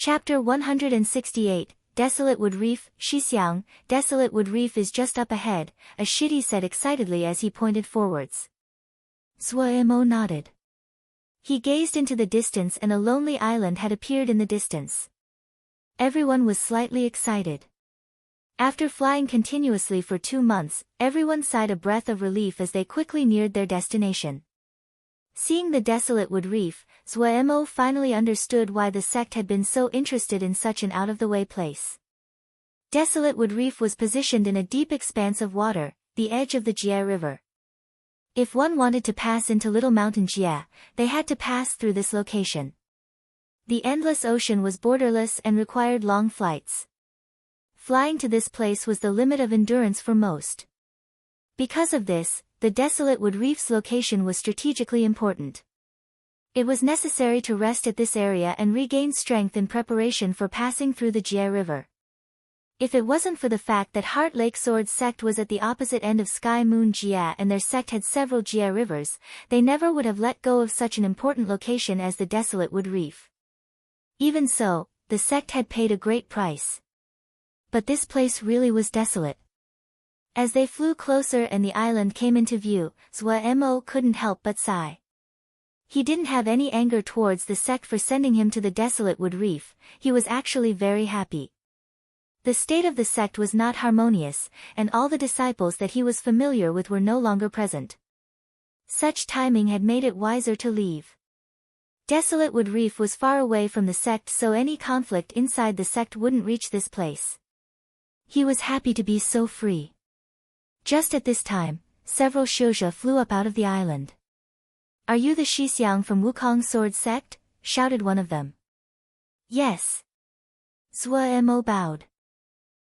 Chapter 168, Desolate Wood Reef. Xixiang, Desolate Wood Reef is just up ahead, a Shidi said excitedly as he pointed forwards. Zhuo nodded. He gazed into the distance and a lonely island had appeared in the distance. Everyone was slightly excited. After flying continuously for 2 months, everyone sighed a breath of relief as they quickly neared their destination. Seeing the desolate wood reef, Zhuo finally understood why the sect had been so interested in such an out-of-the-way place. Desolate Wood Reef was positioned in a deep expanse of water, the edge of the Jie River. If one wanted to pass into Little Mountain Jie, they had to pass through this location. The endless ocean was borderless and required long flights. Flying to this place was the limit of endurance for most. Because of this, the Desolate Wood Reef's location was strategically important. It was necessary to rest at this area and regain strength in preparation for passing through the Jie River. If it wasn't for the fact that Heart Lake Sword sect was at the opposite end of Sky Moon Jie and their sect had several Jie rivers, they never would have let go of such an important location as the Desolate Wood Reef. Even so, the sect had paid a great price. But this place really was desolate. As they flew closer and the island came into view, Zhuo couldn't help but sigh. He didn't have any anger towards the sect for sending him to the Desolate Wood Reef, he was actually very happy. The state of the sect was not harmonious, and all the disciples that he was familiar with were no longer present. Such timing had made it wiser to leave. Desolate Wood Reef was far away from the sect, so any conflict inside the sect wouldn't reach this place. He was happy to be so free. Just at this time, several Shouja flew up out of the island. "Are you the Xixiang from Wukong Sword Sect?" shouted one of them. "Yes." Zhuo bowed.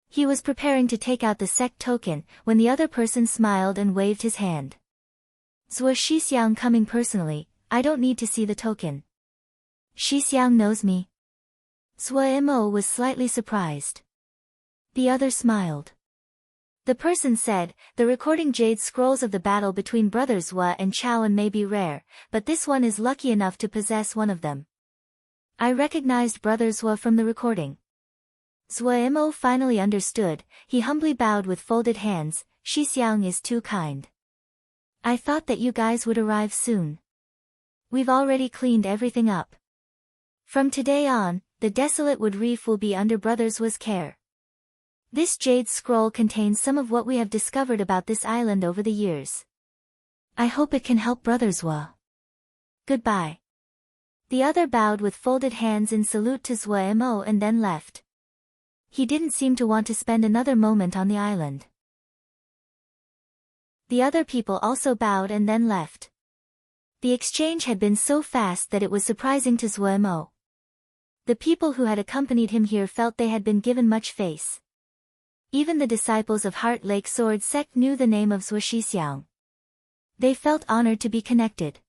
He was preparing to take out the sect token, when the other person smiled and waved his hand. "Zhuo Xixiang coming personally, I don't need to see the token." "Xixiang knows me." Zhuo was slightly surprised. The other smiled. The person said, "The recording jade scrolls of the battle between brothers Zhuo and Chaoan may be rare, but this one is lucky enough to possess one of them." I recognized Brother Zhuo from the recording. Zhuo finally understood, he humbly bowed with folded hands. "Xixiang is too kind. I thought that you guys would arrive soon. We've already cleaned everything up. From today on, the Desolate Wood Reef will be under Brother Zhuo's care. This jade scroll contains some of what we have discovered about this island over the years. I hope it can help Brother Zhuo. Goodbye." The other bowed with folded hands in salute to Zhuo and then left. He didn't seem to want to spend another moment on the island. The other people also bowed and then left. The exchange had been so fast that it was surprising to Zhuo. The people who had accompanied him here felt they had been given much face. Even the disciples of Heart Lake Sword Sect knew the name of Zhuo Xixiang. They felt honored to be connected.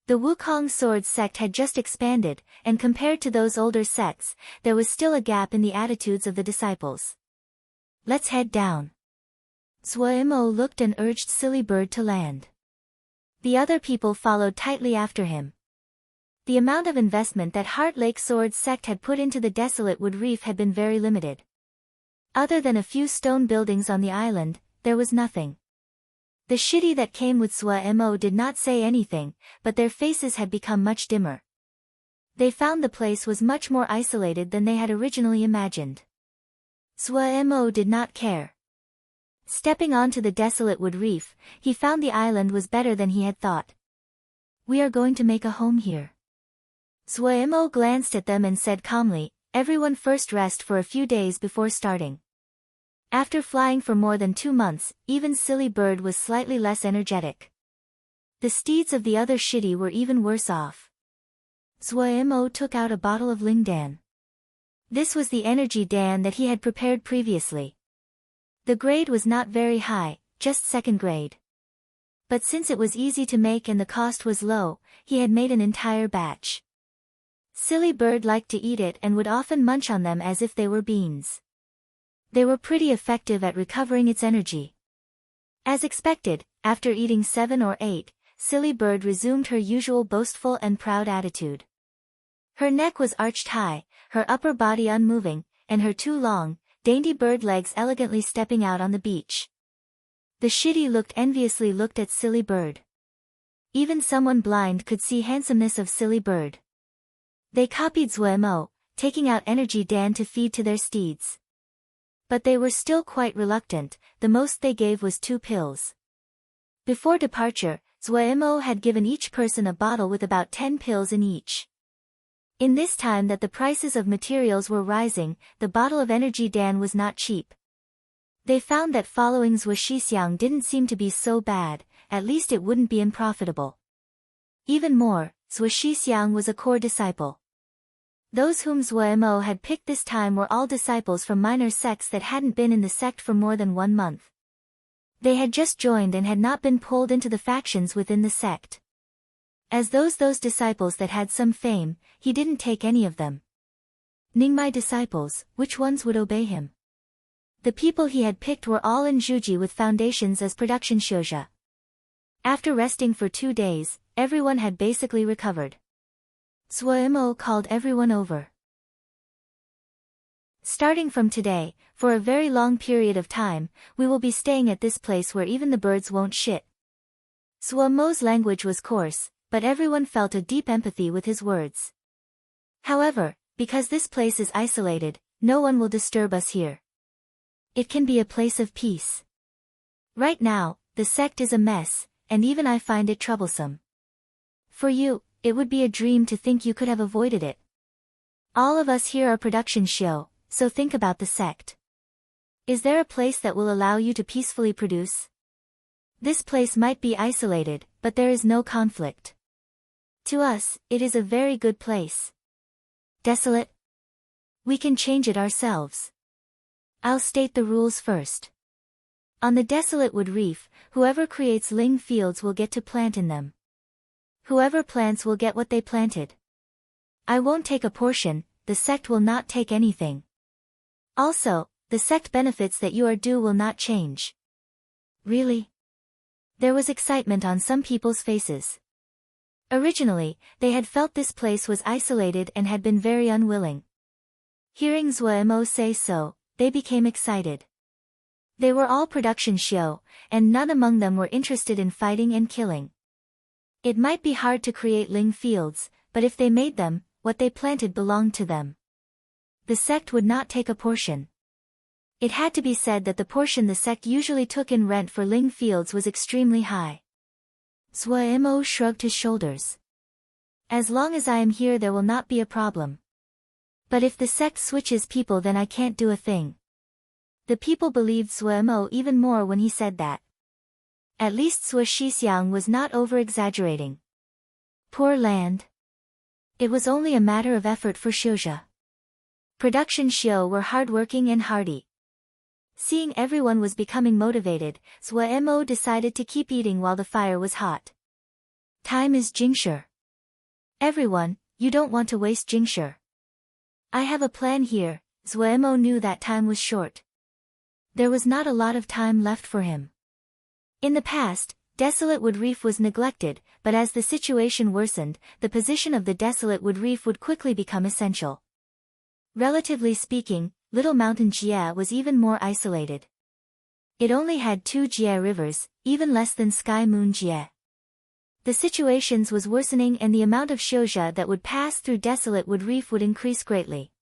The Wukong Sword Sect had just expanded, and compared to those older sects, there was still a gap in the attitudes of the disciples. "Let's head down." Zhuo looked and urged Silly Bird to land. The other people followed tightly after him. The amount of investment that Heart Lake Sword Sect had put into the Desolate Wood Reef had been very limited. Other than a few stone buildings on the island, there was nothing. The Shidi that came with Zhuo did not say anything, but their faces had become much dimmer. They found the place was much more isolated than they had originally imagined. Zhuo did not care. Stepping onto the Desolate Wood Reef, he found the island was better than he had thought. "We are going to make a home here." Zhuo glanced at them and said calmly, "Everyone first rest for a few days before starting." After flying for more than 2 months, even Silly Bird was slightly less energetic. The steeds of the other Shidi were even worse off. Zhuo took out a bottle of Ling Dan. This was the energy Dan that he had prepared previously. The grade was not very high, just 2nd grade. But since it was easy to make and the cost was low, he had made an entire batch. Silly Bird liked to eat it and would often munch on them as if they were beans. They were pretty effective at recovering its energy. As expected, after eating 7 or 8, Silly Bird resumed her usual boastful and proud attitude. Her neck was arched high, her upper body unmoving, and her two long, dainty bird legs elegantly stepping out on the beach. The shitty looked at silly bird. Even someone blind could see handsomeness of silly bird. They copied Zuemo, taking out energy Dan to feed to their steeds. But they were still quite reluctant, the most they gave was 2 pills. Before departure, Zuemo had given each person a bottle with about 10 pills in each. In this time that the prices of materials were rising, the bottle of energy Dan was not cheap. They found that following Zhuo Shixiang didn't seem to be so bad, at least it wouldn't be unprofitable. Even more, Zhuo Shixiang was a core disciple. Those whom Zuemo had picked this time were all disciples from minor sects that hadn't been in the sect for more than 1 month. They had just joined and had not been pulled into the factions within the sect. As those disciples that had some fame, he didn't take any of them. Ningmai disciples, which ones would obey him? The people he had picked were all in Zhuji with foundations as production shouja. After resting for 2 days, everyone had basically recovered. Zuemo called everyone over. Starting from today, for a very long period of time, we will be staying at this place where even the birds won't shit. Zuemo's language was coarse, but everyone felt a deep empathy with his words. However, because this place is isolated, no one will disturb us here. It can be a place of peace. Right now, the sect is a mess, and even I find it troublesome. For you, it would be a dream to think you could have avoided it. All of us here are production show, so think about the sect. Is there a place that will allow you to peacefully produce? This place might be isolated, but there is no conflict. To us, it is a very good place. Desolate? We can change it ourselves. I'll state the rules first. On the desolate wood reef, whoever creates ling fields will get to plant in them. Whoever plants will get what they planted. I won't take a portion, the sect will not take anything. Also, the sect benefits that you are due will not change. Really? There was excitement on some people's faces. Originally, they had felt this place was isolated and had been very unwilling. Hearing Zuemo say so, they became excited. They were all production show, and none among them were interested in fighting and killing. It might be hard to create ling fields, but if they made them, what they planted belonged to them. The sect would not take a portion. It had to be said that the portion the sect usually took in rent for ling fields was extremely high. Zuemo shrugged his shoulders. As long as I am here there will not be a problem. But if the sect switches people then I can't do a thing. The people believed Zuemo even more when he said that. At least Zhuo Shixiang was not over-exaggerating. Poor land. It was only a matter of effort for shouja. Production show were hardworking and hardy. Seeing everyone was becoming motivated, Zuemo decided to keep eating while the fire was hot. Time is Jingshi. Everyone, you don't want to waste Jingshi. I have a plan here. Zuemo knew that time was short. There was not a lot of time left for him. In the past, Desolate Wood Reef was neglected, but as the situation worsened, the position of the Desolate Wood Reef would quickly become essential. Relatively speaking, Little Mountain Jie was even more isolated. It only had 2 Jie rivers, even less than Sky Moon Jie. The situations was worsening and the amount of shouja that would pass through Desolate Wood Reef would increase greatly.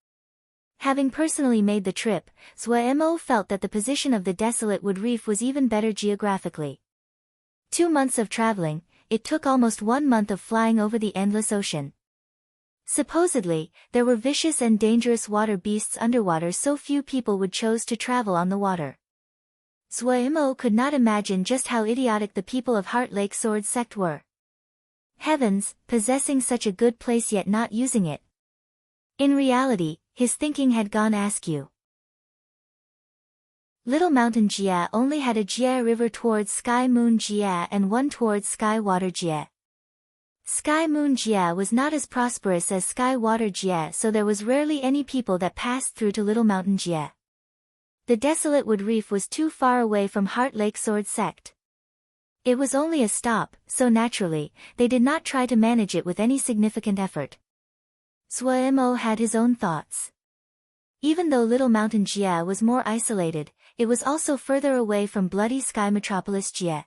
Having personally made the trip, Zuemo felt that the position of the Desolate Wood Reef was even better geographically. 2 months of traveling, it took almost 1 month of flying over the endless ocean. Supposedly, there were vicious and dangerous water beasts underwater so few people would choose to travel on the water. Zuemo could not imagine just how idiotic the people of Heart Lake Sword sect were. Heavens, possessing such a good place yet not using it. In reality, his thinking had gone askew. Little Mountain Jie only had a Jie river towards Sky Moon Jie and one towards Sky Water Jie. Sky Moon Jie was not as prosperous as Sky Water Jie, so there was rarely any people that passed through to Little Mountain Jie. The Desolate Wood Reef was too far away from Heart Lake Sword sect. It was only a stop, so naturally, they did not try to manage it with any significant effort. Zuemo had his own thoughts. Even though Little Mountain Jie was more isolated, it was also further away from bloody sky metropolis Jie.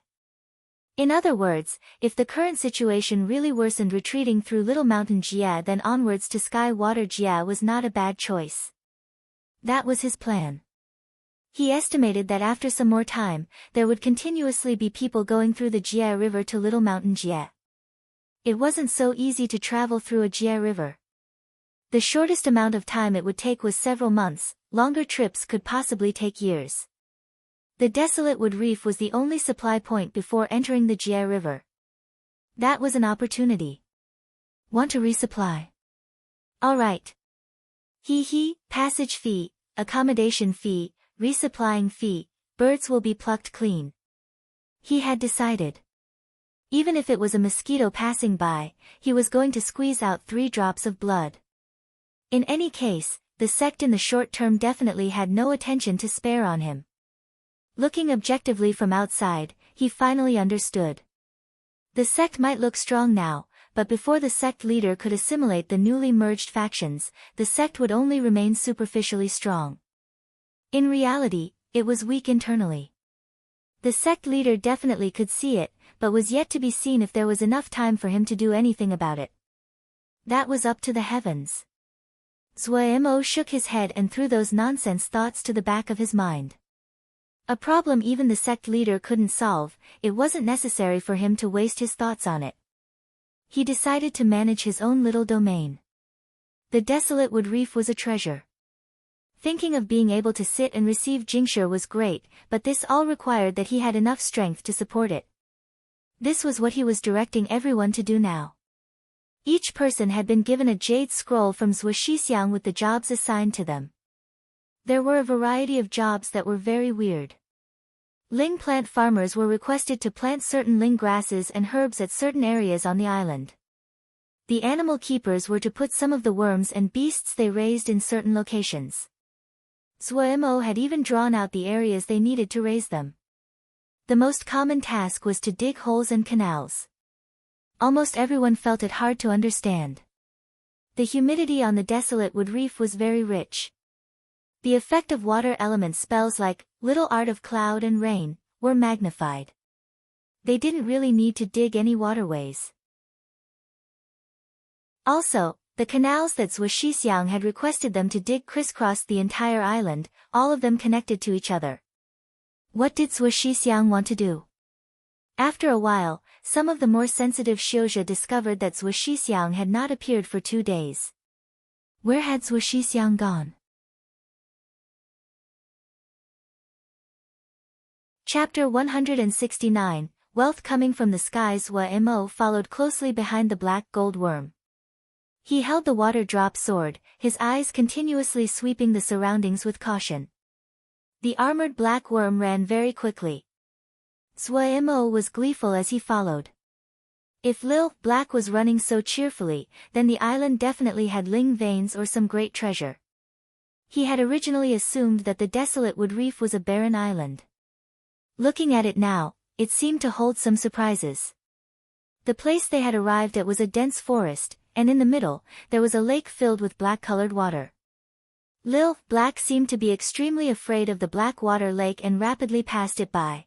In other words, if the current situation really worsened, retreating through Little Mountain Jie then onwards to Sky Water Jie was not a bad choice. That was his plan. He estimated that after some more time, there would continuously be people going through the Jie River to Little Mountain Jie. It wasn't so easy to travel through a Jie River. The shortest amount of time it would take was several months, longer trips could possibly take years. The Desolate Wood Reef was the only supply point before entering the Jie River. That was an opportunity. Want to resupply? Alright. Passage fee, accommodation fee, resupplying fee, birds will be plucked clean. He had decided. Even if it was a mosquito passing by, he was going to squeeze out 3 drops of blood. In any case, the sect in the short term definitely had no attention to spare on him. Looking objectively from outside, he finally understood. The sect might look strong now, but before the sect leader could assimilate the newly merged factions, the sect would only remain superficially strong. In reality, it was weak internally. The sect leader definitely could see it, but was yet to be seen if there was enough time for him to do anything about it. That was up to the heavens. Zhuemo shook his head and threw those nonsense thoughts to the back of his mind. A problem even the sect leader couldn't solve, it wasn't necessary for him to waste his thoughts on it. He decided to manage his own little domain. The Desolate Wood Reef was a treasure. Thinking of being able to sit and receive Jingshi was great, but this all required that he had enough strength to support it. This was what he was directing everyone to do now. Each person had been given a jade scroll from Zhuo Shixiang with the jobs assigned to them. There were a variety of jobs that were very weird. Ling plant farmers were requested to plant certain ling grasses and herbs at certain areas on the island. The animal keepers were to put some of the worms and beasts they raised in certain locations. Zhuemo had even drawn out the areas they needed to raise them. The most common task was to dig holes and canals. Almost everyone felt it hard to understand. The humidity on the Desolate Wood Reef was very rich. The effect of water element spells like Little Art of Cloud and Rain were magnified. They didn't really need to dig any waterways. Also, the canals that Zhuo Shixiang had requested them to dig crisscrossed the entire island, all of them connected to each other. What did Zhuo Shixiang want to do? After a while, some of the more sensitive Xiuzhe discovered that Zhuo Shixiang had not appeared for 2 days. Where had Zhuo Shixiang gone? Chapter 169, Wealth Coming from the Skies. Zhuemo followed closely behind the black gold worm. He held the water drop sword, his eyes continuously sweeping the surroundings with caution. The armored black worm ran very quickly. Zhuemo was gleeful as he followed. If Lil Black was running so cheerfully, then the island definitely had ling veins or some great treasure. He had originally assumed that the Desolate Wood Reef was a barren island. Looking at it now, it seemed to hold some surprises. The place they had arrived at was a dense forest, and in the middle, there was a lake filled with black-colored water. Lil Black seemed to be extremely afraid of the black water lake and rapidly passed it by.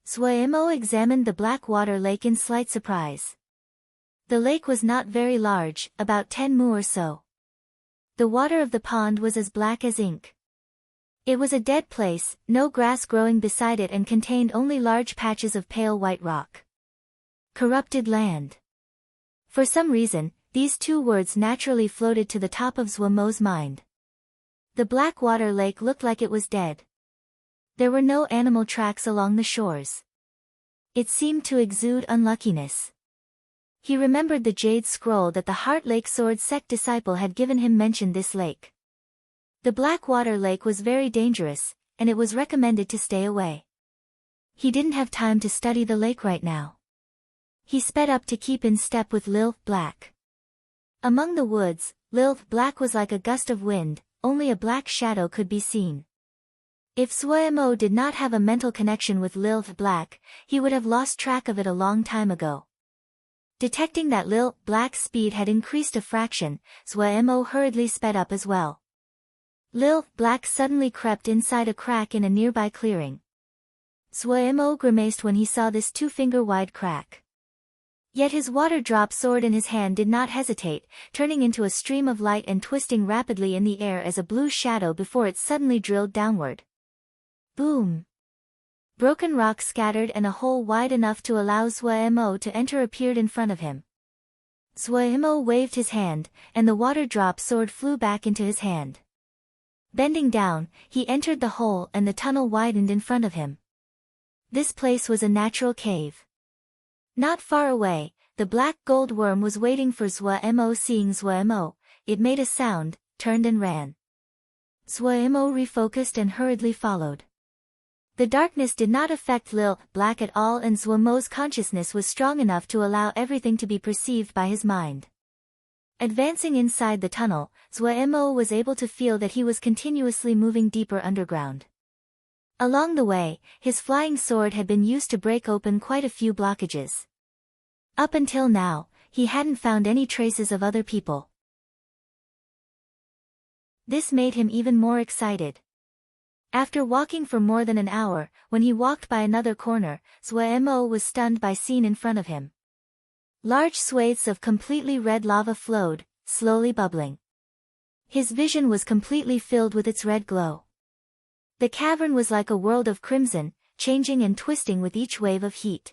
Zhuemo examined the black water lake in slight surprise. The lake was not very large, about 10 mu or so. The water of the pond was as black as ink. It was a dead place, no grass growing beside it, and contained only large patches of pale white rock. Corrupted land. For some reason, these 2 words naturally floated to the top of Zhuemo's mind. The black water lake looked like it was dead. There were no animal tracks along the shores. It seemed to exude unluckiness. He remembered the jade scroll that the Heart Lake Sword sect disciple had given him mentioned this lake. The black water lake was very dangerous, and it was recommended to stay away. He didn't have time to study the lake right now. He sped up to keep in step with Lil Black. Among the woods, Lil Black was like a gust of wind, only a black shadow could be seen. If Zhuemo did not have a mental connection with Lil Black, he would have lost track of it a long time ago. Detecting that Lil Black's speed had increased a fraction, Zhuemo hurriedly sped up as well. Lil Black suddenly crept inside a crack in a nearby clearing. Zhuemo grimaced when he saw this 2-finger-wide crack. Yet his water-drop sword in his hand did not hesitate, turning into a stream of light and twisting rapidly in the air as a blue shadow before it suddenly drilled downward. Boom! Broken rock scattered and a hole wide enough to allow Zhuemo to enter appeared in front of him. Zhuemo waved his hand, and the water-drop sword flew back into his hand. Bending down, he entered the hole and the tunnel widened in front of him. This place was a natural cave. Not far away, the black gold worm was waiting for Zhuemo. Seeing Zhuemo, it made a sound, turned and ran. Zhuemo refocused and hurriedly followed. The darkness did not affect Lil Black at all, and Zhuemo's consciousness was strong enough to allow everything to be perceived by his mind. Advancing inside the tunnel, Zhuemo was able to feel that he was continuously moving deeper underground. Along the way, his flying sword had been used to break open quite a few blockages. Up until now, he hadn't found any traces of other people. This made him even more excited. After walking for more than an hour, when he walked by another corner, Zhuemo was stunned by scene in front of him. Large swathes of completely red lava flowed, slowly bubbling. His vision was completely filled with its red glow. The cavern was like a world of crimson, changing and twisting with each wave of heat.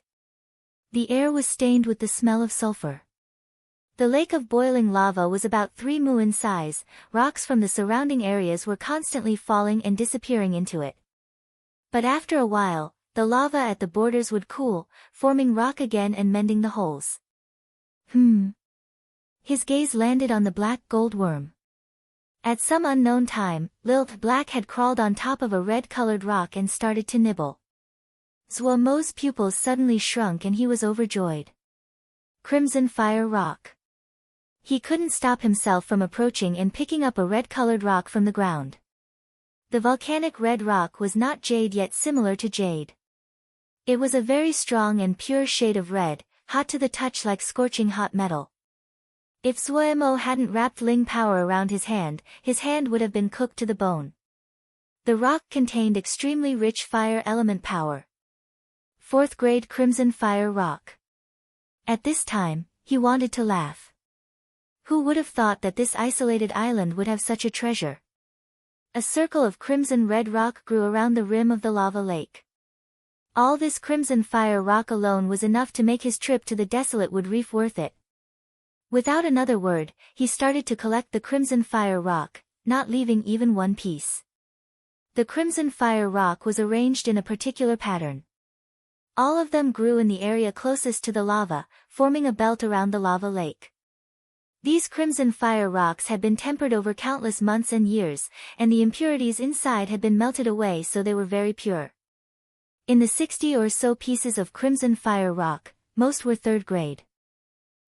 The air was stained with the smell of sulfur. The lake of boiling lava was about 3 mu in size. Rocks from the surrounding areas were constantly falling and disappearing into it. But after a while, the lava at the borders would cool, forming rock again and mending the holes. His gaze landed on the black gold worm. At some unknown time, Lil Black had crawled on top of a red-colored rock and started to nibble. Zhuemo's pupils suddenly shrunk and he was overjoyed. Crimson fire rock. He couldn't stop himself from approaching and picking up a red-colored rock from the ground. The volcanic red rock was not jade yet similar to jade. It was a very strong and pure shade of red, hot to the touch like scorching hot metal. If Zhuemo hadn't wrapped Ling power around his hand would have been cooked to the bone. The rock contained extremely rich fire element power. 4th grade crimson fire rock. At this time, he wanted to laugh. Who would have thought that this isolated island would have such a treasure? A circle of crimson red rock grew around the rim of the lava lake. All this crimson fire rock alone was enough to make his trip to the desolate wood reef worth it. Without another word, he started to collect the crimson fire rock, not leaving even one piece. The crimson fire rock was arranged in a particular pattern. All of them grew in the area closest to the lava, forming a belt around the lava lake. These crimson fire rocks had been tempered over countless months and years, and the impurities inside had been melted away, so they were very pure. In the 60 or so pieces of crimson fire rock, most were 3rd grade.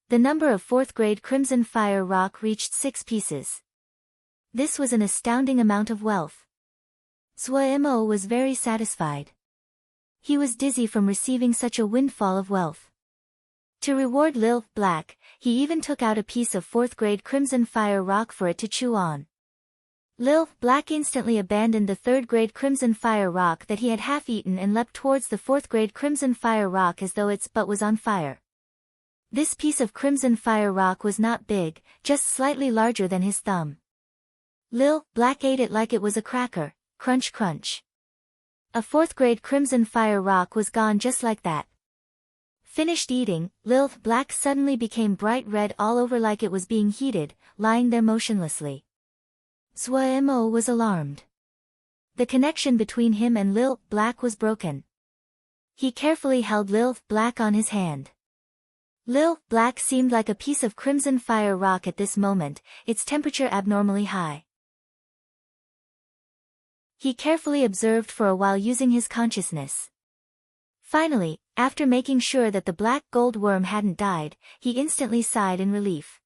The number of 4th grade crimson fire rock reached 6 pieces. This was an astounding amount of wealth. Zhuemo was very satisfied. He was dizzy from receiving such a windfall of wealth. To reward Lil Black, he even took out a piece of 4th grade crimson fire rock for it to chew on. Lil Black instantly abandoned the 3rd grade crimson fire rock that he had half-eaten and leapt towards the 4th grade crimson fire rock as though its butt was on fire. This piece of crimson fire rock was not big, just slightly larger than his thumb. Lil Black ate it like it was a cracker, crunch crunch. A 4th grade crimson fire rock was gone just like that. Finished eating, Lil Black suddenly became bright red all over like it was being heated, lying there motionlessly. Zhuemo was alarmed. The connection between him and Lil Black was broken. He carefully held Lil Black on his hand. Lil Black seemed like a piece of crimson fire rock at this moment, its temperature abnormally high. He carefully observed for a while using his consciousness. Finally, after making sure that the black gold worm hadn't died, he instantly sighed in relief.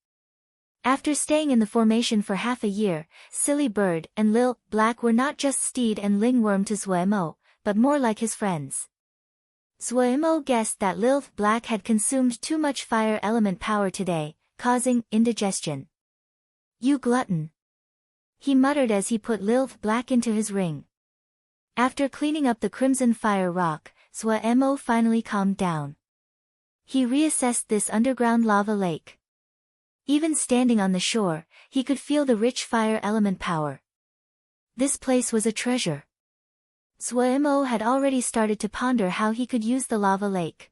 After staying in the formation for half a year, Silly Bird and Lil Black were not just steed and lingworm to Zhuemo, but more like his friends. Zhuemo guessed that Lil Black had consumed too much fire element power today, causing indigestion. "You glutton! he muttered as he put Lilith Black into his ring. After cleaning up the crimson fire rock, Mo finally calmed down. He reassessed this underground lava lake. Even standing on the shore, he could feel the rich fire element power. This place was a treasure. Mo had already started to ponder how he could use the lava lake.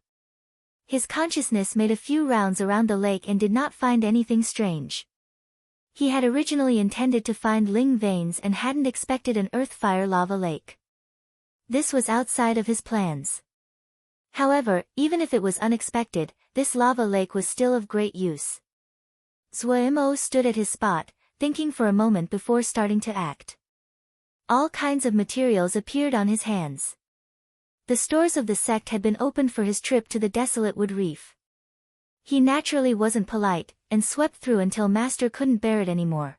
His consciousness made a few rounds around the lake and did not find anything strange. He had originally intended to find Ling veins and hadn't expected an earth-fire lava lake. This was outside of his plans. However, even if it was unexpected, this lava lake was still of great use. Mo stood at his spot, thinking for a moment before starting to act. All kinds of materials appeared on his hands. The stores of the sect had been opened for his trip to the desolate wood reef. He naturally wasn't polite, and swept through until Master couldn't bear it anymore.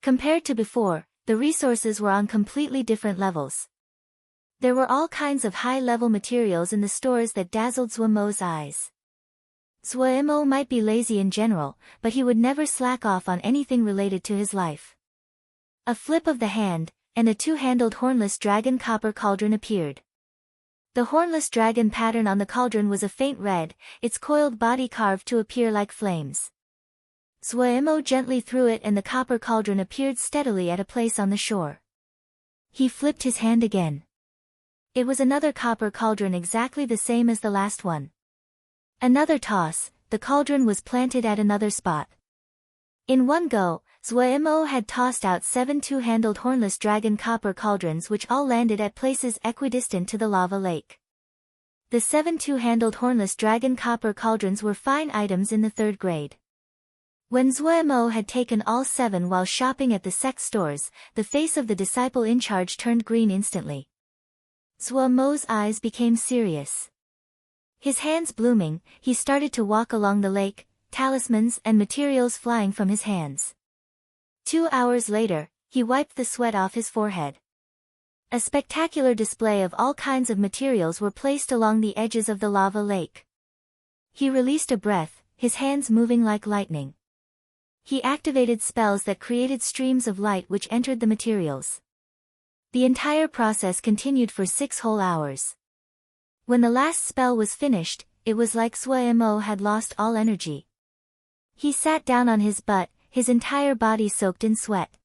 Compared to before, the resources were on completely different levels. There were all kinds of high-level materials in the stores that dazzled Mo's eyes. Mo might be lazy in general, but he would never slack off on anything related to his life. A flip of the hand, and a two-handled hornless dragon copper cauldron appeared. The hornless dragon pattern on the cauldron was a faint red, its coiled body carved to appear like flames. Mo gently threw it and the copper cauldron appeared steadily at a place on the shore. He flipped his hand again. It was another copper cauldron exactly the same as the last one. Another toss, the cauldron was planted at another spot. In one go, Mo had tossed out 7 two-handled hornless dragon copper cauldrons which all landed at places equidistant to the lava lake. The 7 two-handled hornless dragon copper cauldrons were fine items in the 3rd grade. When Mo had taken all 7 while shopping at the sect stores, the face of the disciple in charge turned green instantly. Mo's eyes became serious. His hands blooming, he started to walk along the lake, talismans and materials flying from his hands. 2 hours later, he wiped the sweat off his forehead. A spectacular display of all kinds of materials were placed along the edges of the lava lake. He released a breath, his hands moving like lightning. He activated spells that created streams of light which entered the materials. The entire process continued for 6 whole hours. When the last spell was finished, it was like Mo had lost all energy. He sat down on his butt, his entire body soaked in sweat.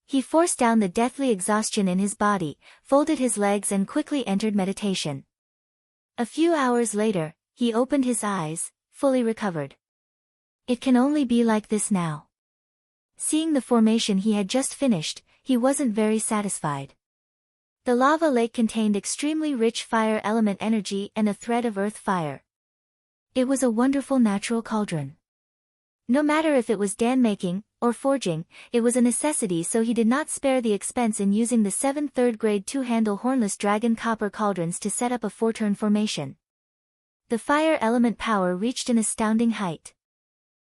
He forced down the deathly exhaustion in his body, folded his legs and quickly entered meditation. A few hours later, he opened his eyes, fully recovered. It can only be like this now. Seeing the formation he had just finished, he wasn't very satisfied. The lava lake contained extremely rich fire element energy and a thread of earth fire. It was a wonderful natural cauldron. No matter if it was dan-making, or forging, it was a necessity, so he did not spare the expense in using the 7 3rd-grade two-handle hornless dragon copper cauldrons to set up a 4-turn formation. The fire element power reached an astounding height.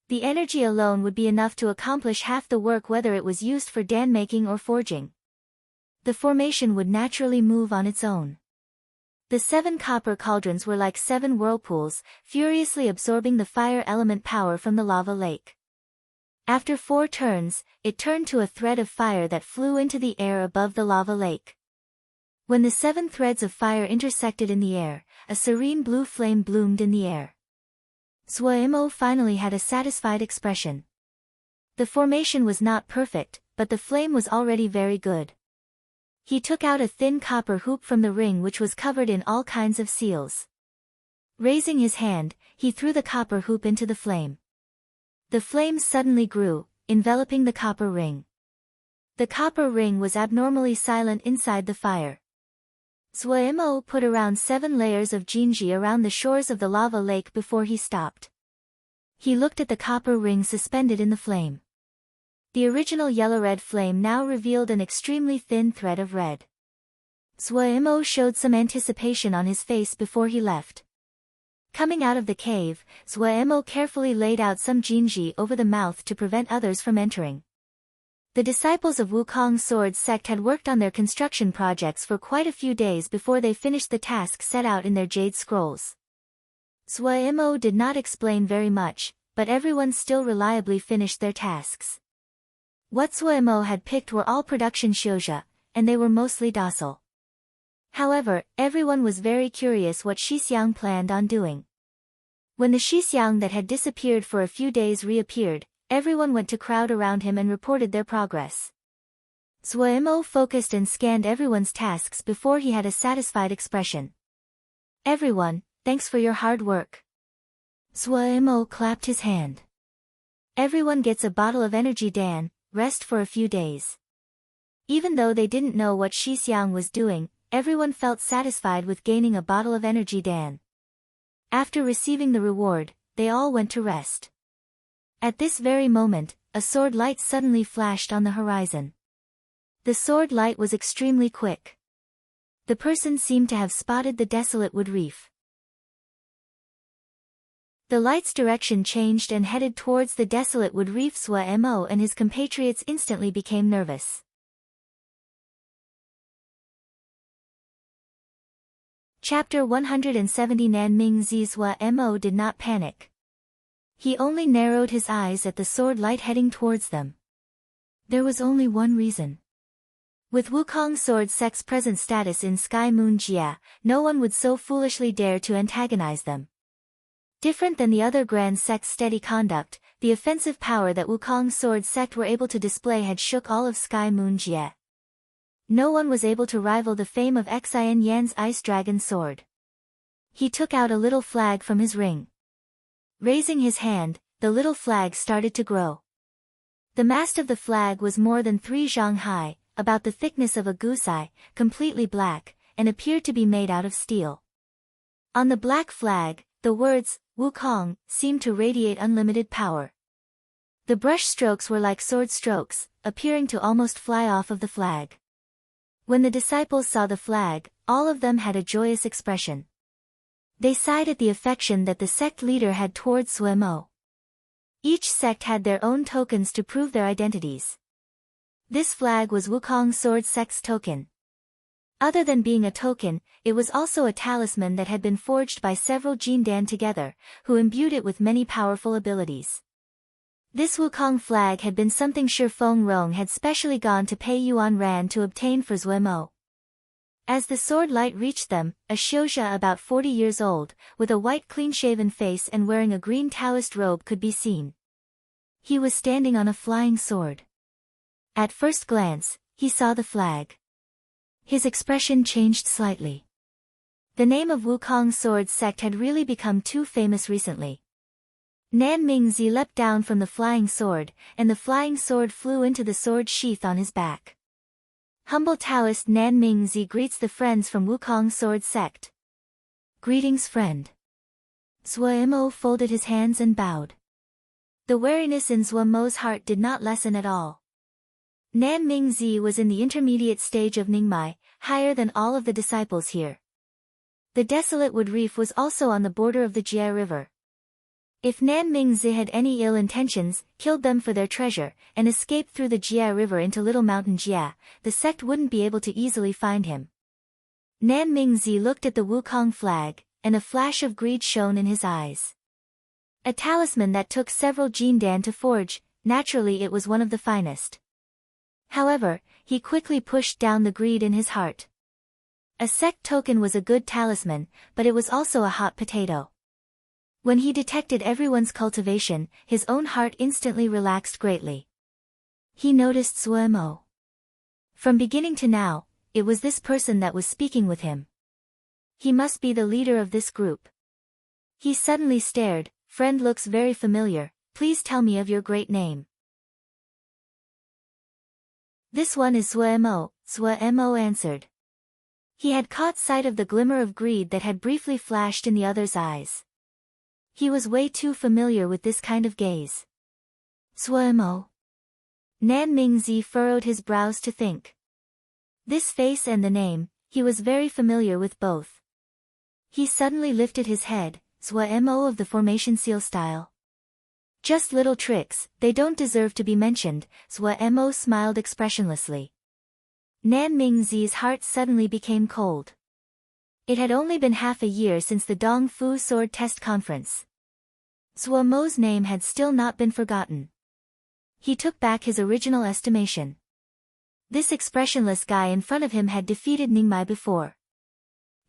The energy alone would be enough to accomplish half the work whether it was used for dan-making or forging. The formation would naturally move on its own. The 7 copper cauldrons were like 7 whirlpools, furiously absorbing the fire element power from the lava lake. After 4 turns, it turned to a thread of fire that flew into the air above the lava lake. When the 7 threads of fire intersected in the air, a serene blue flame bloomed in the air. Mo finally had a satisfied expression. The formation was not perfect, but the flame was already very good. He took out a thin copper hoop from the ring which was covered in all kinds of seals. Raising his hand, he threw the copper hoop into the flame. The flame suddenly grew, enveloping the copper ring. The copper ring was abnormally silent inside the fire. Mo put around 7 layers of jinji around the shores of the lava lake before he stopped. He looked at the copper ring suspended in the flame. The original yellow-red flame now revealed an extremely thin thread of red. Mo showed some anticipation on his face before he left. Coming out of the cave, Mo carefully laid out some jinji over the mouth to prevent others from entering. The disciples of Wukong's sword sect had worked on their construction projects for quite a few days before they finished the task set out in their jade scrolls. Mo did not explain very much, but everyone still reliably finished their tasks. What Suemo had picked were all production shouja, and they were mostly docile. However, everyone was very curious what Shixiang planned on doing. When the Shixiang that had disappeared for a few days reappeared, everyone went to crowd around him and reported their progress. Suemo focused and scanned everyone's tasks before he had a satisfied expression. Everyone, thanks for your hard work. Suemo clapped his hand. Everyone gets a bottle of energy Dan, rest for a few days. Even though they didn't know what Shixiang was doing, everyone felt satisfied with gaining a bottle of energy Dan. After receiving the reward, they all went to rest. At this very moment, a sword light suddenly flashed on the horizon. The sword light was extremely quick. The person seemed to have spotted the desolate wood reef. The light's direction changed and headed towards the desolate wood reef. Suemo and his compatriots instantly became nervous. Chapter 170 Nanming Suemo did not panic. He only narrowed his eyes at the sword light heading towards them. There was only one reason. With Wukong Sword Sect's present status in Sky Moon Jia, no one would so foolishly dare to antagonize them. Different than the other Grand Sect's steady conduct, the offensive power that Wukong Sword Sect were able to display had shook all of Sky Moon Jia. No one was able to rival the fame of Xian Yan's Ice Dragon Sword. He took out a little flag from his ring. Raising his hand, the little flag started to grow. The mast of the flag was more than 3 zhang high, about the thickness of a goose eye, completely black, and appeared to be made out of steel. On the black flag, the words, Wukong, seemed to radiate unlimited power. The brush strokes were like sword strokes, appearing to almost fly off of the flag. When the disciples saw the flag, all of them had a joyous expression. They sighed at the affection that the sect leader had towards Suemo. Each sect had their own tokens to prove their identities. This flag was Wukong Sword Sect's token. Other than being a token, it was also a talisman that had been forged by several Jindan together, who imbued it with many powerful abilities. This Wukong flag had been something Shi Feng Rong had specially gone to pay Yuan Ran to obtain for Suemo. As the sword light reached them, a shouja about 40 years old, with a white clean-shaven face and wearing a green Taoist robe could be seen. He was standing on a flying sword. At first glance, he saw the flag. His expression changed slightly. The name of Wukong Sword Sect had really become too famous recently. Nanming Zi leapt down from the flying sword, and the flying sword flew into the sword sheath on his back. Humble Taoist Nanming Zi greets the friends from Wukong Sword Sect. Greetings, friend. Suemo folded his hands and bowed. The wariness in Suemo's heart did not lessen at all. Nanming Zi was in the intermediate stage of Ningmai, higher than all of the disciples here. The desolate wood reef was also on the border of the Jia River. If Nanming Zi had any ill intentions, killed them for their treasure, and escaped through the Jia River into Little Mountain Jia, the sect wouldn't be able to easily find him. Nanming Zi looked at the Wukong flag, and a flash of greed shone in his eyes. A talisman that took several Jindan to forge, naturally it was one of the finest. However, he quickly pushed down the greed in his heart. A sect token was a good talisman, but it was also a hot potato. When he detected everyone's cultivation, his own heart instantly relaxed greatly. He noticed Suemo. From beginning to now, it was this person that was speaking with him. He must be the leader of this group. He suddenly stared. Friend looks very familiar, please tell me of your great name. This one is Suemo, Suemo answered. He had caught sight of the glimmer of greed that had briefly flashed in the other's eyes. He was way too familiar with this kind of gaze. Suemo. Nanming Zi furrowed his brows to think. This face and the name, he was very familiar with both. He suddenly lifted his head, Suemo of the formation seal style. Just little tricks, they don't deserve to be mentioned, Suemo smiled expressionlessly. Nanming Zi's heart suddenly became cold. It had only been half a year since the Dong Fu Sword Test Conference. Suemo's name had still not been forgotten. he took back his original estimation. This expressionless guy in front of him had defeated Ningmai before.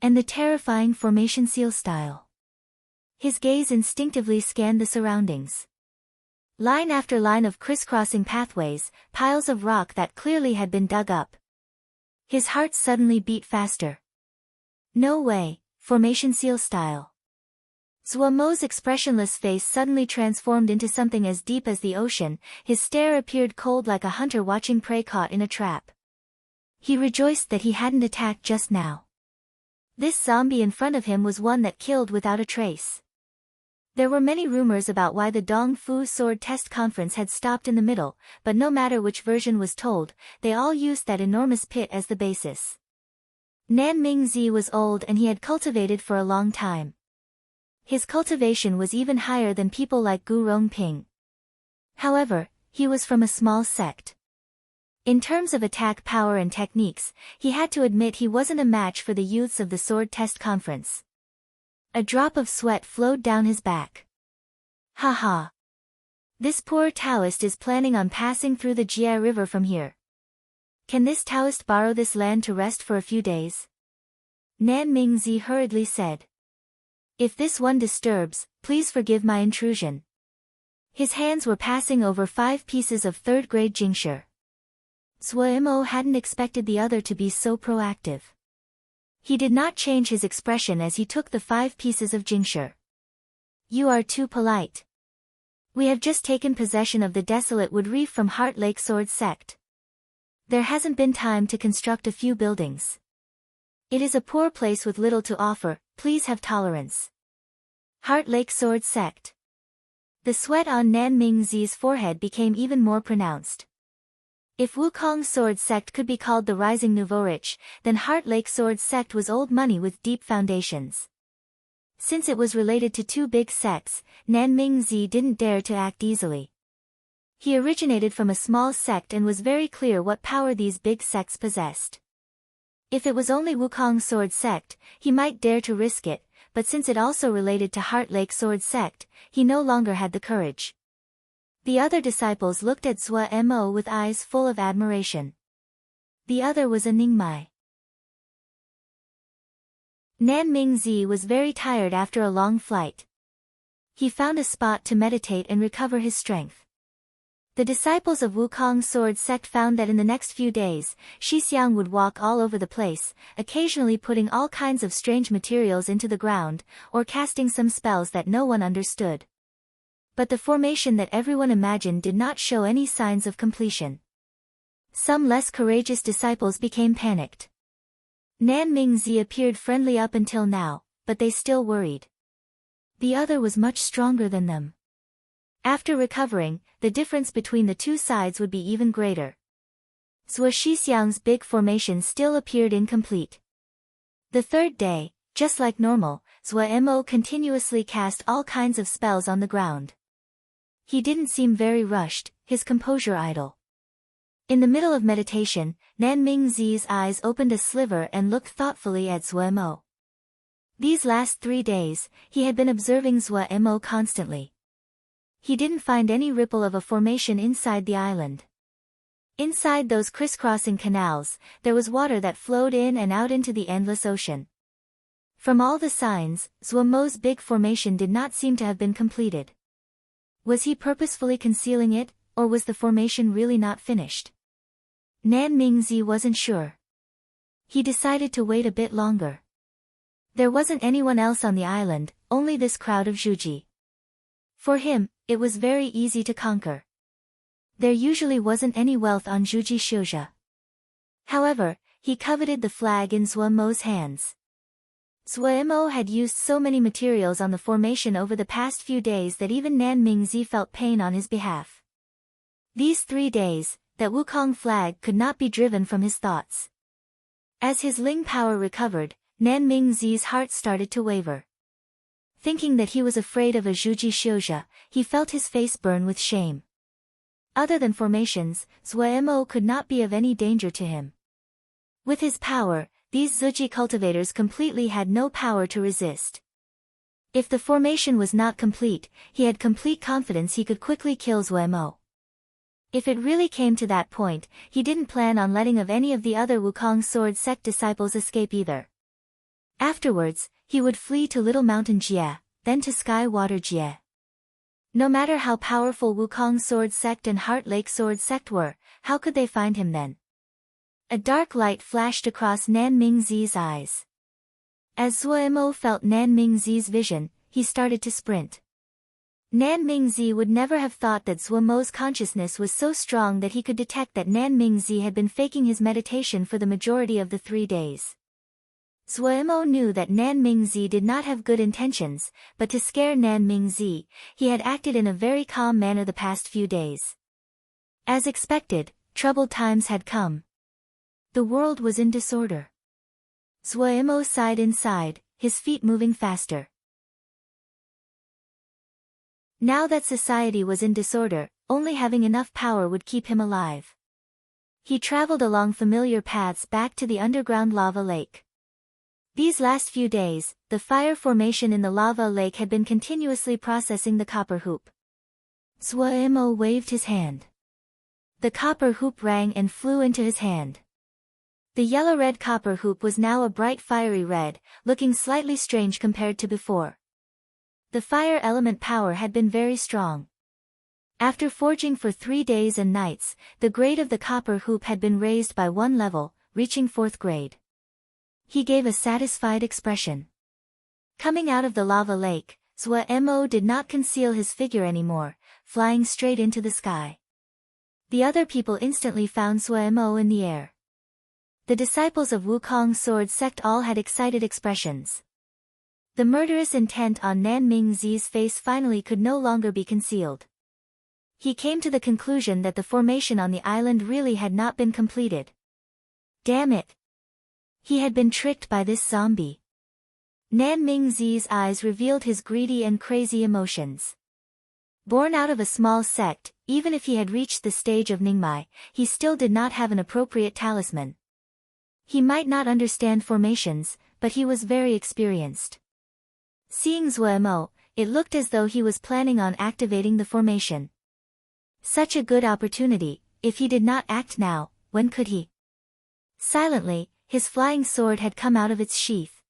And the terrifying formation seal style. His gaze instinctively scanned the surroundings. Line after line of crisscrossing pathways, piles of rock that clearly had been dug up. His heart suddenly beat faster. No way, formation seal style. Zuomo's expressionless face suddenly transformed into something as deep as the ocean, his stare appeared cold like a hunter watching prey caught in a trap. He rejoiced that he hadn't attacked just now. This zombie in front of him was one that killed without a trace. There were many rumors about why the Dong Fu sword test conference had stopped in the middle, but no matter which version was told, they all used that enormous pit as the basis. Nan Mingzi was old and he had cultivated for a long time. His cultivation was even higher than people like Gu Rongping. However, he was from a small sect. In terms of attack power and techniques, he had to admit he wasn't a match for the youths of the sword test conference. A drop of sweat flowed down his back. Ha. This poor Taoist is planning on passing through the Jie River from here. Can this Taoist borrow this land to rest for a few days? Nan Mingzi hurriedly said. If this one disturbs, please forgive my intrusion. His hands were passing over 5 pieces of third-grade Jingshi. Zuo hadn't expected the other to be so proactive. He did not change his expression as he took the 5 pieces of Jingshi. You are too polite. We have just taken possession of the desolate wood reef from Heart Lake Sword Sect. There hasn't been time to construct a few buildings. It is a poor place with little to offer, please have tolerance. Heart Lake Sword Sect. The sweat on Nan Mingzi's forehead became even more pronounced. If Wukong Sword Sect could be called the Rising Nouveau Rich, then Heart Lake Sword Sect was old money with deep foundations. Since it was related to 2 big sects, Nan Mingzi didn't dare to act easily. He originated from a small sect and was very clear what power these big sects possessed. If it was only Wukong Sword Sect, he might dare to risk it, but since it also related to Heart Lake Sword Sect, he no longer had the courage. The other disciples looked at Zuo with eyes full of admiration. The other was a Ningmai. Nan Mingzi was very tired after a long flight. He found a spot to meditate and recover his strength. The disciples of Wukong Sword Sect found that in the next few days, Shixiang would walk all over the place, occasionally putting all kinds of strange materials into the ground, or casting some spells that no one understood. But the formation that everyone imagined did not show any signs of completion. Some less courageous disciples became panicked. Nan Mingzi appeared friendly up until now, but they still worried. The other was much stronger than them. After recovering, the difference between the 2 sides would be even greater. Zuo Shixiang's big formation still appeared incomplete. The 3rd day, just like normal, Zuo continuously cast all kinds of spells on the ground. He didn't seem very rushed, his composure idle. In the middle of meditation, Nan Mingzi's eyes opened a sliver and looked thoughtfully at Zuo. These last 3 days, he had been observing Zuo constantly. He didn't find any ripple of a formation inside the island. Inside those crisscrossing canals, there was water that flowed in and out into the endless ocean. From all the signs, Zuo's big formation did not seem to have been completed. Was he purposefully concealing it, or was the formation really not finished? Nan Mingzi wasn't sure. He decided to wait a bit longer. There wasn't anyone else on the island, only this crowd of Zhuji. For him, it was very easy to conquer. There usually wasn't any wealth on Zhuji Xiuzha. However, he coveted the flag in Zuo's hands. Zuo had used so many materials on the formation over the past few days that even Nan Mingzi felt pain on his behalf. These 3 days, that Wukong flag could not be driven from his thoughts. As his Ling power recovered, Nan Mingzi's heart started to waver. Thinking that he was afraid of a Zhuji Xiuzha, he felt his face burn with shame. Other than formations, Zuo could not be of any danger to him. With his power, these Zhuji cultivators completely had no power to resist. If the formation was not complete, he had complete confidence he could quickly kill Zuo. If it really came to that point, he didn't plan on letting of any of the other Wukong sword sect disciples escape either. Afterwards, he would flee to Little Mountain Jie, then to Sky Water Jie. No matter how powerful Wukong sword sect and Heart Lake sword sect were, how could they find him then? A dark light flashed across Nan Mingzi's eyes. As Zuo felt Nan Mingzi's vision, he started to sprint. Nan Mingzi would never have thought that Zuo's consciousness was so strong that he could detect that Nan Mingzi had been faking his meditation for the majority of the 3 days. Zuo knew that Nan Mingzi did not have good intentions, but to scare Nan Mingzi, he had acted in a very calm manner the past few days. As expected, troubled times had come. The world was in disorder. Zuo sighed inside, his feet moving faster. Now that society was in disorder, only having enough power would keep him alive. He traveled along familiar paths back to the underground lava lake. These last few days, the fire formation in the lava lake had been continuously processing the copper hoop. Zuo waved his hand. The copper hoop rang and flew into his hand. The yellow-red copper hoop was now a bright fiery red, looking slightly strange compared to before. The fire element power had been very strong. After forging for 3 days and nights, the grade of the copper hoop had been raised by 1 level, reaching 4th grade. He gave a satisfied expression. Coming out of the lava lake, Zuo did not conceal his figure anymore, flying straight into the sky. The other people instantly found Zuo in the air. The disciples of Wukong sword sect all had excited expressions. The murderous intent on Nan Mingzi's face finally could no longer be concealed. He came to the conclusion that the formation on the island really had not been completed. Damn it! He had been tricked by this zombie. Nan Mingzi's eyes revealed his greedy and crazy emotions. Born out of a small sect, even if he had reached the stage of Ningmai, he still did not have an appropriate talisman. He might not understand formations, but he was very experienced. Seeing Zuo, it looked as though he was planning on activating the formation. Such a good opportunity, if he did not act now, when could he? Silently, his flying sword had come out of its sheath.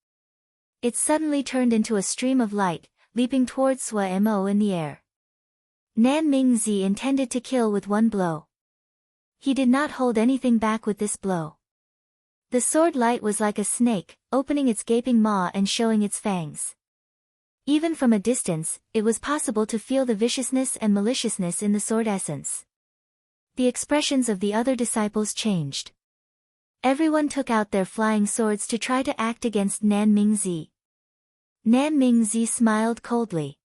It suddenly turned into a stream of light, leaping towards Zuo in the air. Nan Mingzi intended to kill with 1 blow. He did not hold anything back with this blow. The sword light was like a snake, opening its gaping maw and showing its fangs. Even from a distance, it was possible to feel the viciousness and maliciousness in the sword essence. The expressions of the other disciples changed. Everyone took out their flying swords to try to act against Nan Mingzi. Nan Mingzi smiled coldly.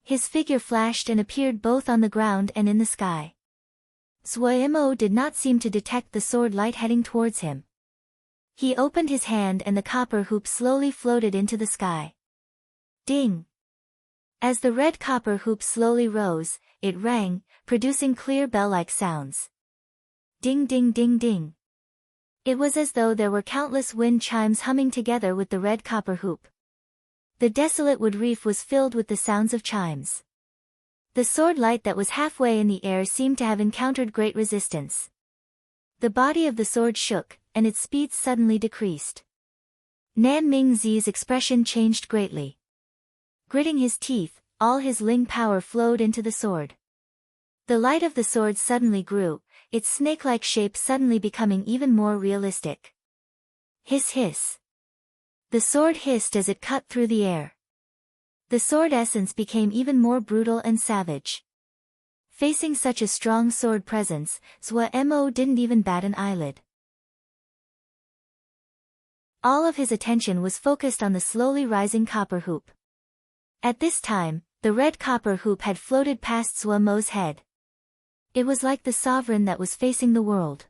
His figure flashed and appeared both on the ground and in the sky. Zuo did not seem to detect the sword light heading towards him. He opened his hand and the copper hoop slowly floated into the sky. Ding! As the red copper hoop slowly rose, it rang, producing clear bell-like sounds. Ding ding ding ding. It was as though there were countless wind chimes humming together with the red copper hoop. The desolate wood reef was filled with the sounds of chimes. The sword light that was halfway in the air seemed to have encountered great resistance. The body of the sword shook, and its speed suddenly decreased. Nan Mingzi's expression changed greatly. Gritting his teeth, all his Ling power flowed into the sword. The light of the sword suddenly grew, its snake-like shape suddenly becoming even more realistic. Hiss hiss. The sword hissed as it cut through the air. The sword essence became even more brutal and savage. Facing such a strong sword presence, Zuo didn't even bat an eyelid. All of his attention was focused on the slowly rising copper hoop. At this time, the red copper hoop had floated past Zuo's head. It was like the sovereign that was facing the world.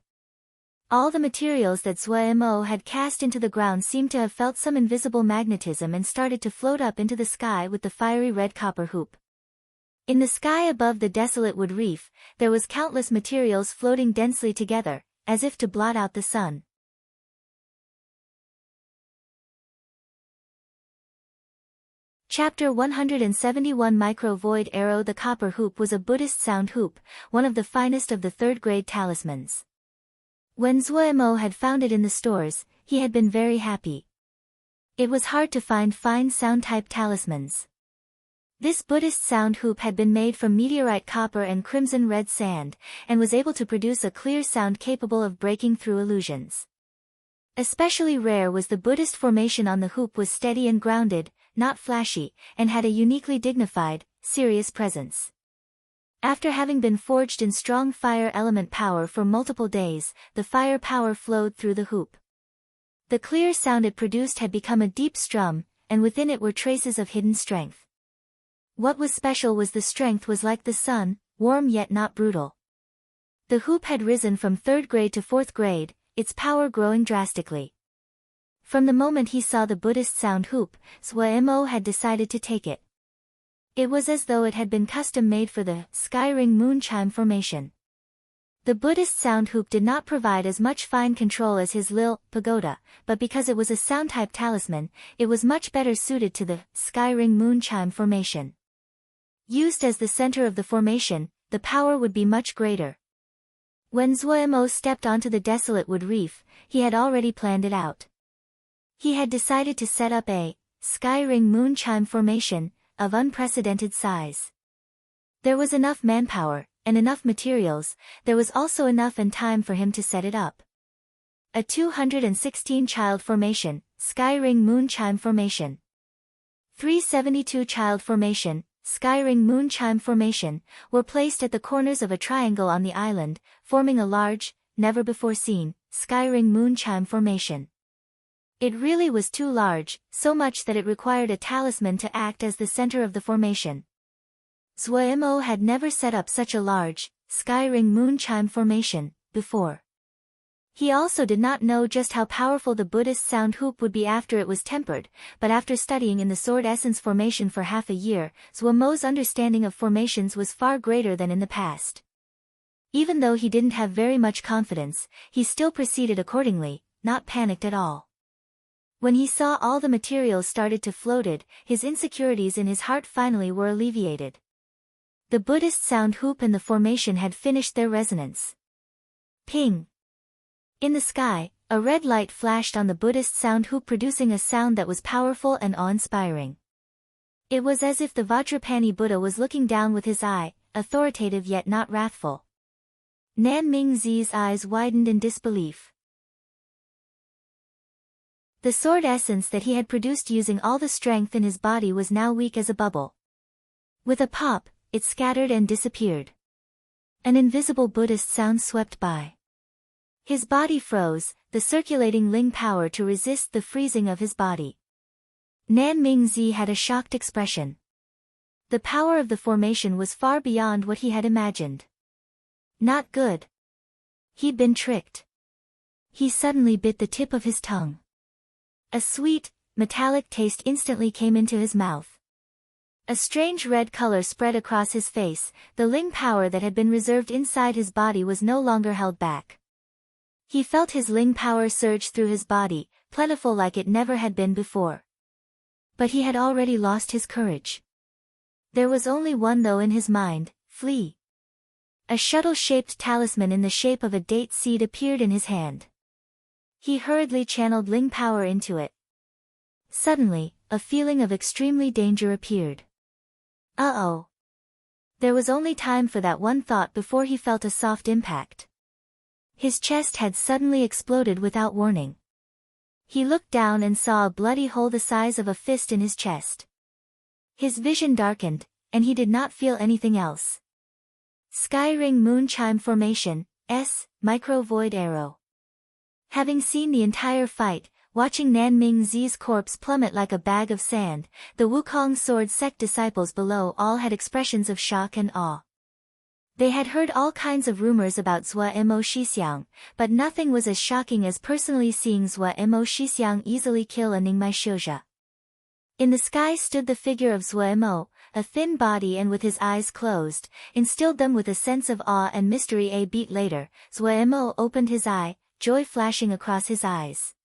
All the materials that Zuo had cast into the ground seemed to have felt some invisible magnetism and started to float up into the sky with the fiery red copper hoop. In the sky above the desolate wood reef, there was countless materials floating densely together, as if to blot out the sun. Chapter 171 Micro Void Arrow. The copper hoop was a Buddhist sound hoop, one of the finest of the third-grade talismans. When Zuomo had found it in the stores, he had been very happy. It was hard to find fine sound-type talismans. This Buddhist sound hoop had been made from meteorite copper and crimson red sand, and was able to produce a clear sound capable of breaking through illusions. Especially rare was the Buddhist formation on the hoop was steady and grounded, not flashy, and had a uniquely dignified, serious presence. After having been forged in strong fire element power for multiple days, the fire power flowed through the hoop. The clear sound it produced had become a deep strum, and within it were traces of hidden strength. What was special was the strength was like the sun, warm yet not brutal. The hoop had risen from 3rd grade to 4th grade, its power growing drastically. From the moment he saw the Buddhist sound hoop, Zuomo had decided to take it. It was as though it had been custom-made for the sky ring moon chime formation. The Buddhist sound hoop did not provide as much fine control as his Lil pagoda, but because it was a sound-type talisman, it was much better suited to the sky ring moon chime formation. Used as the center of the formation, the power would be much greater. When Zuomo stepped onto the desolate wood reef, he had already planned it out. He had decided to set up a sky ring moon chime formation of unprecedented size. There was enough manpower, and enough materials, there was also enough and time for him to set it up. A 216-child formation, sky ring moon chime formation. 372-child formation, sky ring moon chime formation, were placed at the corners of a triangle on the island, forming a large, never-before-seen, sky ring moon chime formation. It really was too large, so much that it required a talisman to act as the center of the formation. Zuomo had never set up such a large, sky ring moon chime formation before. He also did not know just how powerful the Buddhist sound hoop would be after it was tempered, but after studying in the sword essence formation for half a year, Zuomo's understanding of formations was far greater than in the past. Even though he didn't have very much confidence, he still proceeded accordingly, not panicked at all. When he saw all the materials started to floated, his insecurities in his heart finally were alleviated. The Buddhist sound hoop and the formation had finished their resonance. Ping! In the sky, a red light flashed on the Buddhist sound hoop, producing a sound that was powerful and awe-inspiring. It was as if the Vajrapani Buddha was looking down with his eye, authoritative yet not wrathful. Nan Mingzi's eyes widened in disbelief. The sword essence that he had produced using all the strength in his body was now weak as a bubble. With a pop, it scattered and disappeared. An invisible Buddhist sound swept by. His body froze, the circulating Ling power to resist the freezing of his body. Nan Mingzi had a shocked expression. The power of the formation was far beyond what he had imagined. Not good. He'd been tricked. He suddenly bit the tip of his tongue. A sweet, metallic taste instantly came into his mouth. A strange red color spread across his face, the Ling power that had been reserved inside his body was no longer held back. He felt his Ling power surge through his body, plentiful like it never had been before. But he had already lost his courage. There was only one though in his mind: flee. A shuttle-shaped talisman in the shape of a date seed appeared in his hand. He hurriedly channeled Ling power into it. Suddenly, a feeling of extremely danger appeared. Uh-oh. There was only time for that one thought before he felt a soft impact. His chest had suddenly exploded without warning. He looked down and saw a bloody hole the size of a fist in his chest. His vision darkened, and he did not feel anything else. Sky ring moon chime formation, S, micro void arrow. Having seen the entire fight, watching Nan Mingzi's corpse plummet like a bag of sand, the Wukong sword sect disciples below all had expressions of shock and awe. They had heard all kinds of rumors about Zuomo Shixiang, but nothing was as shocking as personally seeing Zuomo Shixiang easily kill a Ningmai Shouja. In the sky stood the figure of Zuomo, a thin body and with his eyes closed, instilled them with a sense of awe and mystery. A beat later, Zuomo opened his eye, joy flashing across his eyes.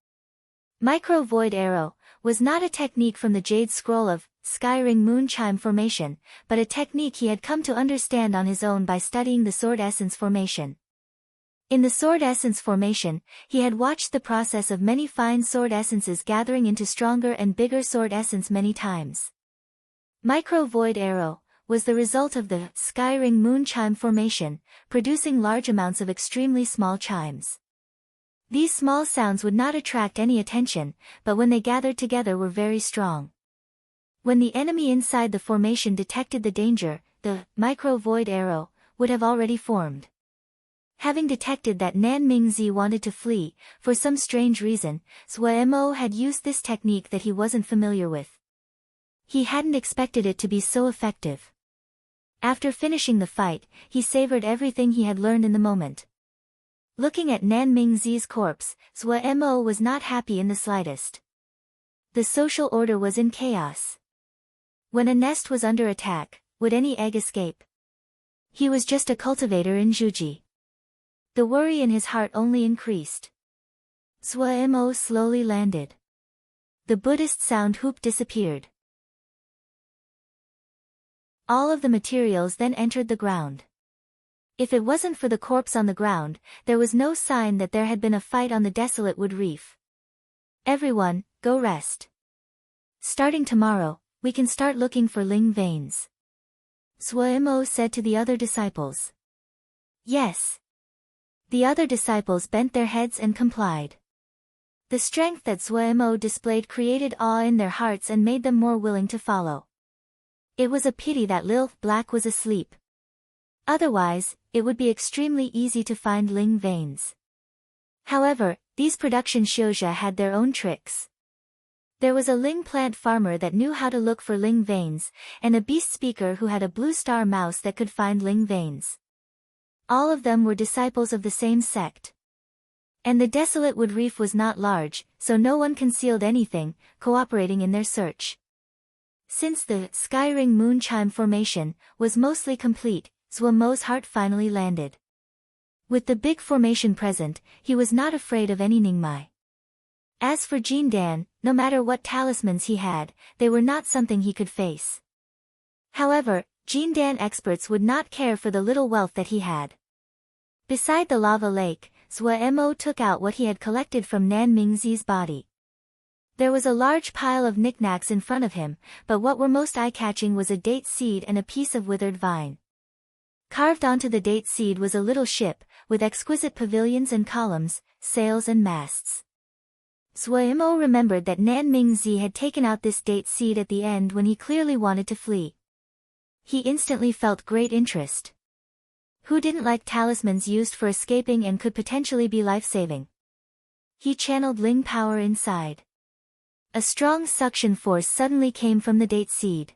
Micro Void Arrow was not a technique from the Jade Scroll of sky ring moon chime formation, but a technique he had come to understand on his own by studying the sword essence formation. In the sword essence formation, he had watched the process of many fine sword essences gathering into stronger and bigger sword essence many times. Micro void arrow was the result of the sky ring moon chime formation, producing large amounts of extremely small chimes. These small sounds would not attract any attention, but when they gathered together were very strong. When the enemy inside the formation detected the danger, the micro void arrow would have already formed. Having detected that Nan Mingzi wanted to flee, for some strange reason, Suemo had used this technique that he wasn't familiar with. He hadn't expected it to be so effective. After finishing the fight, he savored everything he had learned in the moment. Looking at Nan Mingzi's corpse, Suemo was not happy in the slightest. The social order was in chaos. When a nest was under attack, would any egg escape? He was just a cultivator in Juji. The worry in his heart only increased. Suemo slowly landed. The Buddhist sound hoop disappeared. All of the materials then entered the ground. If it wasn't for the corpse on the ground, there was no sign that there had been a fight on the desolate wood reef. Everyone, go rest. Starting tomorrow, we can start looking for Ling veins. Suemo said to the other disciples. Yes. The other disciples bent their heads and complied. The strength that Suemo displayed created awe in their hearts and made them more willing to follow. It was a pity that Lil Black was asleep. Otherwise, it would be extremely easy to find Ling veins. However, these production shoujo had their own tricks. There was a Ling plant farmer that knew how to look for Ling veins, and a beast speaker who had a blue star mouse that could find Ling veins. All of them were disciples of the same sect. And the desolate wood reef was not large, so no one concealed anything, cooperating in their search. Since the sky ring moon chime formation was mostly complete, Suemo's heart finally landed. With the big formation present, he was not afraid of any Ningmai. As for Jin Dan, no matter what talismans he had, they were not something he could face. However, Jin Dan experts would not care for the little wealth that he had. Beside the lava lake, Suemo took out what he had collected from Nan Mingzi's body. There was a large pile of knickknacks in front of him, but what were most eye-catching was a date seed and a piece of withered vine. Carved onto the date seed was a little ship, with exquisite pavilions and columns, sails and masts. Suemo remembered that Nan Mingzi had taken out this date seed at the end when he clearly wanted to flee. He instantly felt great interest. Who didn't like talismans used for escaping and could potentially be life-saving? He channeled Ling power inside. A strong suction force suddenly came from the date seed.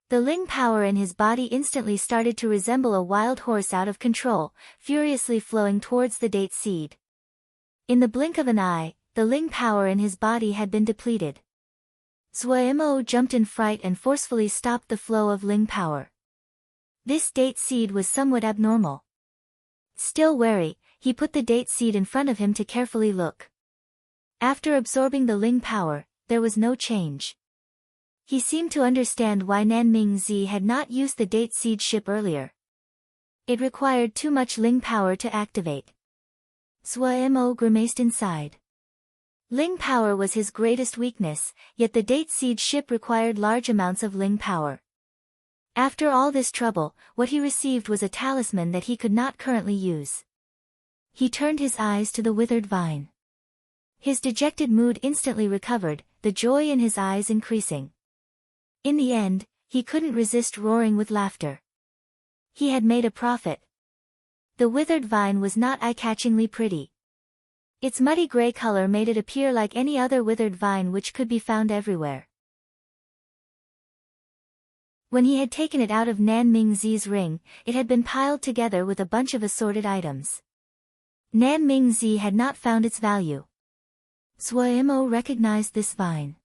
The Ling power in his body instantly started to resemble a wild horse out of control, furiously flowing towards the date seed. In the blink of an eye, the Ling power in his body had been depleted. Suemo jumped in fright and forcefully stopped the flow of Ling power. This date seed was somewhat abnormal. Still wary, he put the date seed in front of him to carefully look. After absorbing the Ling power, there was no change. He seemed to understand why Nan Mingzi had not used the date seed ship earlier. It required too much Ling power to activate. Suemo grimaced inside. Ling power was his greatest weakness, yet the date seed ship required large amounts of Ling power. After all this trouble, what he received was a talisman that he could not currently use. He turned his eyes to the withered vine. His dejected mood instantly recovered, the joy in his eyes increasing. In the end, he couldn't resist roaring with laughter. He had made a profit. The withered vine was not eye-catchingly pretty. Its muddy gray color made it appear like any other withered vine which could be found everywhere. When he had taken it out of Nan Mingzi's ring, it had been piled together with a bunch of assorted items. Nan Mingzi had not found its value. Suemo recognized this vine.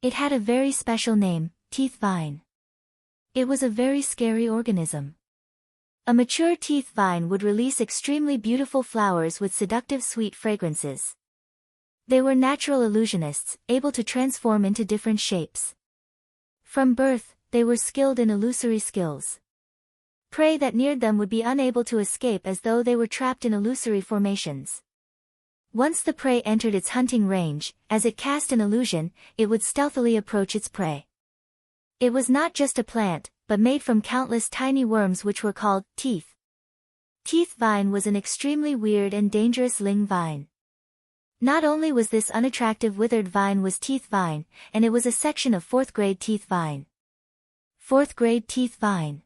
It had a very special name, teeth vine. It was a very scary organism. A mature teeth vine would release extremely beautiful flowers with seductive sweet fragrances. They were natural illusionists, able to transform into different shapes. From birth, they were skilled in illusory skills. Prey that neared them would be unable to escape as though they were trapped in illusory formations. Once the prey entered its hunting range, as it cast an illusion, it would stealthily approach its prey. It was not just a plant, but made from countless tiny worms which were called teeth. Teeth vine was an extremely weird and dangerous ling vine. Not only was this unattractive withered vine was teeth vine, and it was a section of 4th grade teeth vine. 4th grade teeth vine.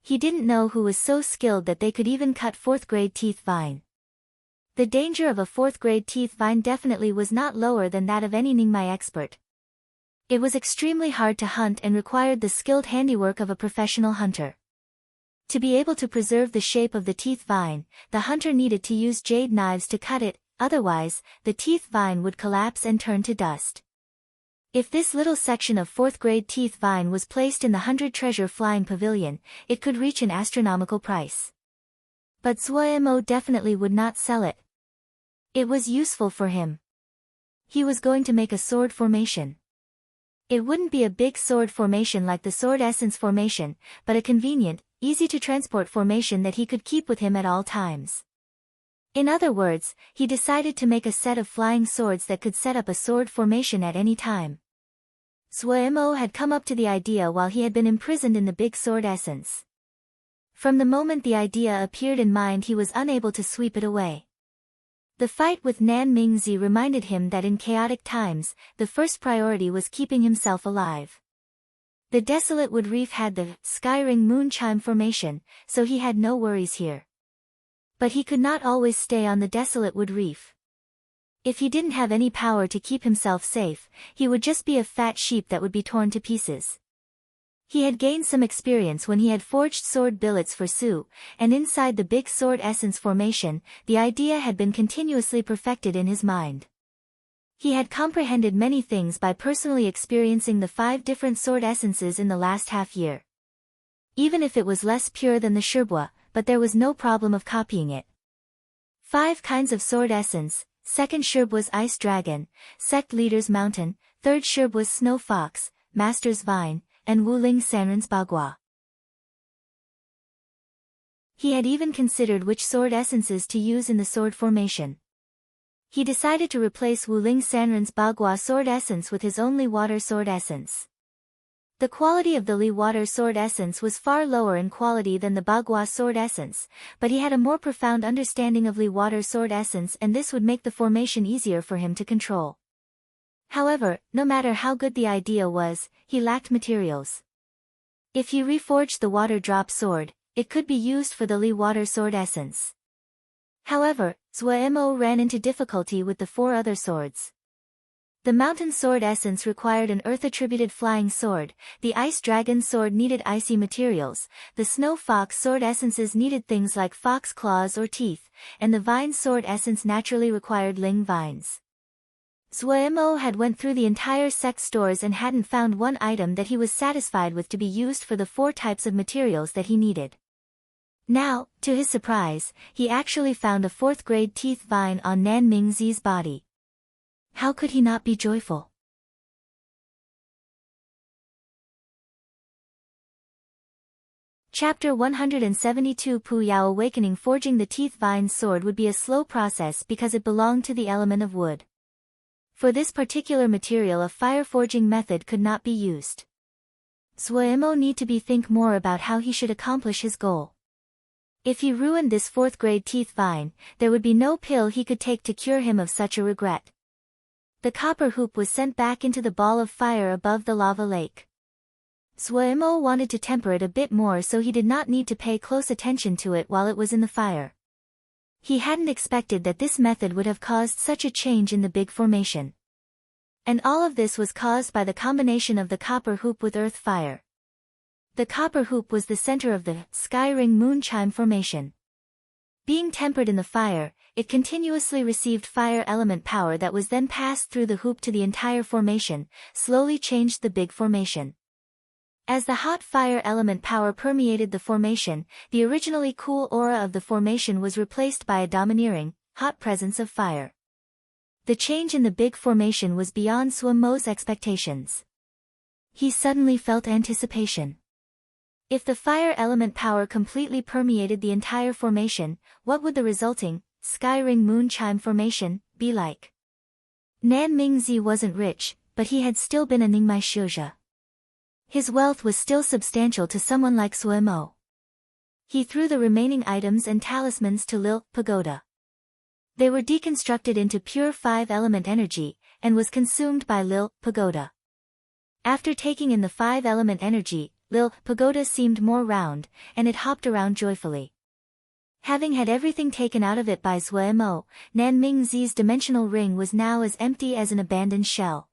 He didn't know who was so skilled that they could even cut 4th grade teeth vine. The danger of a 4th grade teeth vine definitely was not lower than that of any Ningmai expert. It was extremely hard to hunt and required the skilled handiwork of a professional hunter. To be able to preserve the shape of the teeth vine, the hunter needed to use jade knives to cut it, otherwise, the teeth vine would collapse and turn to dust. If this little section of 4th grade teeth vine was placed in the 100 treasure flying pavilion, it could reach an astronomical price. But Suemo definitely would not sell it. It was useful for him. He was going to make a sword formation. It wouldn't be a big sword formation like the sword essence formation, but a convenient, easy to transport formation that he could keep with him at all times. In other words, he decided to make a set of flying swords that could set up a sword formation at any time. Suemo had come up to the idea while he had been imprisoned in the big sword essence. From the moment the idea appeared in mind he was unable to sweep it away. The fight with Nan Mingzi reminded him that in chaotic times, the first priority was keeping himself alive. The desolate wood reef had the sky-ring moon chime formation, so he had no worries here. But he could not always stay on the desolate wood reef. If he didn't have any power to keep himself safe, he would just be a fat sheep that would be torn to pieces. He had gained some experience when he had forged sword billets for Su, and inside the big sword essence formation, the idea had been continuously perfected in his mind. He had comprehended many things by personally experiencing the 5 different sword essences in the last half-year. Even if it was less pure than the Shirbua, but there was no problem of copying it. 5 kinds of sword essence: 2nd Shirbua's Ice Dragon, Sect Leader's Mountain, 3rd Shirbua's Snow Fox, Master's Vine, and Wuling Sanren's Bagua. He had even considered which sword essences to use in the sword formation. He decided to replace Wuling Sanren's Bagua sword essence with his own Li Water sword essence. The quality of the Li Water sword essence was far lower in quality than the Bagua sword essence, but he had a more profound understanding of Li Water sword essence and this would make the formation easier for him to control. However, no matter how good the idea was, he lacked materials. If he reforged the water drop sword, it could be used for the Li Water sword essence. However, Suemo ran into difficulty with the 4 other swords. The mountain sword essence required an earth-attributed flying sword, the ice dragon sword needed icy materials, the snow fox sword essences needed things like fox claws or teeth, and the vine sword essence naturally required ling vines. Suemo had went through the entire sect stores and hadn't found one item that he was satisfied with to be used for the 4 types of materials that he needed. Now, to his surprise, he actually found a 4th grade teeth vine on Nan Mingzi's body. How could he not be joyful? Chapter 172 Pu Yao Awakening. Forging the teeth vine sword would be a slow process because it belonged to the element of wood. For this particular material a fire forging method could not be used. Suemo need to think more about how he should accomplish his goal. If he ruined this 4th grade teeth vine, there would be no pill he could take to cure him of such a regret. The copper hoop was sent back into the ball of fire above the lava lake. Suemo wanted to temper it a bit more so he did not need to pay close attention to it while it was in the fire. He hadn't expected that this method would have caused such a change in the big formation. And all of this was caused by the combination of the copper hoop with earth fire. The copper hoop was the center of the sky ring moon chime formation. Being tempered in the fire, it continuously received fire element power that was then passed through the hoop to the entire formation, slowly changed the big formation. As the hot fire element power permeated the formation, the originally cool aura of the formation was replaced by a domineering, hot presence of fire. The change in the big formation was beyond Suemo's expectations. He suddenly felt anticipation. If the fire element power completely permeated the entire formation, what would the resulting, sky ring moon chime formation, be like? Nan Mingzi wasn't rich, but he had still been a Ningmai Shuzhe. His wealth was still substantial to someone like Suemo. He threw the remaining items and talismans to Lil Pagoda. They were deconstructed into pure 5-element energy, and was consumed by Lil Pagoda. After taking in the 5-element energy, Lil Pagoda seemed more round, and it hopped around joyfully. Having had everything taken out of it by Suemo, Nan Mingzi's dimensional ring was now as empty as an abandoned shell.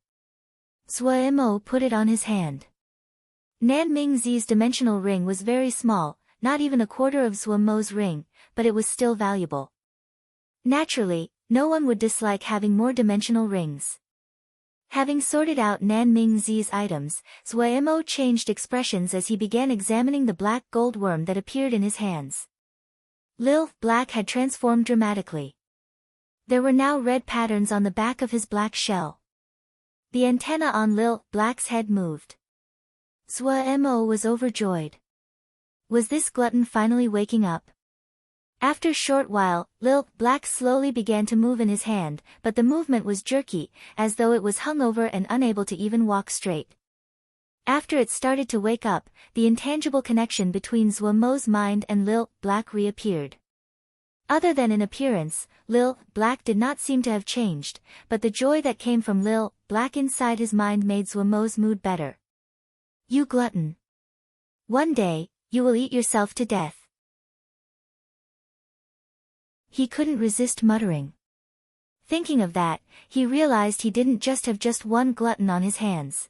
Suemo put it on his hand. Nan Mingzi's dimensional ring was very small, not even a quarter of Suemo's ring, but it was still valuable. Naturally, no one would dislike having more dimensional rings. Having sorted out Nan Mingzi's items, Suemo changed expressions as he began examining the black gold worm that appeared in his hands. Lil Black had transformed dramatically. There were now red patterns on the back of his black shell. The antenna on Lil Black's head moved. Suemo was overjoyed. Was this glutton finally waking up? After a short while, Lil Black slowly began to move in his hand, but the movement was jerky, as though it was hungover and unable to even walk straight. After it started to wake up, the intangible connection between Suemo's mind and Lil Black reappeared. Other than in appearance, Lil Black did not seem to have changed, but the joy that came from Lil Black inside his mind made Suemo's mood better. You glutton. One day, you will eat yourself to death. He couldn't resist muttering. Thinking of that, he realized he didn't just have one glutton on his hands.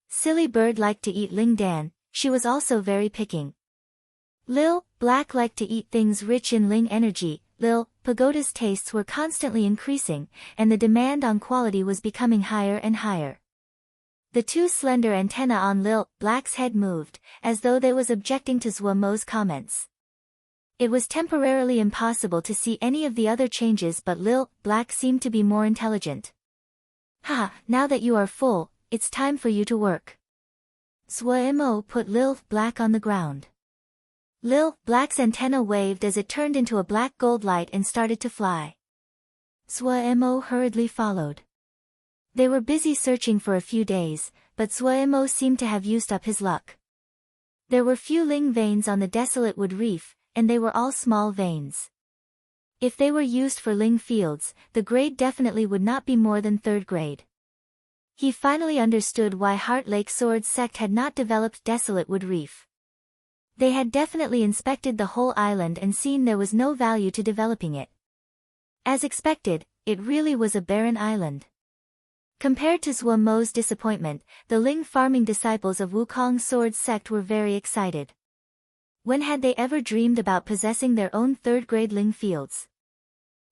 Silly Bird liked to eat Ling Dan, she was also very picking. Lil Black liked to eat things rich in Ling energy, Lil Pagoda's tastes were constantly increasing, and the demand on quality was becoming higher and higher. The two slender antennae on Lil Black's head moved, as though they was objecting to Suemo's comments. It was temporarily impossible to see any of the other changes, but Lil Black seemed to be more intelligent. Ha, now that you are full, it's time for you to work. Suemo put Lil Black on the ground. Lil Black's antenna waved as it turned into a black gold light and started to fly. Suemo hurriedly followed. They were busy searching for a few days, but Suemo seemed to have used up his luck. There were few Ling veins on the desolate wood reef, and they were all small veins. If they were used for Ling fields, the grade definitely would not be more than 3rd grade. He finally understood why Heart Lake Sword sect had not developed desolate wood reef. They had definitely inspected the whole island and seen there was no value to developing it. As expected, it really was a barren island. Compared to Suemo's disappointment, the Ling farming disciples of Wukong Sword sect were very excited. When had they ever dreamed about possessing their own 3rd grade Ling fields?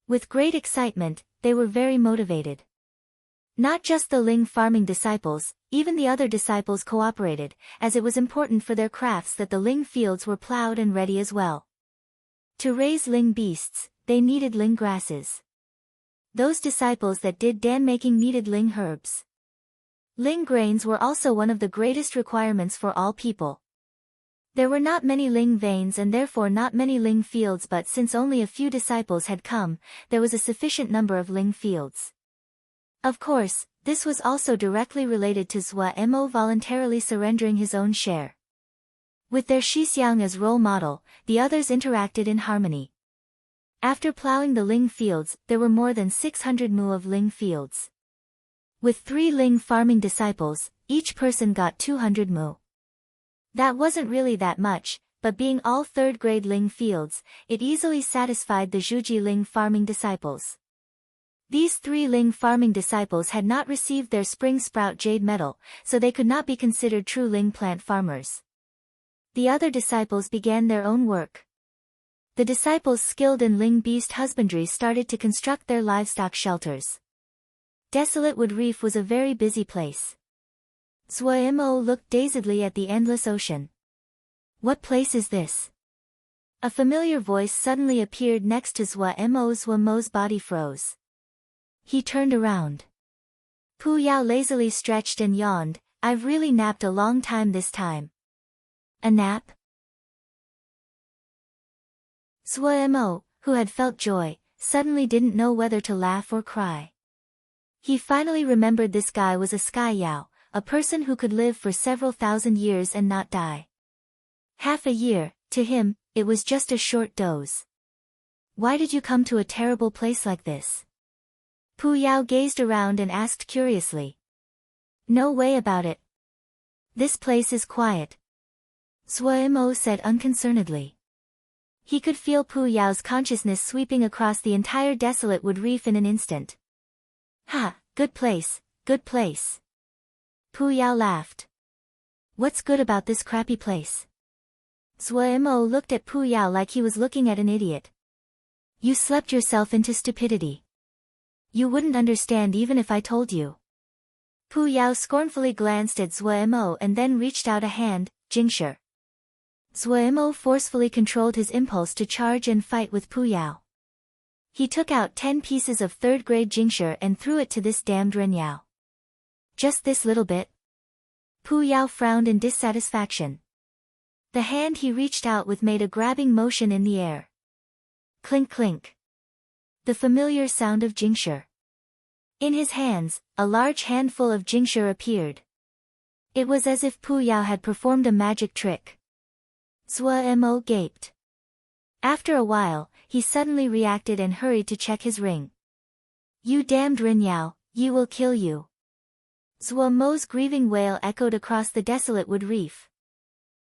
With great excitement, they were very motivated. Not just the Ling farming disciples, even the other disciples cooperated, as it was important for their crafts that the Ling fields were plowed and ready as well. To raise Ling beasts, they needed Ling grasses. Those disciples that did dan making needed Ling herbs. Ling grains were also one of the greatest requirements for all people. There were not many Ling veins and therefore not many Ling fields, but since only a few disciples had come, there was a sufficient number of Ling fields. Of course, this was also directly related to Suemo voluntarily surrendering his own share. With their Shixiang as role model, the others interacted in harmony. After plowing the Ling fields, there were more than 600 mu of Ling fields. With 3 Ling farming disciples, each person got 200 mu. That wasn't really that much, but being all 3rd grade Ling fields, it easily satisfied the Zhuji Ling farming disciples. These 3 Ling farming disciples had not received their spring sprout jade medal, so they could not be considered true Ling plant farmers. The other disciples began their own work. The disciples skilled in Ling beast husbandry started to construct their livestock shelters. Desolate Wood Reef was a very busy place. Suemo looked dazedly at the endless ocean. What place is this? A familiar voice suddenly appeared next to Suemo's body froze. He turned around. Pu Yao lazily stretched and yawned, I've really napped a long time this time. A nap? Suemo, who had felt joy, suddenly didn't know whether to laugh or cry. He finally remembered this guy was a sky yao, a person who could live for several thousand years and not die. Half a year, to him, it was just a short doze. Why did you come to a terrible place like this? Pu Yao gazed around and asked curiously. No way about it. This place is quiet. Suemo said unconcernedly. He could feel Pu Yao's consciousness sweeping across the entire desolate wood reef in an instant. Ha, good place, good place. Pu Yao laughed. What's good about this crappy place? Suemo looked at Pu Yao like he was looking at an idiot. You slept yourself into stupidity. You wouldn't understand even if I told you. Pu Yao scornfully glanced at Suemo and then reached out a hand, Jingshi. Suemo forcefully controlled his impulse to charge and fight with Pu Yao. He took out 10 pieces of third-grade Jingshi and threw it to this damned Ren Yao. Just this little bit? Pu Yao frowned in dissatisfaction. The hand he reached out with made a grabbing motion in the air. Clink clink. The familiar sound of Jingshi. In his hands, a large handful of Jingshi appeared. It was as if Pu Yao had performed a magic trick. Suemo gaped. After a while, he suddenly reacted and hurried to check his ring. You damned Ren Yao, you will kill you. Suemo's grieving wail echoed across the desolate wood reef.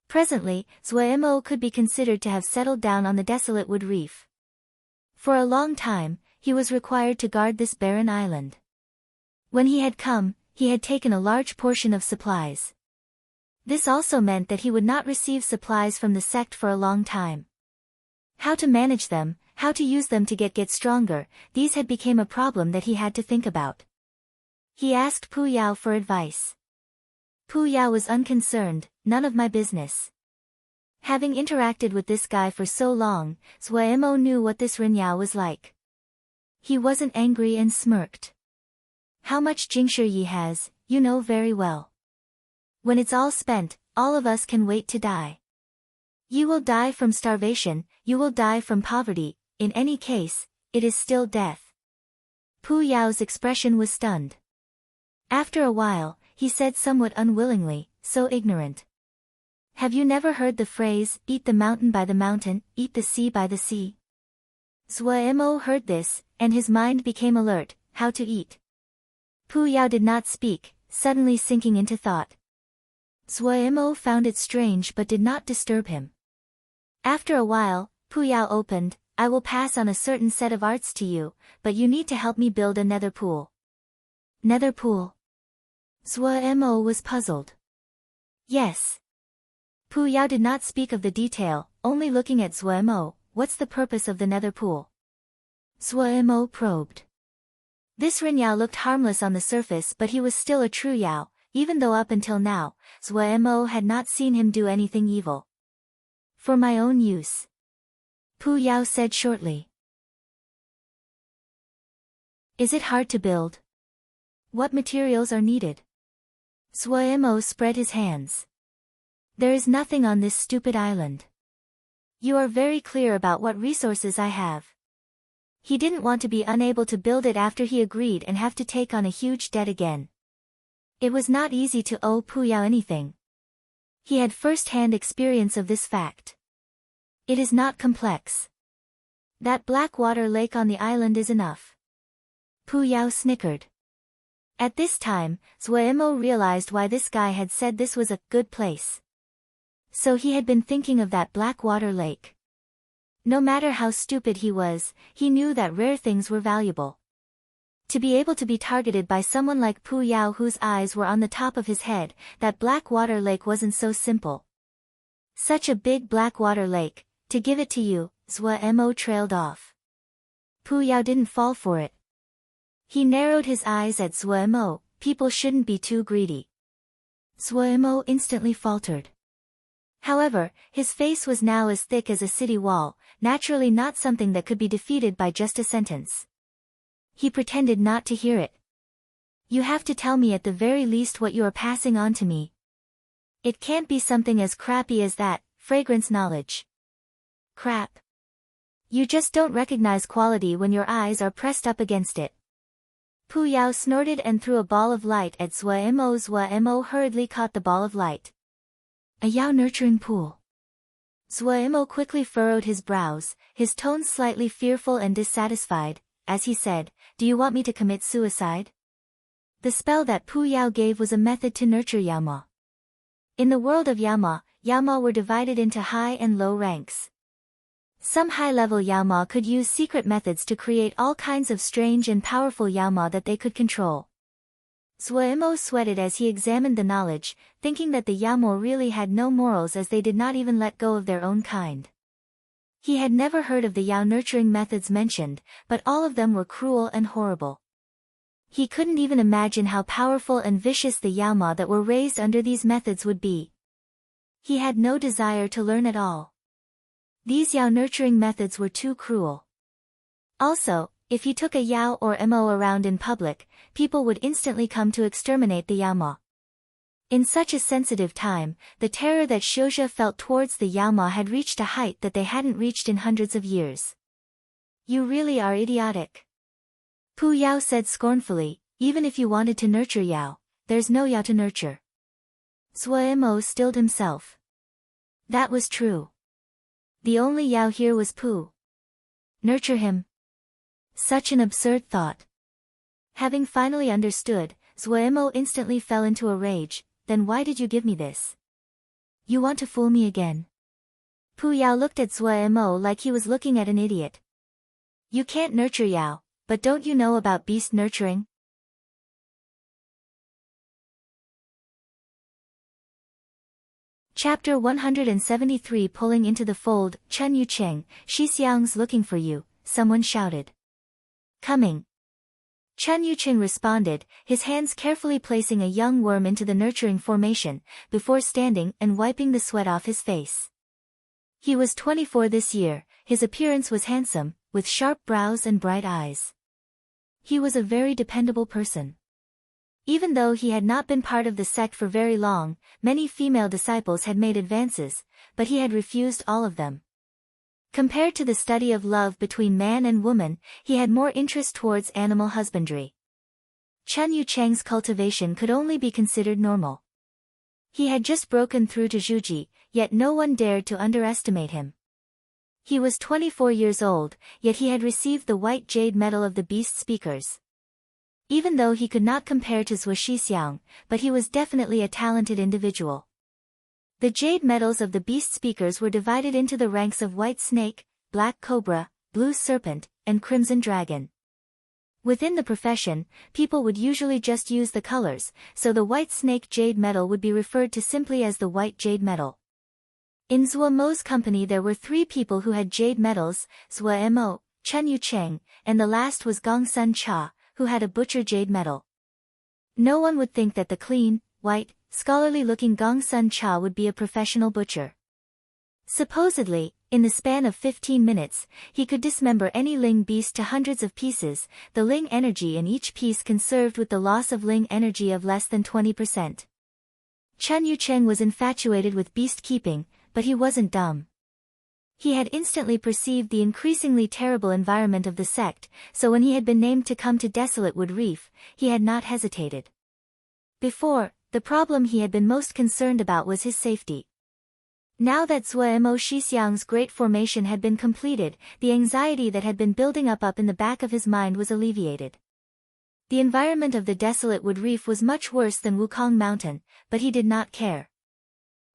Presently, Suemo could be considered to have settled down on the desolate wood reef. For a long time, he was required to guard this barren island. When he had come, he had taken a large portion of supplies. This also meant that he would not receive supplies from the sect for a long time. How to manage them, how to use them to get stronger, these had become a problem that he had to think about. He asked Pu Yao for advice. Pu Yao was unconcerned, none of my business. Having interacted with this guy for so long, Suemo knew what this Ren Yao was like. He wasn't angry and smirked. How much Jingshi Yi has, you know very well. When it's all spent, all of us can wait to die. You will die from starvation, you will die from poverty, in any case, it is still death. Pu Yao's expression was stunned. After a while, he said somewhat unwillingly, so ignorant. Have you never heard the phrase, eat the mountain by the mountain, eat the sea by the sea? Suemo heard this, and his mind became alert, how to eat. Pu Yao did not speak, suddenly sinking into thought. Suemo found it strange but did not disturb him. After a while, Pu Yao opened, I will pass on a certain set of arts to you, but you need to help me build a nether pool. Nether pool? Suemo was puzzled. Yes. Pu Yao did not speak of the detail, only looking at Suemo, what's the purpose of the nether pool? Suemo probed. This Ren Yao looked harmless on the surface but he was still a true Yao, even though up until now, Suemo had not seen him do anything evil. For my own use. Pu Yao said shortly. Is it hard to build? What materials are needed? Suemo spread his hands. There is nothing on this stupid island. You are very clear about what resources I have. He didn't want to be unable to build it after he agreed and have to take on a huge debt again. It was not easy to owe Pu Yao anything. He had first-hand experience of this fact. It is not complex. That black water lake on the island is enough. Pu Yao snickered. At this time, Suemo realized why this guy had said this was a good place. So he had been thinking of that black water lake. No matter how stupid he was, he knew that rare things were valuable. To be able to be targeted by someone like Pu Yao whose eyes were on the top of his head, that black water lake wasn't so simple. Such a big black water lake, to give it to you, Suemo trailed off. Pu Yao didn't fall for it. He narrowed his eyes at Suemo, people shouldn't be too greedy. Suemo instantly faltered. However, his face was now as thick as a city wall, naturally not something that could be defeated by just a sentence. He pretended not to hear it. You have to tell me at the very least what you are passing on to me. It can't be something as crappy as that, fragrance knowledge. Crap. You just don't recognize quality when your eyes are pressed up against it. Pu Yao snorted and threw a ball of light at Zua Mo. Zua Mo hurriedly caught the ball of light. A Yao nurturing pool. Zua Mo quickly furrowed his brows, his tone slightly fearful and dissatisfied, as he said, "Do you want me to commit suicide?" The spell that Pu Yao gave was a method to nurture Yaoma. In the world of Yaoma, Yaoma were divided into high and low ranks. Some high-level Yaoma could use secret methods to create all kinds of strange and powerful Yaoma that they could control. Zuemo sweated as he examined the knowledge, thinking that the Yaoma really had no morals as they did not even let go of their own kind. He had never heard of the Yao nurturing methods mentioned, but all of them were cruel and horrible. He couldn't even imagine how powerful and vicious the Yaoma that were raised under these methods would be. He had no desire to learn at all. These Yao nurturing methods were too cruel. Also, if he took a Yao or Mo around in public, people would instantly come to exterminate the Yaoma. In such a sensitive time, the terror that Xiuzhe felt towards the Yaoma had reached a height that they hadn't reached in hundreds of years. You really are idiotic. Pu Yao said scornfully, even if you wanted to nurture Yao, there's no Yao to nurture. Zuemo stilled himself. That was true. The only Yao here was Pu. Nurture him? Such an absurd thought. Having finally understood, Zuemo instantly fell into a rage. Then why did you give me this? You want to fool me again? Pu Yao looked at Zuemo like he was looking at an idiot. You can't nurture Yao. But don't you know about beast nurturing? Chapter 173 Pulling into the fold. Chen Yucheng, Xixiang's looking for you, someone shouted. Coming. Chen Yucheng responded, his hands carefully placing a young worm into the nurturing formation, before standing and wiping the sweat off his face. He was 24 this year, his appearance was handsome, with sharp brows and bright eyes. He was a very dependable person. Even though he had not been part of the sect for very long, many female disciples had made advances, but he had refused all of them. Compared to the study of love between man and woman, he had more interest towards animal husbandry. Chen Yucheng's cultivation could only be considered normal. He had just broken through to Zhuji, yet no one dared to underestimate him. He was 24 years old, yet he had received the White Jade Medal of the Beast Speakers. Even though he could not compare to Zhou Xixiang, but he was definitely a talented individual. The Jade Medals of the Beast Speakers were divided into the ranks of White Snake, Black Cobra, Blue Serpent, and Crimson Dragon. Within the profession, people would usually just use the colors, so the White Snake Jade Medal would be referred to simply as the White Jade Medal. In Zuomo's company there were 3 people who had jade medals, Zuomo, Chen Yucheng, and the last was Gongsun Cha, who had a butcher jade medal. No one would think that the clean, white, scholarly-looking Gongsun Cha would be a professional butcher. Supposedly, in the span of 15 minutes, he could dismember any Ling beast to hundreds of pieces, the Ling energy in each piece conserved with the loss of Ling energy of less than 20%. Chen Yucheng was infatuated with beast keeping, but he wasn't dumb. He had instantly perceived the increasingly terrible environment of the sect, so when he had been named to come to Desolate Wood Reef, he had not hesitated. Before, the problem he had been most concerned about was his safety. Now that Zuemo Xixiang's great formation had been completed, the anxiety that had been building up in the back of his mind was alleviated. The environment of the Desolate Wood Reef was much worse than Wukong Mountain, but he did not care.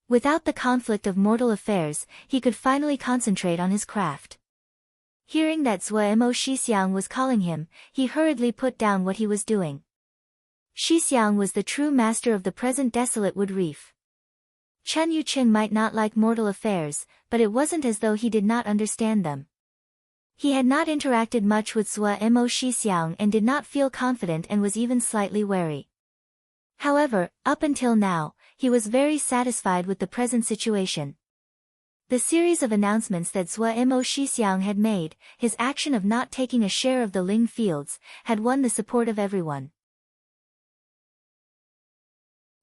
Without the conflict of mortal affairs, he could finally concentrate on his craft. Hearing that Zuemo Xixiang was calling him, he hurriedly put down what he was doing. Xixiang was the true master of the present Desolate Wood Reef. Chen Yucheng might not like mortal affairs, but it wasn't as though he did not understand them. He had not interacted much with Zuemo Xixiang and did not feel confident and was even slightly wary. However, up until now, he was very satisfied with the present situation. The series of announcements that Zuemo Xixiang had made, his action of not taking a share of the Ling fields, had won the support of everyone.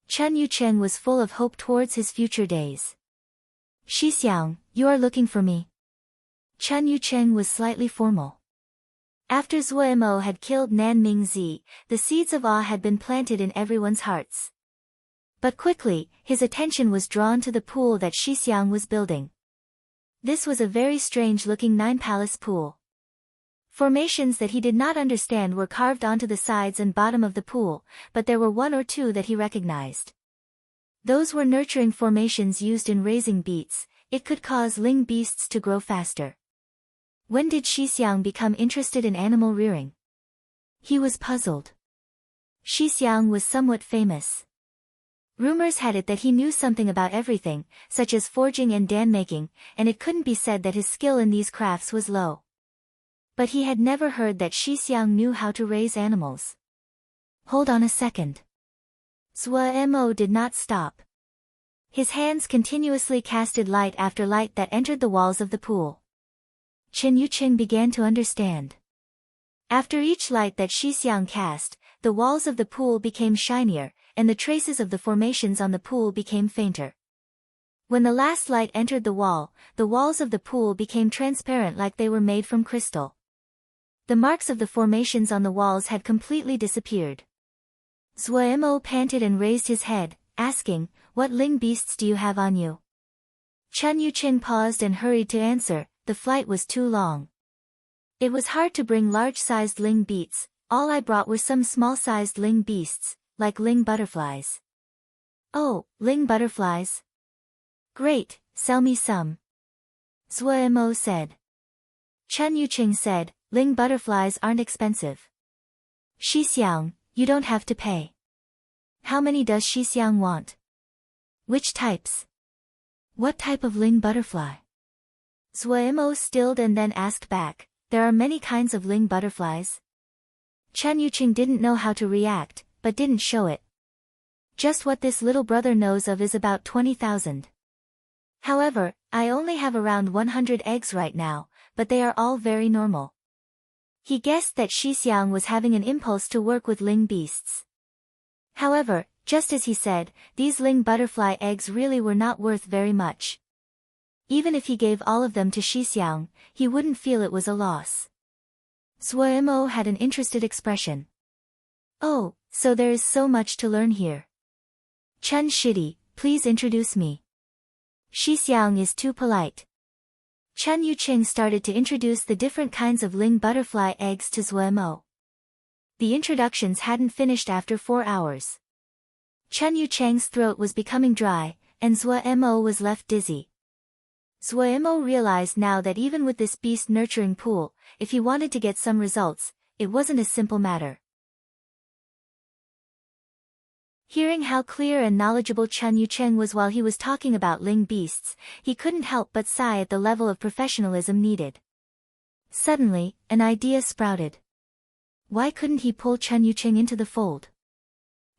Chen Yucheng was full of hope towards his future days. Xixiang, you are looking for me? Chen Yucheng was slightly formal. After Zuo had killed Nan Mingzi, the seeds of awe had been planted in everyone's hearts. But quickly, his attention was drawn to the pool that Xixiang was building. This was a very strange-looking nine-palace pool. Formations that he did not understand were carved onto the sides and bottom of the pool, but there were one or two that he recognized. Those were nurturing formations used in raising beets. It could cause ling beasts to grow faster. When did Xixiang become interested in animal rearing? He was puzzled. Xixiang was somewhat famous. Rumors had it that he knew something about everything, such as forging and dan-making, and it couldn't be said that his skill in these crafts was low. But he had never heard that Xixiang knew how to raise animals. Hold on a second. Zuo did not stop. His hands continuously casted light after light that entered the walls of the pool. Chen Yucheng began to understand. After each light that Xixiang cast, the walls of the pool became shinier, and the traces of the formations on the pool became fainter. When the last light entered the walls of the pool became transparent like they were made from crystal. The marks of the formations on the walls had completely disappeared. Zuo panted and raised his head, asking, "What ling beasts do you have on you?" Chen Yucheng paused and hurried to answer, "The flight was too long. It was hard to bring large-sized ling beasts, all I brought were some small-sized ling beasts, like ling butterflies." "Oh, ling butterflies? Great, sell me some," Zuo said. Chen Yucheng said, "Ling butterflies aren't expensive. Xixiang, you don't have to pay." "How many does Xixiang want? Which types? What type of ling butterfly?" Zuo stilled and then asked back, "There are many kinds of ling butterflies." Chen Yucheng didn't know how to react, but didn't show it. Just what this little brother knows of is about 20,000. However, I only have around 100 eggs right now, but they are all very normal. He guessed that Xixiang was having an impulse to work with ling beasts. However, just as he said, these ling butterfly eggs really were not worth very much. Even if he gave all of them to Xixiang, he wouldn't feel it was a loss. Zuo had an interested expression. "Oh, so there is so much to learn here. Chen Shidi, please introduce me." "Xixiang is too polite." Chen Yucheng started to introduce the different kinds of ling butterfly eggs to Zuo. The introductions hadn't finished after 4 hours. Chen Yucheng's throat was becoming dry, and Zuo was left dizzy. Zuo realized now that even with this beast nurturing pool, if he wanted to get some results, it wasn't a simple matter. Hearing how clear and knowledgeable Chen Yucheng was while he was talking about ling beasts, he couldn't help but sigh at the level of professionalism needed. Suddenly, an idea sprouted. Why couldn't he pull Chen Yucheng into the fold?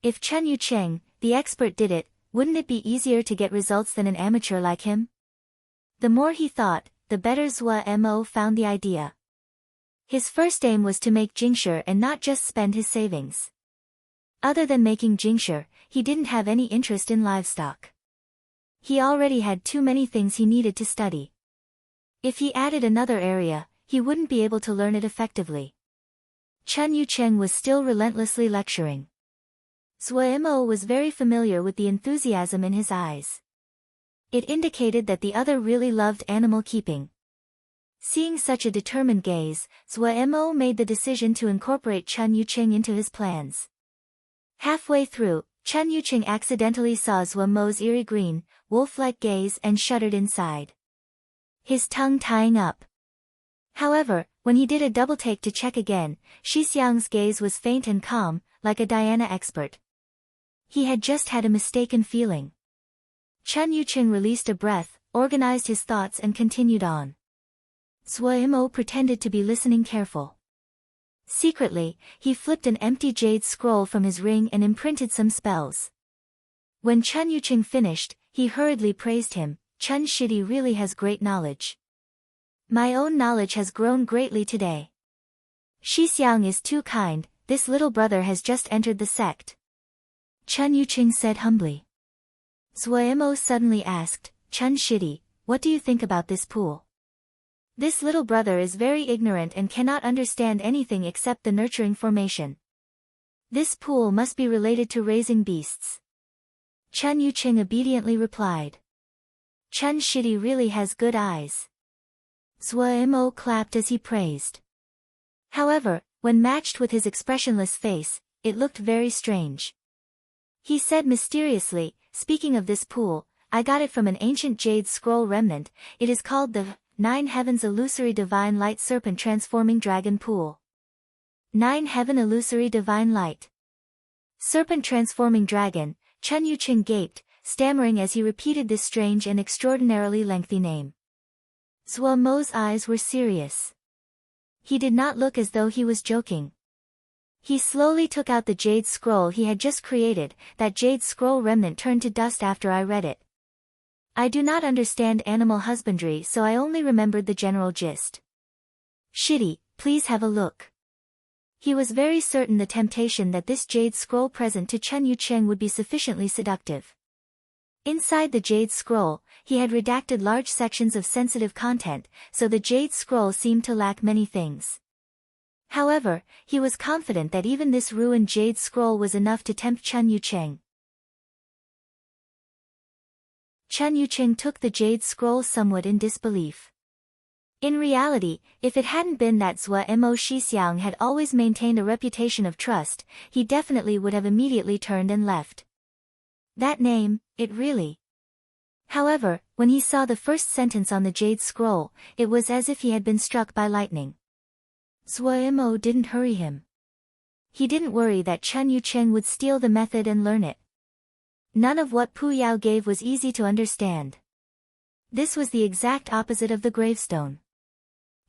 If Chen Yucheng, the expert, did it, wouldn't it be easier to get results than an amateur like him? The more he thought, the better Zuo found the idea. His first aim was to make jingshe and not just spend his savings. Other than making jingshe, he didn't have any interest in livestock. He already had too many things he needed to study. If he added another area, he wouldn't be able to learn it effectively. Chen Yucheng was still relentlessly lecturing. Zuo was very familiar with the enthusiasm in his eyes. It indicated that the other really loved animal keeping. Seeing such a determined gaze, Zuo made the decision to incorporate Chen Yucheng into his plans. Halfway through, Chen Yucheng accidentally saw Zuo's eerie green, wolf-like gaze and shuddered inside. His tongue tying up. However, when he did a double-take to check again, Xixiang's gaze was faint and calm, like a Diana expert. He had just had a mistaken feeling. Chen Yucheng released a breath, organized his thoughts and continued on. Zuo pretended to be listening careful. Secretly, he flipped an empty jade scroll from his ring and imprinted some spells. When Chen Yucheng finished, he hurriedly praised him. "Chen Shidi really has great knowledge. My own knowledge has grown greatly today. Xixiang is too kind, this little brother has just entered the sect." Chun Yuqing said humbly. Zuemo suddenly asked, Chun Shidi, what do you think about this pool? This little brother is very ignorant and cannot understand anything except the nurturing formation. This pool must be related to raising beasts. Chun Yuqing obediently replied. Chun Shidi really has good eyes. Zuemo clapped as he praised. However, when matched with his expressionless face, it looked very strange. He said mysteriously, speaking of this pool, I got it from an ancient jade scroll remnant. It is called the 9 Heavens Illusory Divine Light Serpent Transforming Dragon Pool. 9 Heaven Illusory Divine Light Serpent Transforming Dragon. Chun Yuqing gaped, stammering as he repeated this strange and extraordinarily lengthy name. Zuemo's eyes were serious. He did not look as though he was joking. He slowly took out the jade scroll he had just created. That jade scroll remnant turned to dust after I read it. I do not understand animal husbandry, so I only remembered the general gist. Shidi, please have a look. He was very certain the temptation that this jade scroll present to Chun Yuqing would be sufficiently seductive. Inside the jade scroll, he had redacted large sections of sensitive content, so the jade scroll seemed to lack many things. However, he was confident that even this ruined jade scroll was enough to tempt Chun Yuqing. Chun Yuqing took the jade scroll somewhat in disbelief. In reality, if it hadn't been that Zuemo Shixiang had always maintained a reputation of trust, he definitely would have immediately turned and left. That name, it really. However, when he saw the first sentence on the jade scroll, it was as if he had been struck by lightning. Zuemo didn't hurry him. He didn't worry that Chun Yuqing would steal the method and learn it. None of what Pu Yao gave was easy to understand. This was the exact opposite of the gravestone.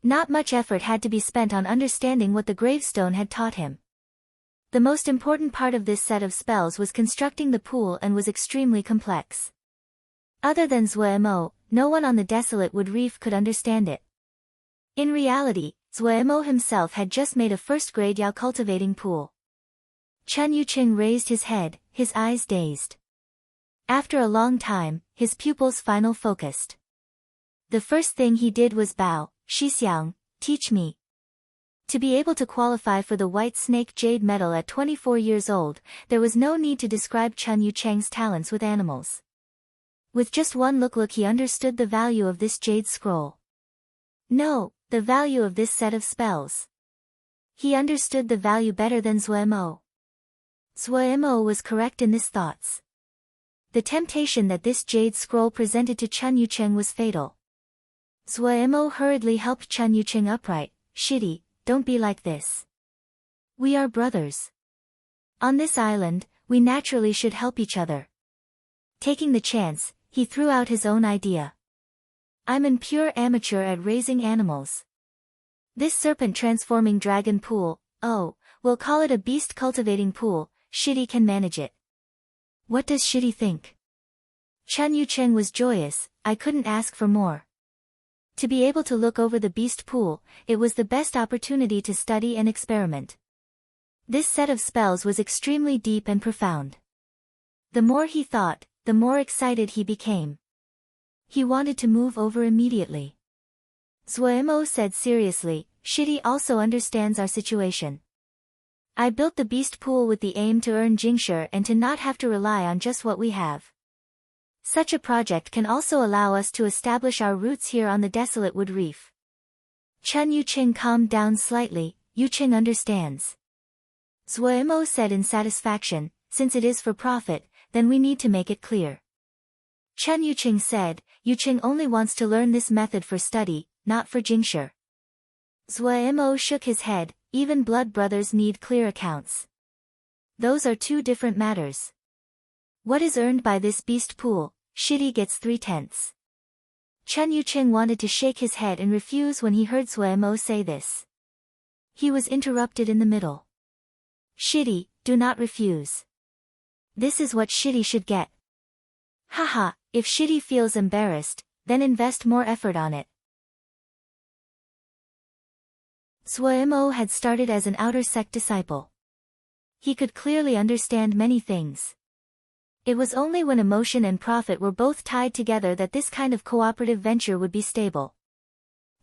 Not much effort had to be spent on understanding what the gravestone had taught him. The most important part of this set of spells was constructing the pool and was extremely complex. Other than Zuemo, no one on the Desolate Wood Reef could understand it. In reality, Zuemo himself had just made a first-grade Yao cultivating pool. Chun Yuqing raised his head, his eyes dazed. After a long time, his pupils finally focused. The first thing he did was bow. Shixiang, teach me. To be able to qualify for the White Snake Jade Medal at 24 years old, there was no need to describe Chun Yuqing's talents with animals. With just one look he understood the value of this jade scroll. No, the value of this set of spells. He understood the value better than Zuemo. Zuemo was correct in his thoughts. The temptation that this jade scroll presented to Chun Yuqing was fatal. Zuemo hurriedly helped Chun Yuqing upright. Shidi, don't be like this. We are brothers. On this island, we naturally should help each other. Taking the chance, he threw out his own idea. I'm an pure amateur at raising animals. This serpent transforming dragon pool, oh, we'll call it a beast cultivating pool, Shidi can manage it. What does Shidi think? Chun Yuqing was joyous, I couldn't ask for more. To be able to look over the beast pool, it was the best opportunity to study and experiment. This set of spells was extremely deep and profound. The more he thought, the more excited he became. He wanted to move over immediately. Zuemo said seriously, Shidi also understands our situation. I built the beast pool with the aim to earn Jingshi and to not have to rely on just what we have. Such a project can also allow us to establish our roots here on the Desolate Wood Reef. Chun Yuqing calmed down slightly. Yuqing understands. Zuemo said in satisfaction, since it is for profit, then we need to make it clear. Chun Yuqing said, Yuqing only wants to learn this method for study, not for Jingshi. Zuemo shook his head, even blood brothers need clear accounts. Those are two different matters. What is earned by this beast pool? Shidi gets 3/10. Chun Yuqing wanted to shake his head and refuse when he heard Zuemo say this. He was interrupted in the middle. Shidi, do not refuse. This is what Shidi should get. Haha, if Shidi feels embarrassed, then invest more effort on it. Zuemo had started as an outer sect disciple. He could clearly understand many things. It was only when emotion and profit were both tied together that this kind of cooperative venture would be stable.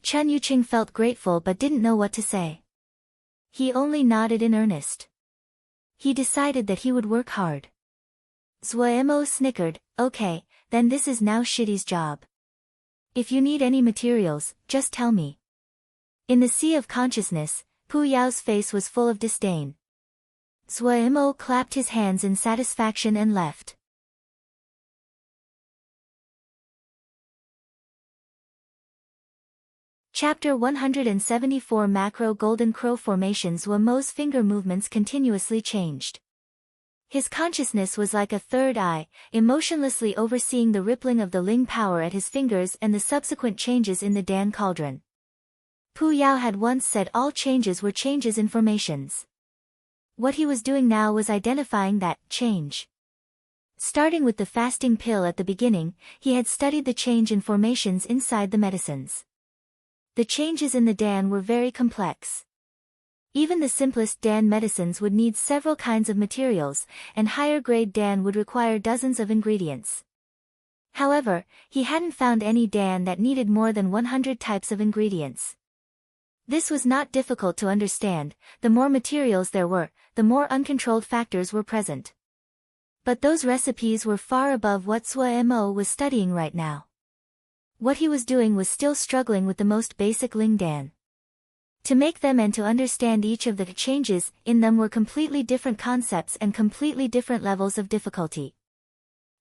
Chen Yuqing felt grateful but didn't know what to say. He only nodded in earnest. He decided that he would work hard. Zuo snickered, okay, then this is now Shidi's job. If you need any materials, just tell me. In the sea of consciousness, Pu Yao's face was full of disdain. Zuo clapped his hands in satisfaction and left. Chapter 174 Macro Golden Crow Formations. Zuo's finger movements continuously changed. His consciousness was like a third eye, emotionlessly overseeing the rippling of the Ling power at his fingers and the subsequent changes in the Dan cauldron. Pu Yao had once said all changes were changes in formations. What he was doing now was identifying that change. Starting with the fasting pill at the beginning, he had studied the change in formations inside the medicines. The changes in the Dan were very complex. Even the simplest Dan medicines would need several kinds of materials, and higher-grade Dan would require dozens of ingredients. However, he hadn't found any Dan that needed more than 100 types of ingredients. This was not difficult to understand. The more materials there were, the more uncontrolled factors were present. But those recipes were far above what Zuo was studying right now. What he was doing was still struggling with the most basic Ling Dan. To make them and to understand each of the changes in them were completely different concepts and completely different levels of difficulty.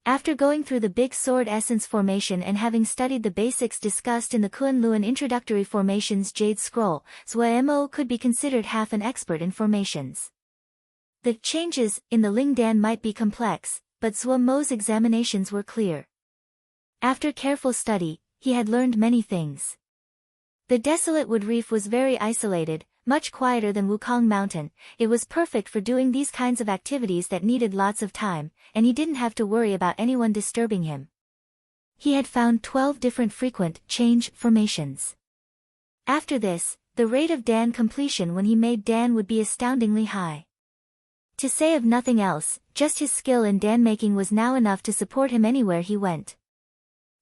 After going through the Big Sword Essence formation and having studied the basics discussed in the Kunlun Introductory Formations Jade Scroll, Zuo could be considered half an expert in formations. The changes in the Ling Dan might be complex, but Zuo's examinations were clear. After careful study, he had learned many things. The desolate wood reef was very isolated, much quieter than Wukong Mountain. It was perfect for doing these kinds of activities that needed lots of time, and he didn't have to worry about anyone disturbing him. He had found 12 different frequent change formations. After this, the rate of Dan completion when he made Dan would be astoundingly high. To say of nothing else, just his skill in Dan making was now enough to support him anywhere he went.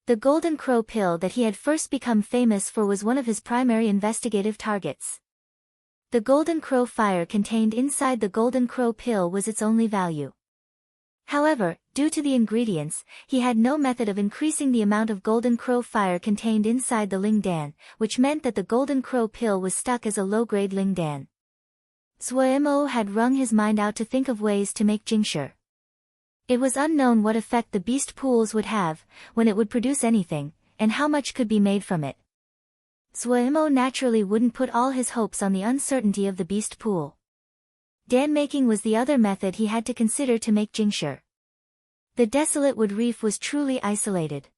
The Golden Crow pill that he had first become famous for was one of his primary investigative targets. The Golden Crow fire contained inside the Golden Crow pill was its only value. However, due to the ingredients, he had no method of increasing the amount of Golden Crow fire contained inside the Ling Dan, which meant that the Golden Crow pill was stuck as a low-grade Ling Dan. Zuo had wrung his mind out to think of ways to make Jingshi. It was unknown what effect the beast pools would have, when it would produce anything, and how much could be made from it. Zuo naturally wouldn't put all his hopes on the uncertainty of the beast pool. Dan making was the other method he had to consider to make Jingshi. The desolate wood reef was truly isolated.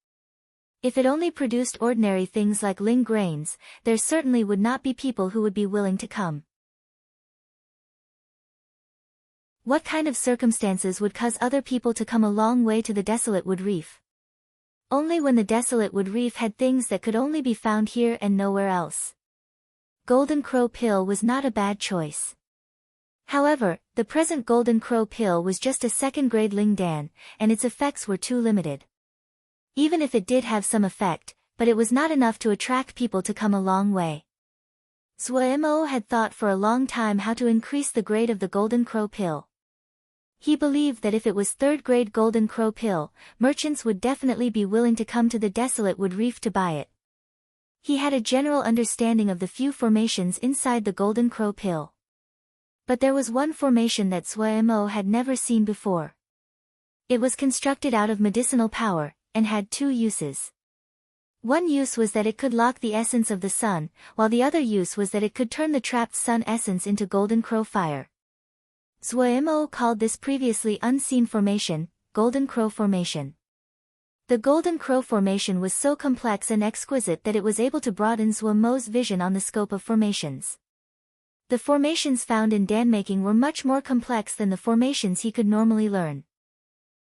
If it only produced ordinary things like Ling grains, there certainly would not be people who would be willing to come. What kind of circumstances would cause other people to come a long way to the desolate wood reef? Only when the desolate wood reef had things that could only be found here and nowhere else. Golden Crow pill was not a bad choice. However, the present Golden Crow pill was just a second-grade Ling Dan, and its effects were too limited. Even if it did have some effect, but it was not enough to attract people to come a long way. Zuo had thought for a long time how to increase the grade of the Golden Crow pill. He believed that if it was third-grade Golden Crow pill, merchants would definitely be willing to come to the desolate wood reef to buy it. He had a general understanding of the few formations inside the Golden Crow pill. But there was one formation that Zuo had never seen before. It was constructed out of medicinal power, and had two uses. One use was that it could lock the essence of the sun, while the other use was that it could turn the trapped sun essence into Golden Crow fire. Zuo called this previously unseen formation, Golden Crow Formation. The Golden Crow Formation was so complex and exquisite that it was able to broaden Zuo's vision on the scope of formations. The formations found in Dan making were much more complex than the formations he could normally learn.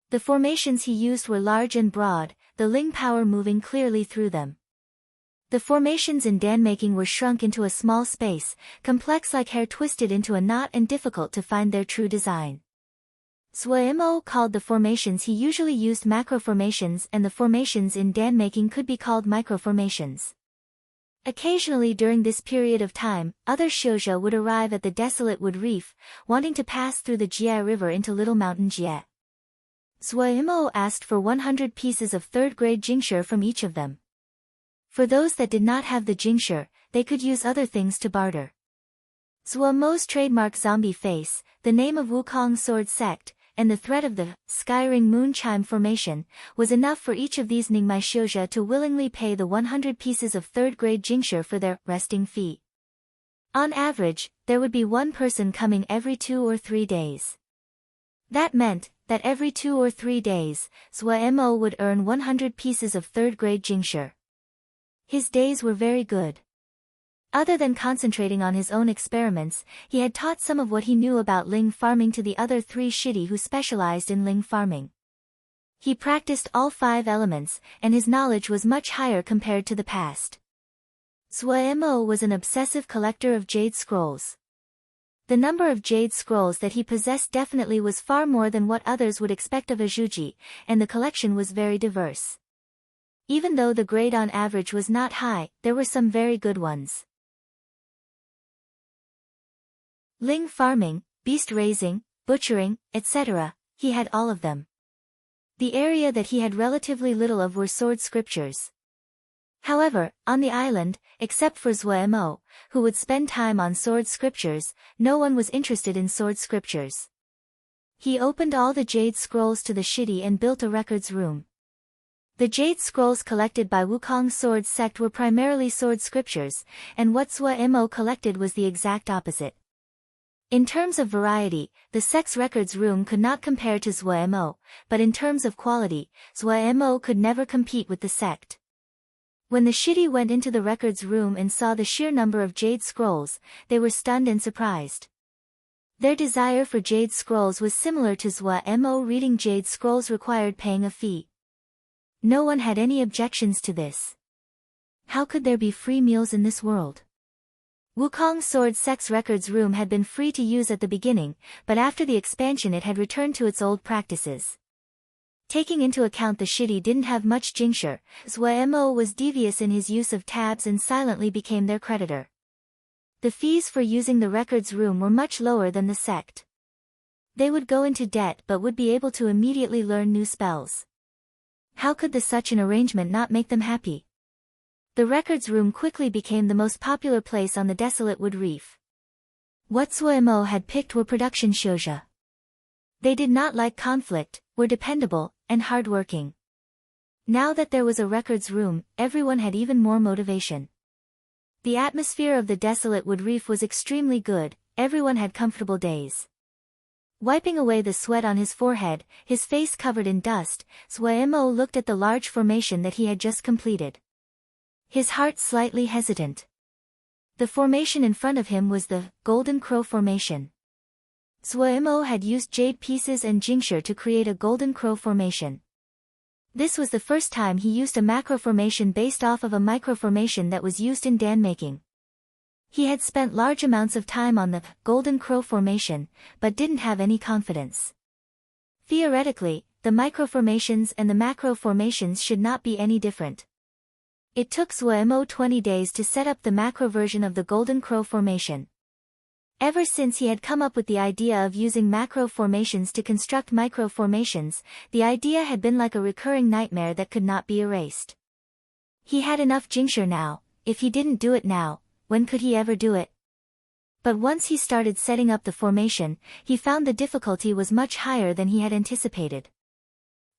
The formations he used were large and broad, the Ling power moving clearly through them. The formations in Dan making were shrunk into a small space, complex like hair twisted into a knot and difficult to find their true design. Suemo called the formations he usually used macroformations, and the formations in dan-making could be called microformations. Occasionally during this period of time, other shoujo would arrive at the desolate wood reef, wanting to pass through the Jie River into Little Mountain Jie. Suemo asked for 100 pieces of third-grade jingshi from each of them. For those that did not have the jingshi, they could use other things to barter. Suemo's trademark zombie face, the name of Wukong's sword sect, and the threat of the Skyring Moon Chime formation, was enough for each of these Ningmai shoujo to willingly pay the 100 pieces of third-grade jingshi for their resting fee. On average, there would be one person coming every 2 or 3 days. That meant that every 2 or 3 days, Suemo would earn 100 pieces of third-grade jingshi. His days were very good. Other than concentrating on his own experiments, he had taught some of what he knew about ling farming to the other 3 shidi who specialized in ling farming. He practiced all 5 elements, and his knowledge was much higher compared to the past. Suemo was an obsessive collector of jade scrolls. The number of jade scrolls that he possessed definitely was far more than what others would expect of a juji, and the collection was very diverse. Even though the grade on average was not high, there were some very good ones. Ling farming, beast raising, butchering, etc., he had all of them. The area that he had relatively little of were sword scriptures. However, on the island, except for Suemo, who would spend time on sword scriptures, no one was interested in sword scriptures. He opened all the jade scrolls to the shidi and built a records room. The jade scrolls collected by Wukong's sword sect were primarily sword scriptures, and what Suemo collected was the exact opposite. In terms of variety, the sect's records room could not compare to Suemo, but in terms of quality, Suemo could never compete with the sect. When the shidi went into the records room and saw the sheer number of jade scrolls, they were stunned and surprised. Their desire for jade scrolls was similar to Suemo. Reading jade scrolls required paying a fee. No one had any objections to this. How could there be free meals in this world? Wukong's sword sect's records room had been free to use at the beginning, but after the expansion it had returned to its old practices. Taking into account the shidi didn't have much jingshi, Suemo was devious in his use of tabs and silently became their creditor. The fees for using the records room were much lower than the sect. They would go into debt but would be able to immediately learn new spells. How could such an arrangement not make them happy? The records room quickly became the most popular place on the desolate wood reef. What Suemo had picked were production shoujo. They did not like conflict, were dependable, and hard-working. Now that there was a records room, everyone had even more motivation. The atmosphere of the desolate wood reef was extremely good, everyone had comfortable days. Wiping away the sweat on his forehead, his face covered in dust, Suemo looked at the large formation that he had just completed. His heart slightly hesitant. The formation in front of him was the Golden Crow formation. Suemo had used jade pieces and jingshi to create a Golden Crow formation. This was the first time he used a macro formation based off of a micro formation that was used in dan making. He had spent large amounts of time on the Golden Crow formation, but didn't have any confidence. Theoretically, the micro formations and the macro formations should not be any different. It took Suemo 20 days to set up the macro version of the Golden Crow formation. Ever since he had come up with the idea of using macro formations to construct micro formations, the idea had been like a recurring nightmare that could not be erased. He had enough jingshi now. If he didn't do it now, when could he ever do it? But once he started setting up the formation, he found the difficulty was much higher than he had anticipated.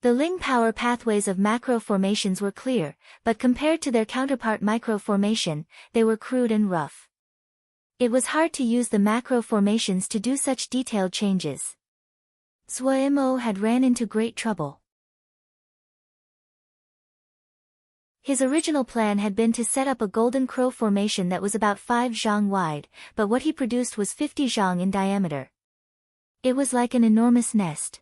The Ling power pathways of macro formations were clear, but compared to their counterpart micro formation, they were crude and rough. It was hard to use the macro formations to do such detailed changes. Suemo had ran into great trouble. His original plan had been to set up a Golden Crow formation that was about 5 zhang wide, but what he produced was 50 zhang in diameter. It was like an enormous nest.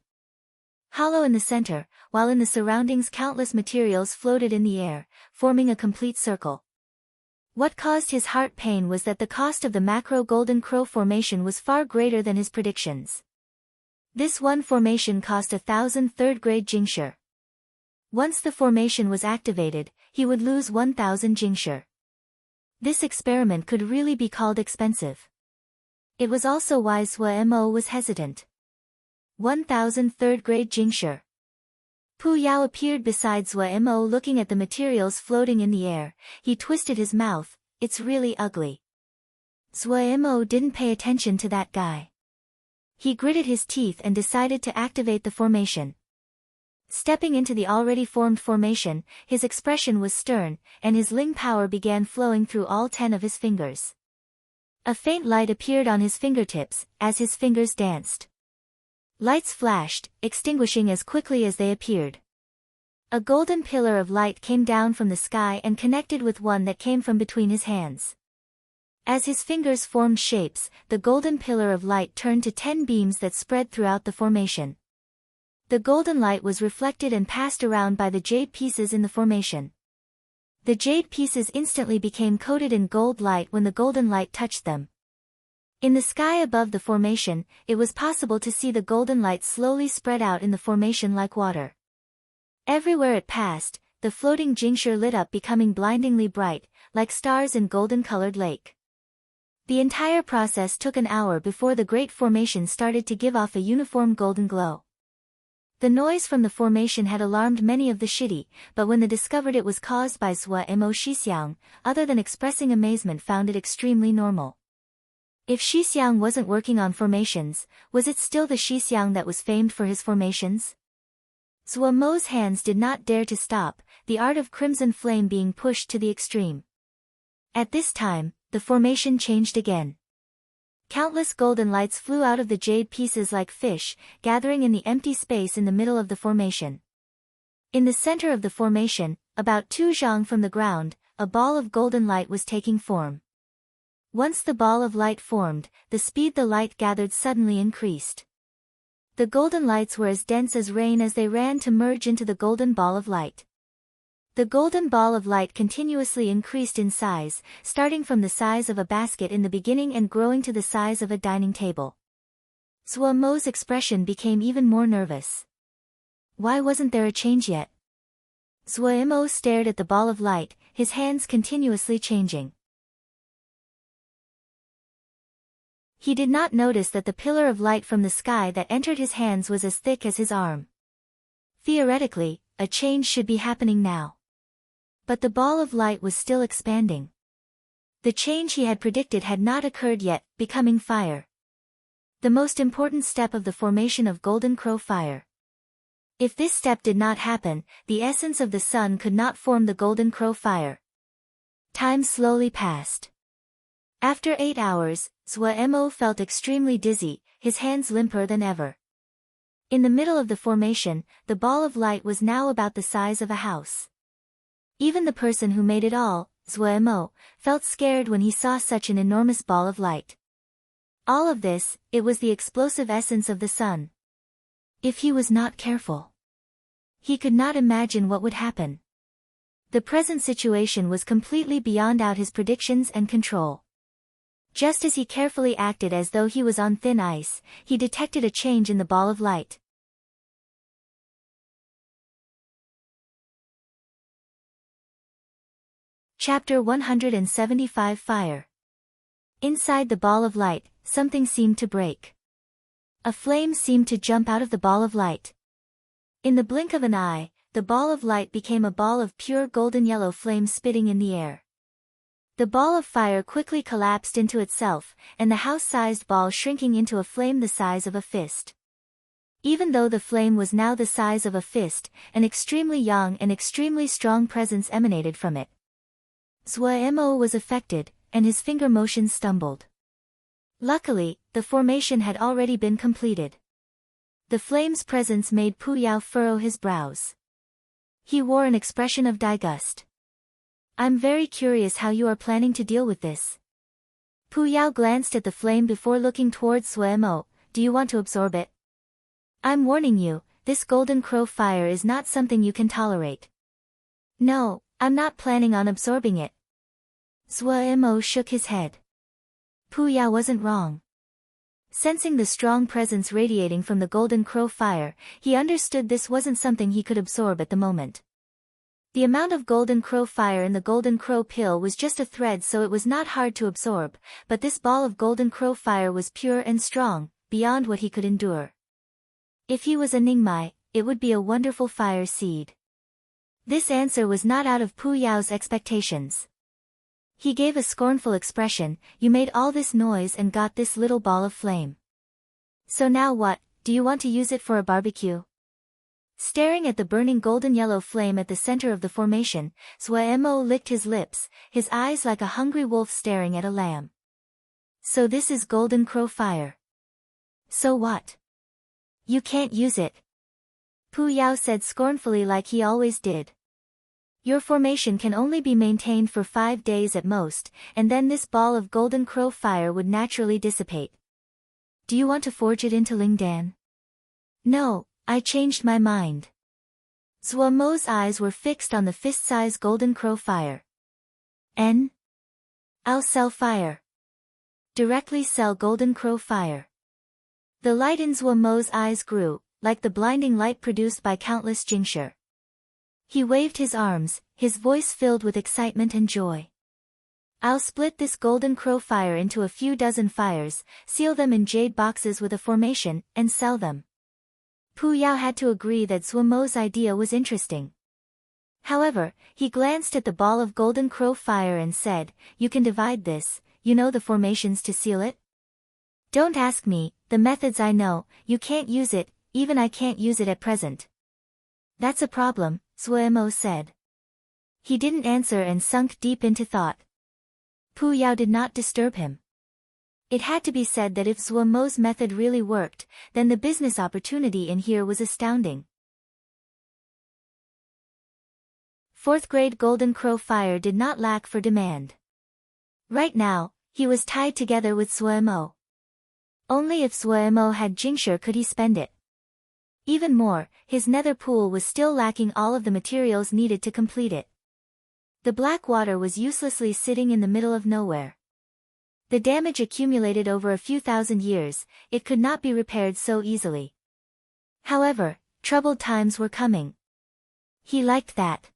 Hollow in the center, while in the surroundings countless materials floated in the air, forming a complete circle. What caused his heart pain was that the cost of the macro Golden Crow formation was far greater than his predictions. This one formation cost 1,000 third-grade jingshi. Once the formation was activated, he would lose 1,000 jingshi. This experiment could really be called expensive. It was also why Sui Mo was hesitant. 1,000 third-grade jingshi. Pu Yao appeared beside Sui Mo looking at the materials floating in the air. He twisted his mouth. It's really ugly. Sui Mo didn't pay attention to that guy. He gritted his teeth and decided to activate the formation. Stepping into the already formed formation, his expression was stern, and his Ling power began flowing through all 10 of his fingers. A faint light appeared on his fingertips, as his fingers danced. Lights flashed, extinguishing as quickly as they appeared. A golden pillar of light came down from the sky and connected with one that came from between his hands. As his fingers formed shapes, the golden pillar of light turned to 10 beams that spread throughout the formation. The golden light was reflected and passed around by the jade pieces in the formation. The jade pieces instantly became coated in gold light when the golden light touched them. In the sky above the formation, it was possible to see the golden light slowly spread out in the formation like water. Everywhere it passed, the floating jingshi lit up, becoming blindingly bright, like stars in golden-colored lake. The entire process took an hour before the great formation started to give off a uniform golden glow. The noise from the formation had alarmed many of the shidi, but when they discovered it was caused by Sui Mo, Shixiang, other than expressing amazement, found it extremely normal. If Shixiang wasn't working on formations, was it still the Shixiang that was famed for his formations? Sui Mo's hands did not dare to stop, the art of crimson flame being pushed to the extreme. At this time, the formation changed again. Countless golden lights flew out of the jade pieces like fish, gathering in the empty space in the middle of the formation. In the center of the formation, about 2 zhang from the ground, a ball of golden light was taking form. Once the ball of light formed, the speed the light gathered suddenly increased. The golden lights were as dense as rain as they ran to merge into the golden ball of light. The golden ball of light continuously increased in size, starting from the size of a basket in the beginning and growing to the size of a dining table. Sui Mo's expression became even more nervous. Why wasn't there a change yet? Sui Mo stared at the ball of light, his hands continuously changing. He did not notice that the pillar of light from the sky that entered his hands was as thick as his arm. Theoretically, a change should be happening now. But the ball of light was still expanding. The change he had predicted had not occurred yet, becoming fire. The most important step of the formation of Golden Crow fire. If this step did not happen, the essence of the sun could not form the Golden Crow fire. Time slowly passed. After 8 hours, Sui Mo felt extremely dizzy, his hands limper than ever. In the middle of the formation, the ball of light was now about the size of a house. Even the person who made it all, Sui Mo, felt scared when he saw such an enormous ball of light. All of this, it was the explosive essence of the sun. If he was not careful, he could not imagine what would happen. The present situation was completely beyond out his predictions and control. Just as he carefully acted as though he was on thin ice, he detected a change in the ball of light. Chapter 175 Fire. Inside the ball of light, something seemed to break. A flame seemed to jump out of the ball of light. In the blink of an eye, the ball of light became a ball of pure golden yellow flame spitting in the air. The ball of fire quickly collapsed into itself, and the house-sized ball shrinking into a flame the size of a fist. Even though the flame was now the size of a fist, an extremely young and extremely strong presence emanated from it. Sui Mo was affected, and his finger motions stumbled. Luckily, the formation had already been completed. The flame's presence made Pu Yao furrow his brows. He wore an expression of disgust. I'm very curious how you are planning to deal with this. Pu Yao glanced at the flame before looking towards Sui Mo. Do you want to absorb it? I'm warning you, this Golden Crow fire is not something you can tolerate. No, I'm not planning on absorbing it. Sui Mo shook his head. Pu Yao wasn't wrong. Sensing the strong presence radiating from the golden crow fire, he understood this wasn't something he could absorb at the moment. The amount of golden crow fire in the golden crow pill was just a thread, so it was not hard to absorb, but this ball of golden crow fire was pure and strong, beyond what he could endure. If he was a Ningmai, it would be a wonderful fire seed. This answer was not out of Pu Yao's expectations. He gave a scornful expression. You made all this noise and got this little ball of flame. So now what, do you want to use it for a barbecue? Staring at the burning golden yellow flame at the center of the formation, Suemo licked his lips, his eyes like a hungry wolf staring at a lamb. So this is golden crow fire. So what? You can't use it. Pu Yao said scornfully, like he always did. Your formation can only be maintained for 5 days at most, and then this ball of golden crow fire would naturally dissipate. Do you want to forge it into Lingdan? No, I changed my mind. Zuomo's eyes were fixed on the fist-size golden crow fire. I'll sell fire. Directly sell golden crow fire. The light in Zuomo's eyes grew, like the blinding light produced by countless jingshi. He waved his arms, his voice filled with excitement and joy. I'll split this golden crow fire into a few dozen fires, seal them in jade boxes with a formation, and sell them. Pu Yao had to agree that Zuomo's idea was interesting. However, he glanced at the ball of golden crow fire and said, You can divide this, you know the formations to seal it? Don't ask me, the methods I know, you can't use it, even I can't use it at present. That's a problem, Zuemo said. He didn't answer and sunk deep into thought. Pu Yao did not disturb him. It had to be said that if Zuomo's method really worked, then the business opportunity in here was astounding. 4th grade golden crow fire did not lack for demand. Right now, he was tied together with Zuemo. Only if Zuemo had jingshi could he spend it. Even more, his nether pool was still lacking all of the materials needed to complete it. The black water was uselessly sitting in the middle of nowhere. The damage accumulated over a few thousand years, it could not be repaired so easily. However, troubled times were coming. He liked that.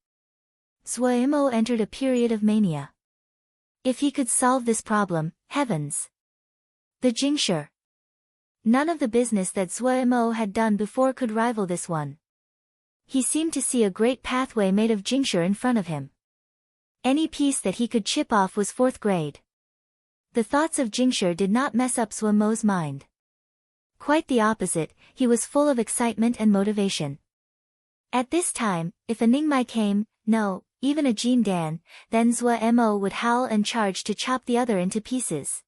Zuemo entered a period of mania. If he could solve this problem, heavens! The jingshi. None of the business that Zuemo had done before could rival this one. He seemed to see a great pathway made of jingshi in front of him. Any piece that he could chip off was 4th grade. The thoughts of jingshi did not mess up Zuomo's mind. Quite the opposite, he was full of excitement and motivation. At this time, if a Ningmai came, no, even a Jin Dan, then Zuemo would howl and charge to chop the other into pieces.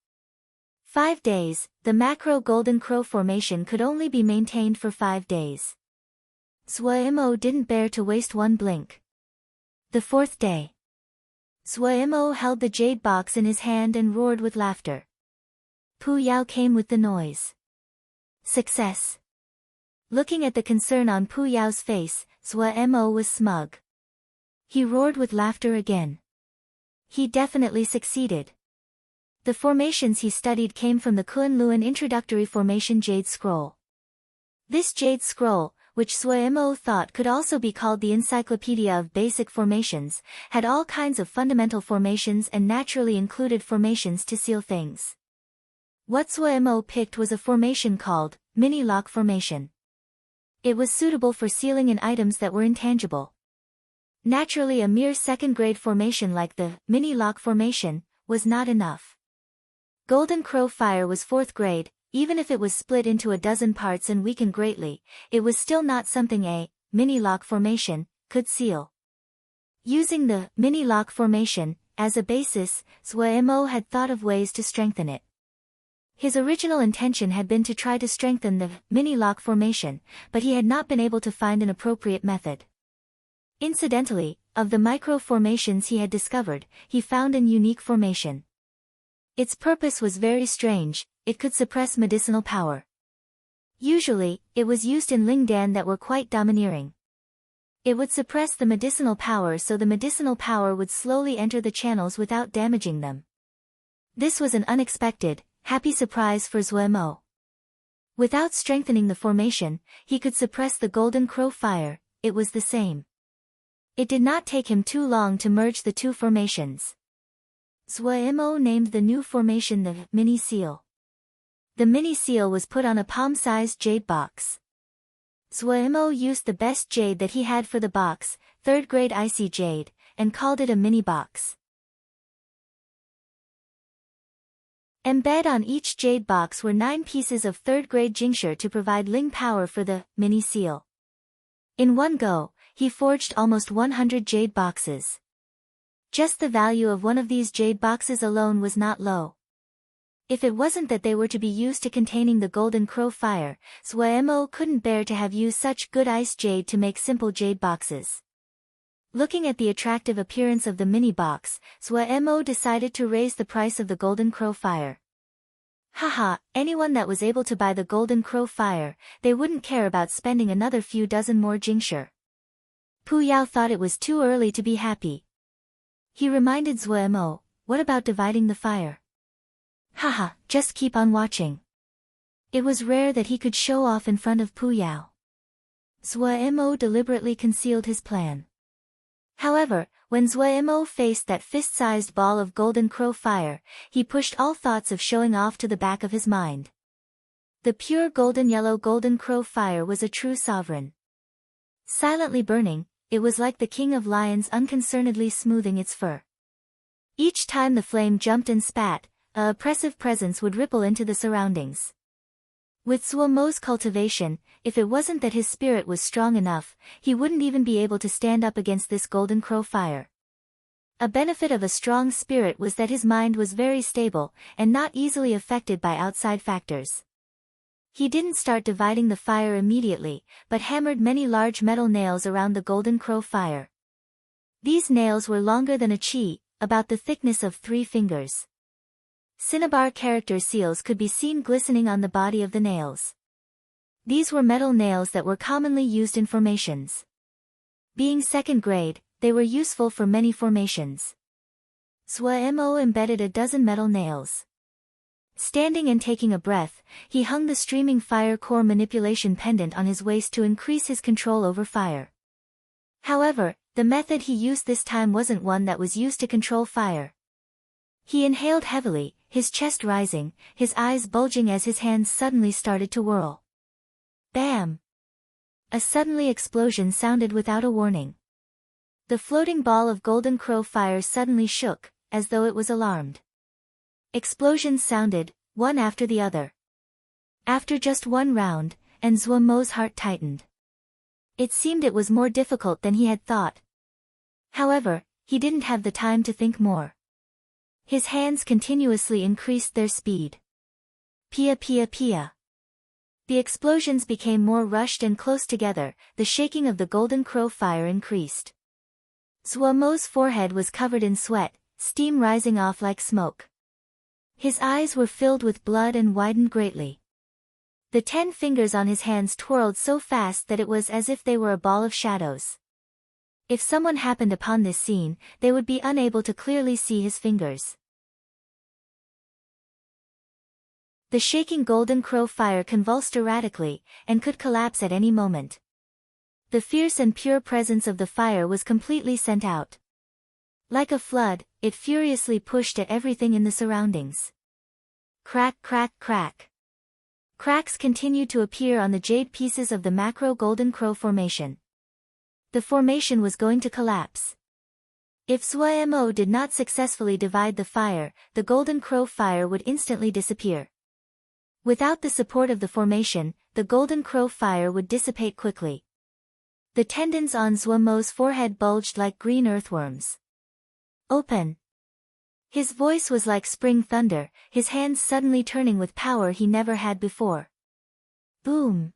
5 days, the macro golden crow formation could only be maintained for 5 days. Zuemo didn't bear to waste one blink. The 4th day. Zuemo held the jade box in his hand and roared with laughter. Pu Yao came with the noise. Success. Looking at the concern on Pu Yao's face, Zuemo was smug. He roared with laughter again. He definitely succeeded. The formations he studied came from the Kunlun Introductory Formation Jade Scroll. This jade scroll, which Zuemo thought could also be called the Encyclopedia of Basic Formations, had all kinds of fundamental formations and naturally included formations to seal things. What Zuemo picked was a formation called Mini Lock Formation. It was suitable for sealing in items that were intangible. Naturally, a mere 2nd grade formation like the Mini Lock Formation was not enough. Golden crow fire was 4th grade, even if it was split into a dozen parts and weakened greatly, it was still not something a mini lock formation could seal. Using the mini lock formation as a basis, Zuemo had thought of ways to strengthen it. His original intention had been to try to strengthen the mini lock formation, but he had not been able to find an appropriate method. Incidentally, of the micro formations he had discovered, he found an unique formation. Its purpose was very strange, it could suppress medicinal power. Usually, it was used in Lingdan that were quite domineering. It would suppress the medicinal power so the medicinal power would slowly enter the channels without damaging them. This was an unexpected, happy surprise for Zuemo. Without strengthening the formation, he could suppress the golden crow fire. It was the same. It did not take him too long to merge the two formations. Zhuo named the new formation the mini seal. The mini seal was put on a palm-sized jade box. Zhuo used the best jade that he had for the box, third-grade icy jade, and called it a mini box. Embed on each jade box were 9 pieces of third-grade jingsha to provide ling power for the mini seal. In one go, he forged almost 100 jade boxes. Just the value of one of these jade boxes alone was not low. If it wasn't that they were to be used to containing the golden crow fire, Zhuo couldn't bear to have used such good ice jade to make simple jade boxes. Looking at the attractive appearance of the mini box, Zhuo decided to raise the price of the golden crow fire. Haha, anyone that was able to buy the golden crow fire, they wouldn't care about spending another few dozen more jingsha. Pu Yao thought it was too early to be happy. He reminded Zhuo, what about dividing the fire? Haha, just keep on watching. It was rare that he could show off in front of Pu Yao. Zhuo deliberately concealed his plan. However, when Zhuo faced that fist-sized ball of golden crow fire, he pushed all thoughts of showing off to the back of his mind. The pure golden yellow golden crow fire was a true sovereign. Silently burning, it was like the king of lions unconcernedly smoothing its fur. Each time the flame jumped and spat, an oppressive presence would ripple into the surroundings. With Zhuo's cultivation, if it wasn't that his spirit was strong enough, he wouldn't even be able to stand up against this golden crow fire. A benefit of a strong spirit was that his mind was very stable, and not easily affected by outside factors. He didn't start dividing the fire immediately, but hammered many large metal nails around the golden crow fire. These nails were longer than a chi, about the thickness of 3 fingers. Cinnabar character seals could be seen glistening on the body of the nails. These were metal nails that were commonly used in formations. Being second grade, they were useful for many formations. Zhuo embedded a dozen metal nails. Standing and taking a breath, he hung the streaming fire core manipulation pendant on his waist to increase his control over fire. However, the method he used this time wasn't one that was used to control fire. He inhaled heavily, his chest rising, his eyes bulging as his hands suddenly started to whirl. Bam! A suddenly explosion sounded without a warning. The floating ball of golden crow fire suddenly shook, as though it was alarmed. Explosions sounded, one after the other. After just one round, and Zhuo's heart tightened. It seemed it was more difficult than he had thought. However, he didn't have the time to think more. His hands continuously increased their speed. Pia pia pia. The explosions became more rushed and close together, the shaking of the golden crow fire increased. Zhuo's forehead was covered in sweat, steam rising off like smoke. His eyes were filled with blood and widened greatly. The 10 fingers on his hands twirled so fast that it was as if they were a ball of shadows. If someone happened upon this scene, they would be unable to clearly see his fingers. The shaking golden crow fire convulsed erratically, and could collapse at any moment. The fierce and pure presence of the fire was completely sent out. Like a flood, it furiously pushed at everything in the surroundings. Crack crack crack. Cracks continued to appear on the jade pieces of the macro golden crow formation. The formation was going to collapse. If Zhuo did not successfully divide the fire, the golden crow fire would instantly disappear. Without the support of the formation, the golden crow fire would dissipate quickly. The tendons on Zhuo's forehead bulged like green earthworms. Open! His voice was like spring thunder, his hands suddenly turning with power he never had before. Boom!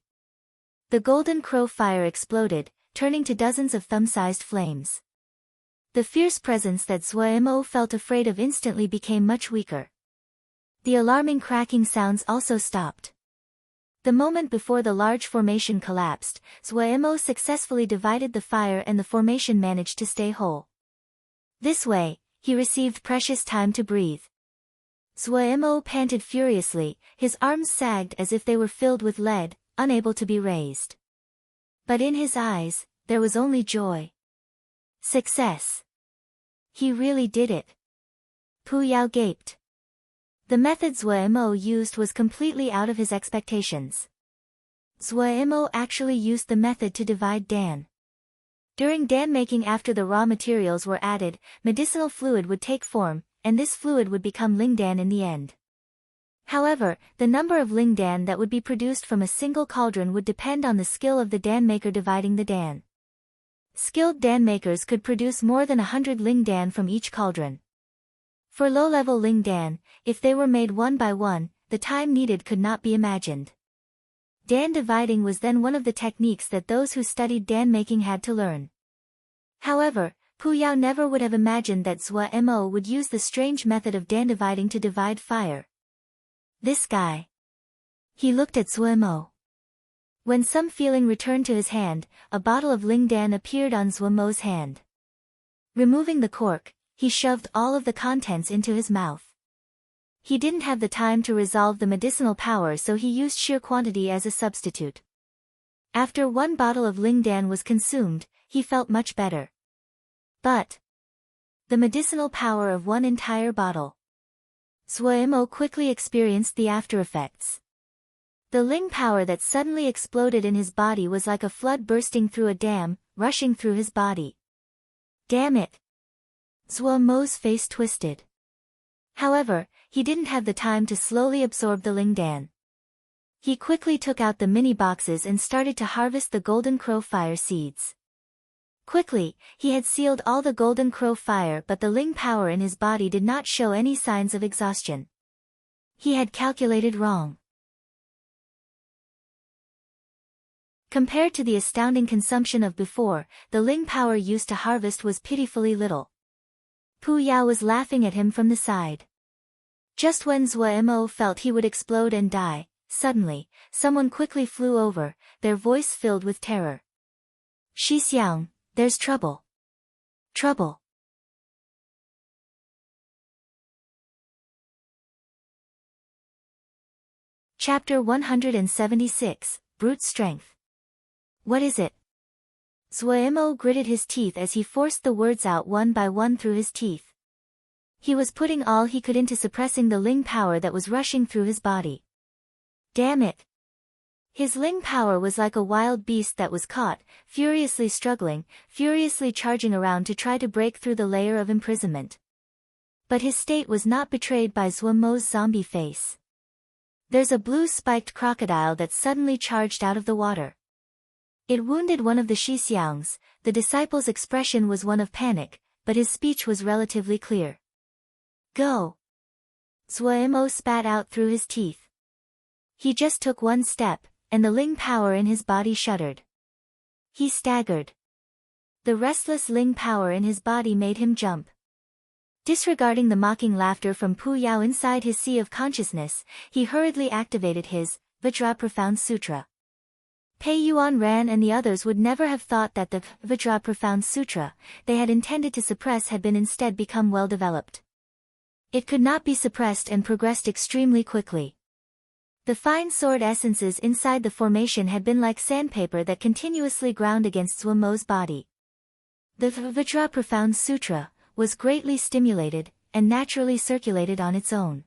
The golden crow fire exploded, turning to dozens of thumb-sized flames. The fierce presence that Zhuo felt afraid of instantly became much weaker. The alarming cracking sounds also stopped. The moment before the large formation collapsed, Zhuo successfully divided the fire and the formation managed to stay whole. This way, he received precious time to breathe. Zuemo panted furiously, his arms sagged as if they were filled with lead, unable to be raised. But in his eyes, there was only joy. Success. He really did it. Pu Yao gaped. The method Zuemo used was completely out of his expectations. Zuemo actually used the method to divide Dan. During Dan making, after the raw materials were added, medicinal fluid would take form, and this fluid would become Lingdan in the end. However, the number of Lingdan that would be produced from a single cauldron would depend on the skill of the Dan maker dividing the Dan. Skilled Dan makers could produce more than 100 Lingdan from each cauldron. For low-level Lingdan, if they were made one by one, the time needed could not be imagined. Dan dividing was then one of the techniques that those who studied Dan making had to learn. However, Pu Yao never would have imagined that Zuemo would use the strange method of Dan dividing to divide fire. This guy. He looked at Zuemo. When some feeling returned to his hand, a bottle of Lingdan appeared on Zuemo's hand. Removing the cork, he shoved all of the contents into his mouth. He didn't have the time to resolve the medicinal power, so he used sheer quantity as a substitute. After one bottle of Lingdan was consumed, he felt much better. But the medicinal power of one entire bottle. Zuemo quickly experienced the after-effects. The Ling power that suddenly exploded in his body was like a flood bursting through a dam, rushing through his body. Damn it! Zuemo's face twisted. However, he didn't have the time to slowly absorb the Lingdan. He quickly took out the mini boxes and started to harvest the golden crow fire seeds. Quickly, he had sealed all the golden crow fire, but the Ling power in his body did not show any signs of exhaustion. He had calculated wrong. Compared to the astounding consumption of before, the Ling power used to harvest was pitifully little. Pu Yao was laughing at him from the side. Just when Zuemo felt he would explode and die, suddenly, someone quickly flew over, their voice filled with terror. Shi Xiang, there's trouble. Trouble. Chapter 176, Brute Strength. What is it? Zuemo gritted his teeth as he forced the words out one by one through his teeth. He was putting all he could into suppressing the Ling power that was rushing through his body. Damn it! His Ling power was like a wild beast that was caught, furiously struggling, furiously charging around to try to break through the layer of imprisonment. But his state was not betrayed by Zuemo's zombie face. There's a blue spiked crocodile that suddenly charged out of the water. It wounded one of the Shixiangs. The disciple's expression was one of panic, but his speech was relatively clear. Go! Zuemo spat out through his teeth. He just took one step, and the Ling power in his body shuddered. He staggered. The restless Ling power in his body made him jump. Disregarding the mocking laughter from Pu Yao inside his sea of consciousness, he hurriedly activated his Vajra Profound Sutra. Pei Yuan Ran and the others would never have thought that the Vajra Profound Sutra they had intended to suppress had been instead become well developed. It could not be suppressed and progressed extremely quickly. The fine sword essences inside the formation had been like sandpaper that continuously ground against Zuemo's body. The Vajra Profound Sutra was greatly stimulated, and naturally circulated on its own.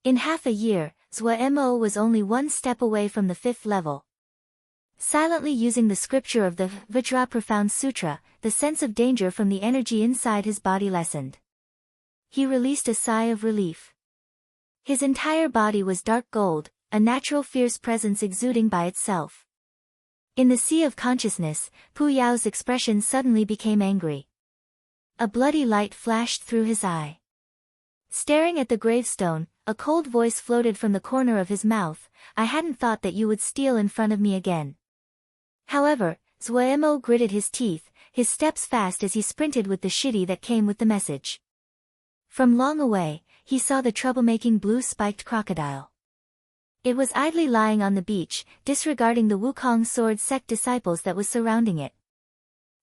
In half a year, Zuemo was only one step away from the 5th level. Silently using the scripture of the Vajra Profound Sutra, the sense of danger from the energy inside his body lessened. He released a sigh of relief. His entire body was dark gold, a natural fierce presence exuding by itself. In the sea of consciousness, Pu Yao's expression suddenly became angry. A bloody light flashed through his eye. Staring at the gravestone, a cold voice floated from the corner of his mouth. I hadn't thought that you would steal in front of me again. However, Zuemo gritted his teeth, his steps fast as he sprinted with the shitty that came with the message. From long away, he saw the troublemaking blue-spiked crocodile. It was idly lying on the beach, disregarding the Wukong sword sect disciples that was surrounding it.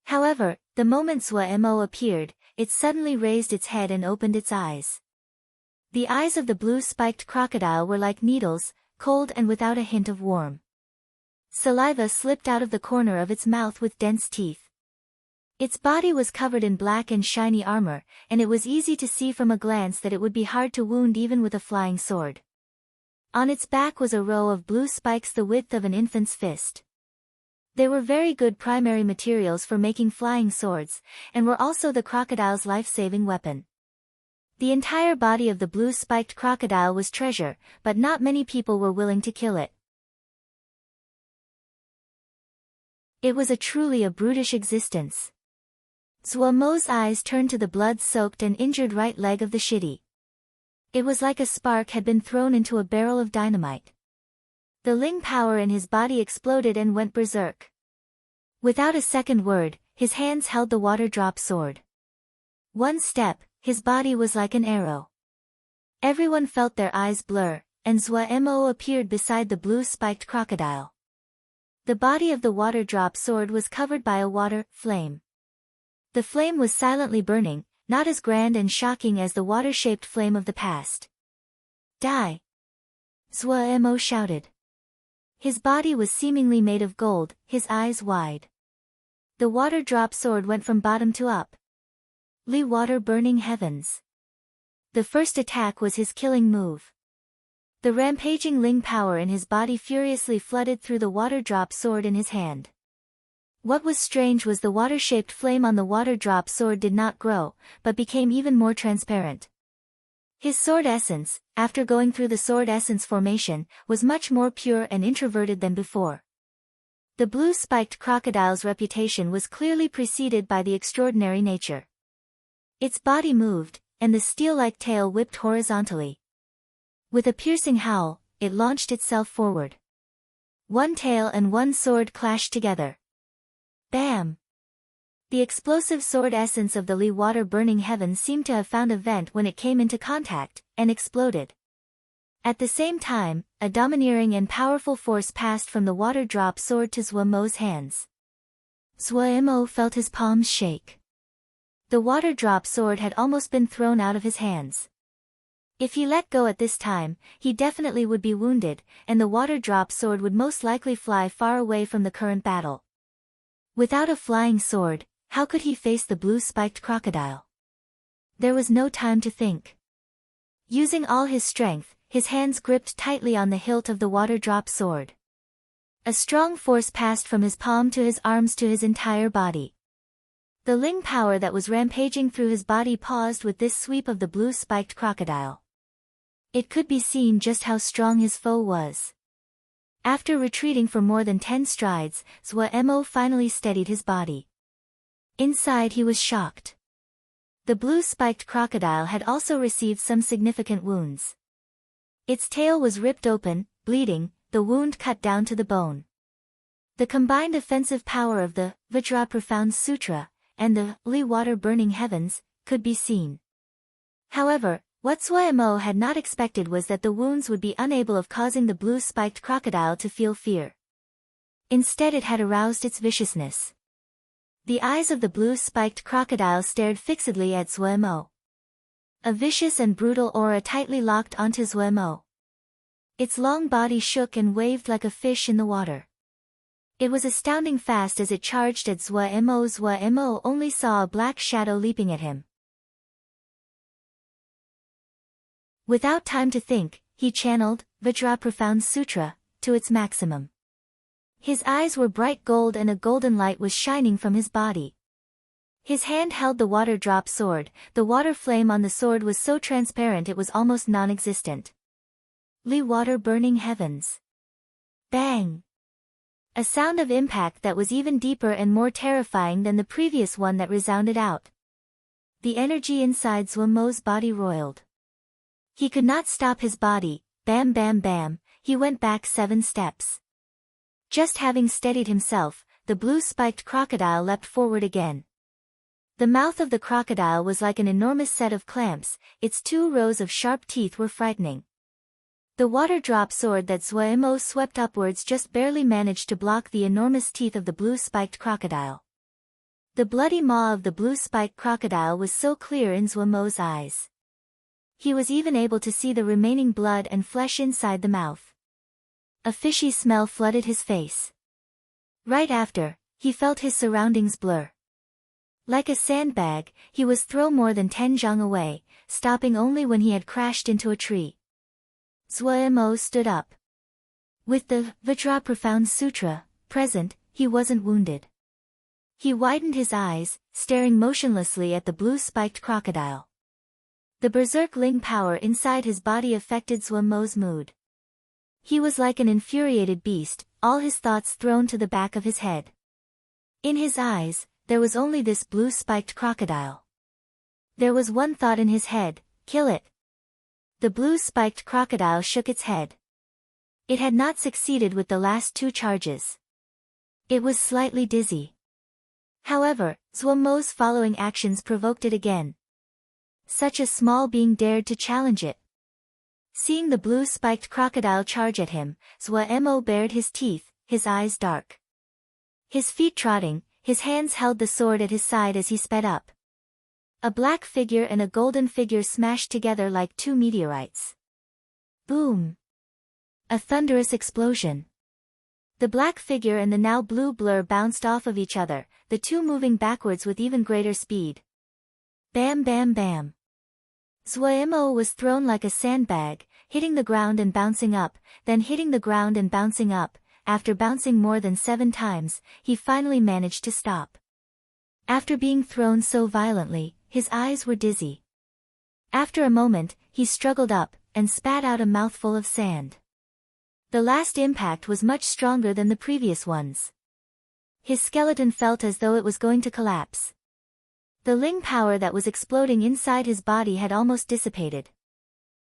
However, the moment Zuemo appeared, it suddenly raised its head and opened its eyes. The eyes of the blue-spiked crocodile were like needles, cold and without a hint of warmth. Saliva slipped out of the corner of its mouth with dense teeth. Its body was covered in black and shiny armor, and it was easy to see from a glance that it would be hard to wound even with a flying sword. On its back was a row of blue spikes the width of an infant's fist. They were very good primary materials for making flying swords, and were also the crocodile's life-saving weapon. The entire body of the blue-spiked crocodile was treasure, but not many people were willing to kill it. It was truly a brutish existence. Zuo Mo's eyes turned to the blood-soaked and injured right leg of the shitty. It was like a spark had been thrown into a barrel of dynamite. The Ling power in his body exploded and went berserk. Without a second word, his hands held the water-drop sword. One step, his body was like an arrow. Everyone felt their eyes blur, and Zuo Mo appeared beside the blue-spiked crocodile. The body of the water-drop sword was covered by a water flame. The flame was silently burning, not as grand and shocking as the water-shaped flame of the past. Die! Zuo Mo shouted. His body was seemingly made of gold, his eyes wide. The water-drop sword went from bottom to up. Li water burning heavens. The first attack was his killing move. The rampaging Ling power in his body furiously flooded through the water-drop sword in his hand. What was strange was the water-shaped flame on the water-drop sword did not grow, but became even more transparent. His sword essence, after going through the sword essence formation, was much more pure and introverted than before. The blue-spiked crocodile's reputation was clearly preceded by the extraordinary nature. Its body moved, and the steel-like tail whipped horizontally. With a piercing howl, it launched itself forward. One tail and one sword clashed together. Bam! The explosive sword essence of the Li water burning heaven seemed to have found a vent when it came into contact, and exploded. At the same time, a domineering and powerful force passed from the water-drop sword to Zuo Mo's hands. Zuo Mo felt his palms shake. The water-drop sword had almost been thrown out of his hands. If he let go at this time, he definitely would be wounded, and the water-drop sword would most likely fly far away from the current battle. Without a flying sword, how could he face the blue-spiked crocodile? There was no time to think. Using all his strength, his hands gripped tightly on the hilt of the water-drop sword. A strong force passed from his palm to his arms to his entire body. The Ling power that was rampaging through his body paused with this sweep of the blue-spiked crocodile. It could be seen just how strong his foe was. After retreating for more than 10 strides, Zuo Mo finally steadied his body. Inside he was shocked. The blue-spiked crocodile had also received some significant wounds. Its tail was ripped open, bleeding, the wound cut down to the bone. The combined offensive power of the Vajra Profound Sutra and the Li water burning heavens could be seen. However, what Zuo Mo had not expected was that the wounds would be unable of causing the blue-spiked crocodile to feel fear. Instead it had aroused its viciousness. The eyes of the blue-spiked crocodile stared fixedly at Zuo Mo. A vicious and brutal aura tightly locked onto Zuo Mo. Its long body shook and waved like a fish in the water. It was astounding fast as it charged at Zuo Mo. Zuo Mo only saw a black shadow leaping at him. Without time to think, he channeled Vajra Profound Sutra to its maximum. His eyes were bright gold and a golden light was shining from his body. His hand held the water-drop sword, the water flame on the sword was so transparent it was almost non-existent. Li water burning heavens. Bang! A sound of impact that was even deeper and more terrifying than the previous one that resounded out. The energy inside Zuo Mo's body roiled. He could not stop his body, bam bam bam, he went back 7 steps. Just having steadied himself, the blue-spiked crocodile leapt forward again. The mouth of the crocodile was like an enormous set of clamps, its 2 rows of sharp teeth were frightening. The water-drop sword that Zuo Mo swept upwards just barely managed to block the enormous teeth of the blue-spiked crocodile. The bloody maw of the blue-spiked crocodile was so clear in Zuo Mo's eyes. He was even able to see the remaining blood and flesh inside the mouth. A fishy smell flooded his face. Right after, he felt his surroundings blur. Like a sandbag, he was thrown more than 10 zhang away, stopping only when he had crashed into a tree. Zuo stood up. With the Vajra Profound Sutra present, he wasn't wounded. He widened his eyes, staring motionlessly at the blue-spiked crocodile. The berserk Ling power inside his body affected Zuo's mood. He was like an infuriated beast, all his thoughts thrown to the back of his head. In his eyes, there was only this blue-spiked crocodile. There was one thought in his head: kill it. The blue-spiked crocodile shook its head. It had not succeeded with the last 2 charges. It was slightly dizzy. However, Zuo's following actions provoked it again. Such a small being dared to challenge it. Seeing the blue-spiked crocodile charge at him, Zuo bared his teeth, his eyes dark. His feet trotting, his hands held the sword at his side as he sped up. A black figure and a golden figure smashed together like 2 meteorites. Boom! A thunderous explosion. The black figure and the now blue blur bounced off of each other, the 2 moving backwards with even greater speed. Bam bam bam. Zuo was thrown like a sandbag, hitting the ground and bouncing up, then hitting the ground and bouncing up. After bouncing more than 7 times, he finally managed to stop. After being thrown so violently, his eyes were dizzy. After a moment, he struggled up, and spat out a mouthful of sand. The last impact was much stronger than the previous ones. His skeleton felt as though it was going to collapse. The Ling power that was exploding inside his body had almost dissipated.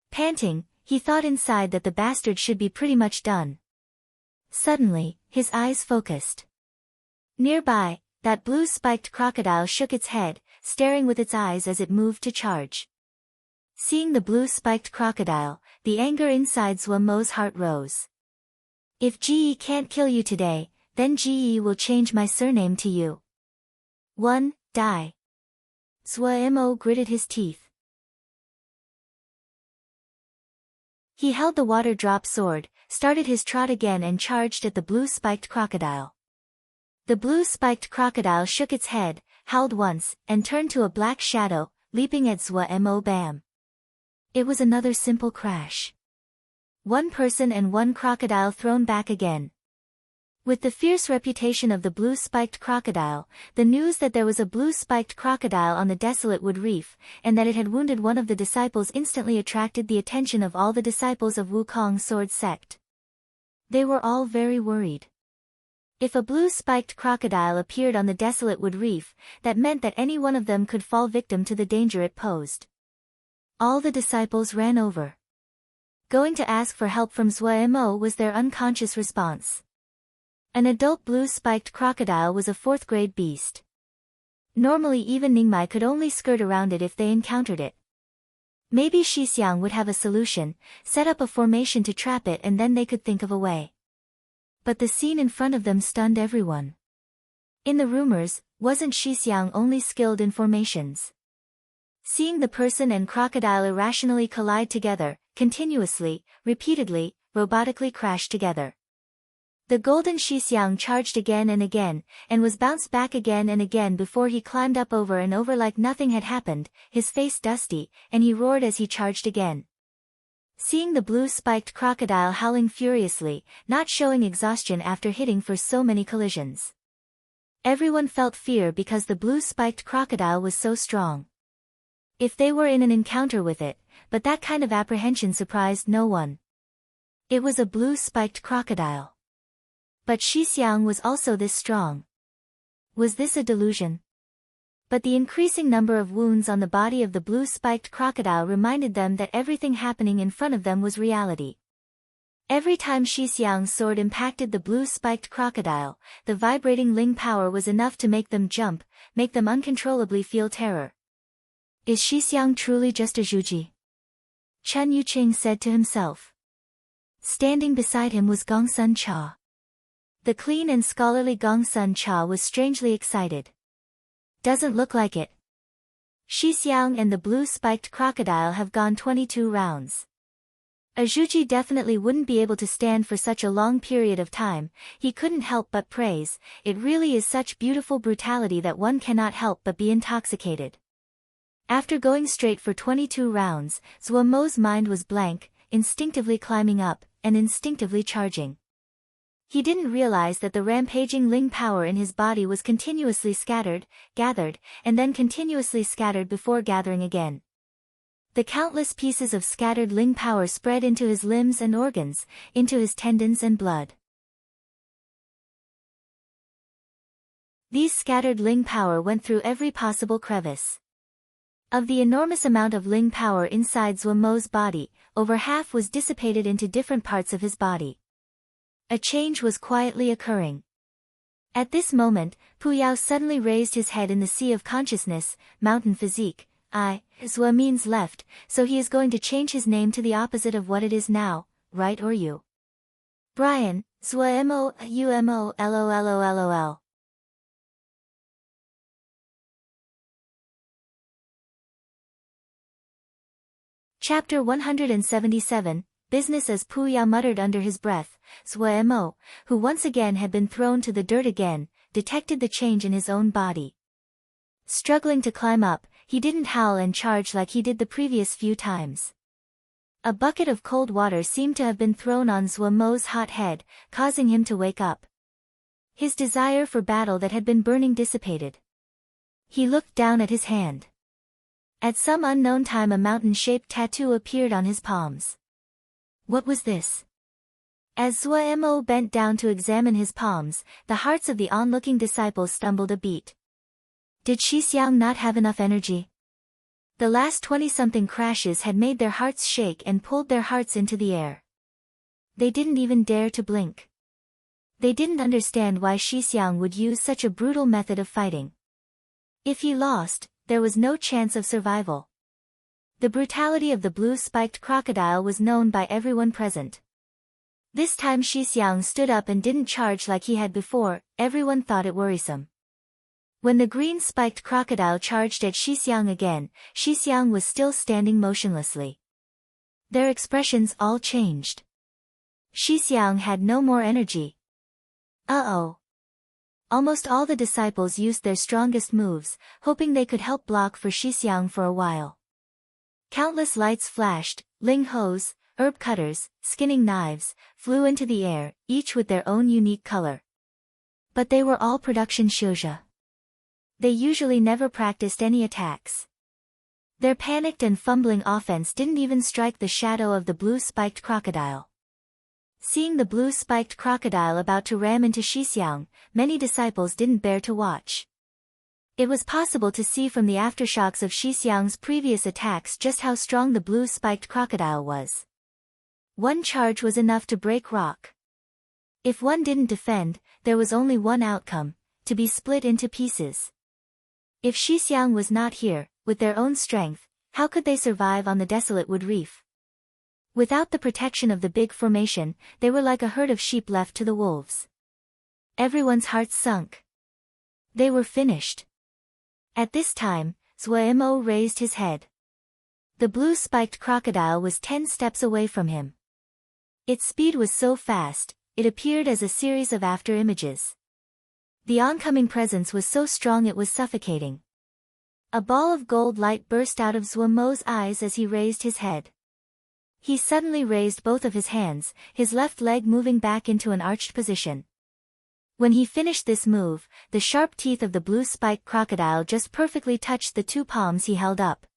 Panting, he thought inside that the bastard should be pretty much done. Suddenly, his eyes focused. Nearby, that blue-spiked crocodile shook its head, staring with its eyes as it moved to charge. Seeing the blue-spiked crocodile, the anger inside Zuo's heart rose. If Ge can't kill you today, then Ge will change my surname to you. 1. Die. Zuo gritted his teeth. He held the water-drop sword, started his trot again and charged at the blue-spiked crocodile. The blue-spiked crocodile shook its head, howled once, and turned to a black shadow, leaping at Zuo. Bam! It was another simple crash. 1 person and 1 crocodile thrown back again. With the fierce reputation of the blue-spiked crocodile, the news that there was a blue-spiked crocodile on the desolate wood reef, and that it had wounded one of the disciples instantly attracted the attention of all the disciples of Wukong's sword sect. They were all very worried. If a blue-spiked crocodile appeared on the desolate wood reef, that meant that any one of them could fall victim to the danger it posed. All the disciples ran over. Going to ask for help from Zuo was their unconscious response. An adult blue-spiked crocodile was a 4th-grade beast. Normally even Ningmai could only skirt around it if they encountered it. Maybe Shixiang would have a solution, set up a formation to trap it and then they could think of a way. But the scene in front of them stunned everyone. In the rumors, wasn't Shixiang only skilled in formations? Seeing the person and crocodile irrationally collide together, continuously, repeatedly, robotically crash together. The golden Shixiang charged again and again, and was bounced back again and again before he climbed up over and over like nothing had happened, his face dusty, and he roared as he charged again. Seeing the blue-spiked crocodile howling furiously, not showing exhaustion after hitting for so many collisions. Everyone felt fear because the blue-spiked crocodile was so strong. If they were in an encounter with it, but that kind of apprehension surprised no one. It was a blue-spiked crocodile. But Shixiang was also this strong. Was this a delusion? But the increasing number of wounds on the body of the blue-spiked crocodile reminded them that everything happening in front of them was reality. Every time Shixiang's sword impacted the blue-spiked crocodile, the vibrating Ling power was enough to make them jump, make them uncontrollably feel terror. Is Shixiang truly just a Zhuji? Chen Yuqing said to himself. Standing beside him was Gongsun Cha. The clean and scholarly Gongsun Cha was strangely excited. Doesn't look like it. Shixiang and the blue-spiked crocodile have gone 22 rounds. Ajuji definitely wouldn't be able to stand for such a long period of time. He couldn't help but praise. It really is such beautiful brutality that one cannot help but be intoxicated. After going straight for 22 rounds, Zuomo's mind was blank, instinctively climbing up, and instinctively charging. He didn't realize that the rampaging Ling power in his body was continuously scattered, gathered, and then continuously scattered before gathering again. The countless pieces of scattered Ling power spread into his limbs and organs, into his tendons and blood. These scattered Ling power went through every possible crevice. Of the enormous amount of Ling power inside Zuomo's body, over half was dissipated into different parts of his body. A change was quietly occurring. At this moment, Pu Yao suddenly raised his head in the sea of consciousness. Mountain physique. Zua means left, so he is going to change his name to the opposite of what it is now, right or you? Brian, Zua mo, umo, lol. Chapter 177, Business. As Pu Yao muttered under his breath, Zua mo, who once again had been thrown to the dirt again, detected the change in his own body. Struggling to climb up, he didn't howl and charge like he did the previous few times. A bucket of cold water seemed to have been thrown on Zuomo's hot head, causing him to wake up. His desire for battle that had been burning dissipated. He looked down at his hand. At some unknown time a mountain-shaped tattoo appeared on his palms. What was this? As Zuo bent down to examine his palms, the hearts of the onlooking disciples stumbled a beat. Did Shixiang not have enough energy? The last 20-something crashes had made their hearts shake and pulled their hearts into the air. They didn't even dare to blink. They didn't understand why Shixiang would use such a brutal method of fighting. If he lost, there was no chance of survival. The brutality of the blue-spiked crocodile was known by everyone present. This time Shixiang stood up and didn't charge like he had before. Everyone thought it worrisome. When the green-spiked crocodile charged at Shixiang again, Shixiang was still standing motionlessly. Their expressions all changed. Shixiang had no more energy. Uh-oh. Almost all the disciples used their strongest moves, hoping they could help block for Shixiang for a while. Countless lights flashed, ling hoes, herb cutters, skinning knives, flew into the air, each with their own unique color. But they were all production shouja. They usually never practiced any attacks. Their panicked and fumbling offense didn't even strike the shadow of the blue-spiked crocodile. Seeing the blue-spiked crocodile about to ram into Shixiang, many disciples didn't bear to watch. It was possible to see from the aftershocks of Shixiang's previous attacks just how strong the blue-spiked crocodile was. One charge was enough to break rock. If one didn't defend, there was only one outcome, to be split into pieces. If Shixiang was not here, with their own strength, how could they survive on the desolate wood reef? Without the protection of the big formation, they were like a herd of sheep left to the wolves. Everyone's hearts sunk. They were finished. At this time, Zuo raised his head. The blue-spiked crocodile was 10 steps away from him. Its speed was so fast, it appeared as a series of after-images. The oncoming presence was so strong it was suffocating. A ball of gold light burst out of Zuomo's eyes as he raised his head. He suddenly raised both of his hands, his left leg moving back into an arched position. When he finished this move, the sharp teeth of the blue-spiked crocodile just perfectly touched the two palms he held up.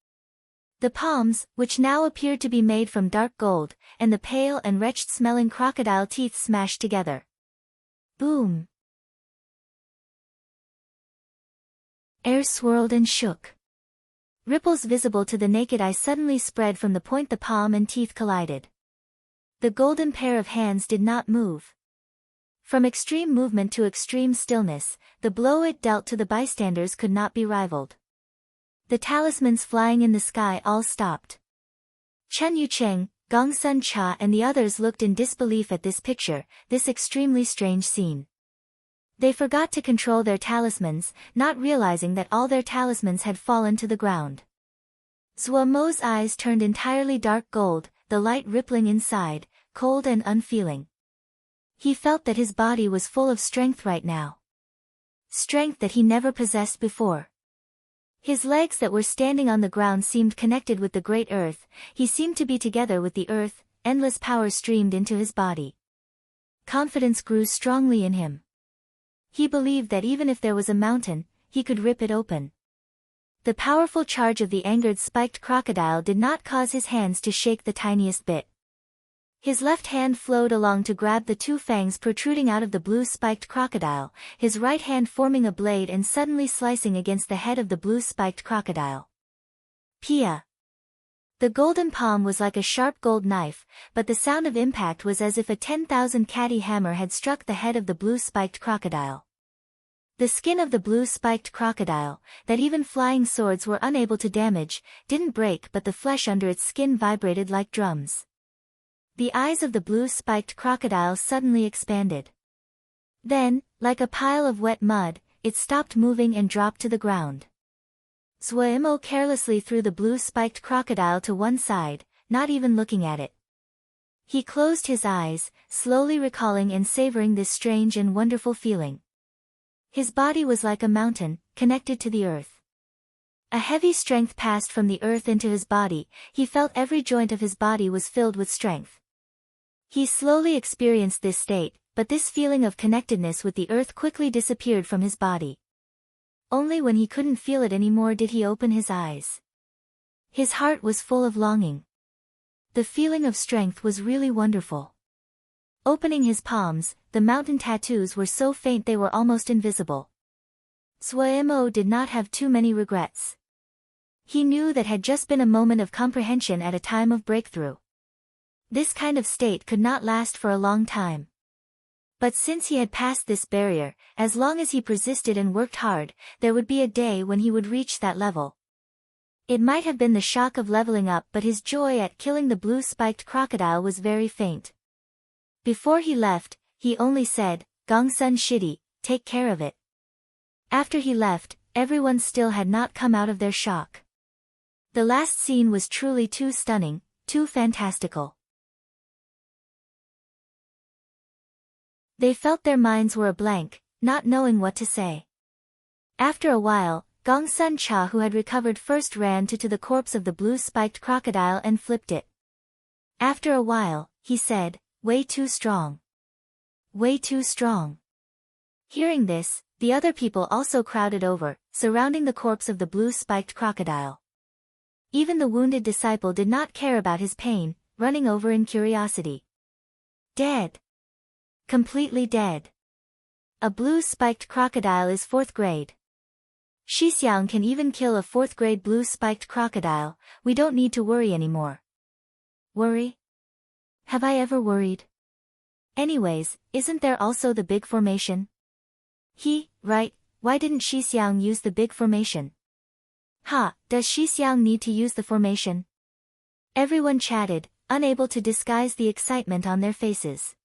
The palms, which now appeared to be made from dark gold, and the pale and wretched-smelling crocodile teeth smashed together. Boom! Air swirled and shook. Ripples visible to the naked eye suddenly spread from the point the palm and teeth collided. The golden pair of hands did not move. From extreme movement to extreme stillness, the blow it dealt to the bystanders could not be rivaled. The talismans flying in the sky all stopped. Chen Yucheng, Gong Sun Cha and the others looked in disbelief at this picture, this extremely strange scene. They forgot to control their talismans, not realizing that all their talismans had fallen to the ground. Zuomo's eyes turned entirely dark gold, the light rippling inside, cold and unfeeling. He felt that his body was full of strength right now. Strength that he never possessed before. His legs that were standing on the ground seemed connected with the great earth, he seemed to be together with the earth, endless power streamed into his body. Confidence grew strongly in him. He believed that even if there was a mountain, he could rip it open. The powerful charge of the angered spiked crocodile did not cause his hands to shake the tiniest bit. His left hand flowed along to grab the two fangs protruding out of the blue spiked crocodile, his right hand forming a blade and suddenly slicing against the head of the blue spiked crocodile. Pia! The golden palm was like a sharp gold knife, but the sound of impact was as if a 10,000 catty hammer had struck the head of the blue spiked crocodile. The skin of the blue spiked crocodile, that even flying swords were unable to damage, didn't break, but the flesh under its skin vibrated like drums. The eyes of the blue spiked crocodile suddenly expanded. Then, like a pile of wet mud, it stopped moving and dropped to the ground. Zuomo carelessly threw the blue spiked crocodile to one side, not even looking at it. He closed his eyes, slowly recalling and savoring this strange and wonderful feeling. His body was like a mountain, connected to the earth. A heavy strength passed from the earth into his body, he felt every joint of his body was filled with strength. He slowly experienced this state, but this feeling of connectedness with the earth quickly disappeared from his body. Only when he couldn't feel it anymore did he open his eyes. His heart was full of longing. The feeling of strength was really wonderful. Opening his palms, the mountain tattoos were so faint they were almost invisible. Zuomo did not have too many regrets. He knew that had just been a moment of comprehension at a time of breakthrough. This kind of state could not last for a long time. But since he had passed this barrier, as long as he persisted and worked hard, there would be a day when he would reach that level. It might have been the shock of leveling up, but his joy at killing the blue spiked crocodile was very faint. Before he left, he only said, "Gongsun Shidi, take care of it." After he left, everyone still had not come out of their shock. The last scene was truly too stunning, too fantastical. They felt their minds were a blank, not knowing what to say. After a while, Gongsun Cha, who had recovered first, ran to the corpse of the blue spiked crocodile and flipped it. After a while, he said, "Way too strong. Way too strong." Hearing this, the other people also crowded over, surrounding the corpse of the blue spiked crocodile. Even the wounded disciple did not care about his pain, running over in curiosity. Dead. Completely dead. A blue spiked crocodile is 4th grade. Shixiang can even kill a 4th grade blue spiked crocodile, we don't need to worry anymore. Worry? Have I ever worried? Anyways, isn't there also the big formation? Right, why didn't Shixiang use the big formation? Does Shixiang need to use the formation? Everyone chatted, unable to disguise the excitement on their faces.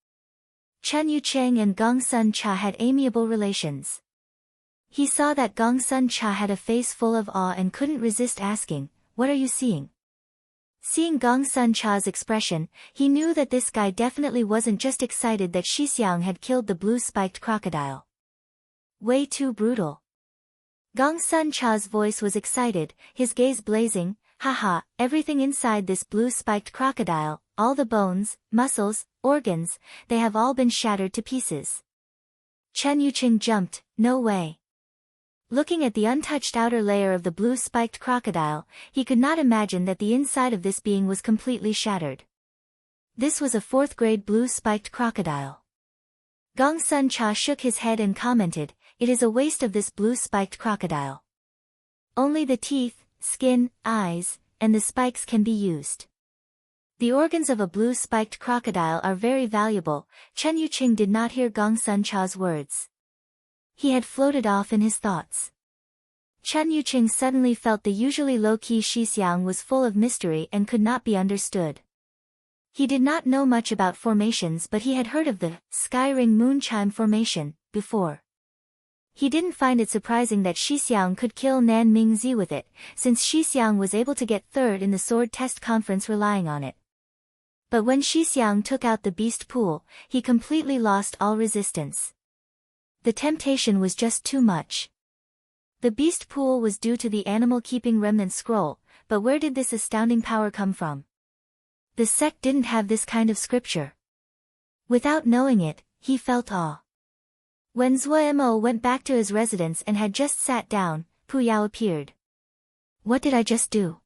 Chen Yucheng and Gongsun Cha had amiable relations. He saw that Gongsun Cha had a face full of awe and couldn't resist asking, "What are you seeing?" Seeing Gongsun Cha's expression, he knew that this guy definitely wasn't just excited that Shixiang had killed the blue spiked crocodile. Way too brutal. Gongsun Cha's voice was excited, his gaze blazing, "Haha, everything inside this blue spiked crocodile, all the bones, muscles, organs, they have all been shattered to pieces." Chen Yucheng jumped, "No way." Looking at the untouched outer layer of the blue spiked crocodile, he could not imagine that the inside of this being was completely shattered. This was a 4th grade blue spiked crocodile. Gongsun Cha shook his head and commented, "It is a waste of this blue spiked crocodile. Only the teeth, skin, eyes, and the spikes can be used. The organs of a blue spiked crocodile are very valuable." Chen Yucheng did not hear Gongsun Cha's words. He had floated off in his thoughts. Chen Yucheng suddenly felt the usually low-key Shixiang was full of mystery and could not be understood. He did not know much about formations, but he had heard of the Sky Ring Moonchime formation before. He didn't find it surprising that Xixiang could kill Nan Mingzi with it, since Xixiang was able to get third in the sword test conference relying on it. But when Xixiang took out the beast pool, he completely lost all resistance. The temptation was just too much. The beast pool was due to the animal-keeping remnant scroll, but where did this astounding power come from? The sect didn't have this kind of scripture. Without knowing it, he felt awe. When Zuo went back to his residence and had just sat down, Pu Yao appeared. "What did I just do?"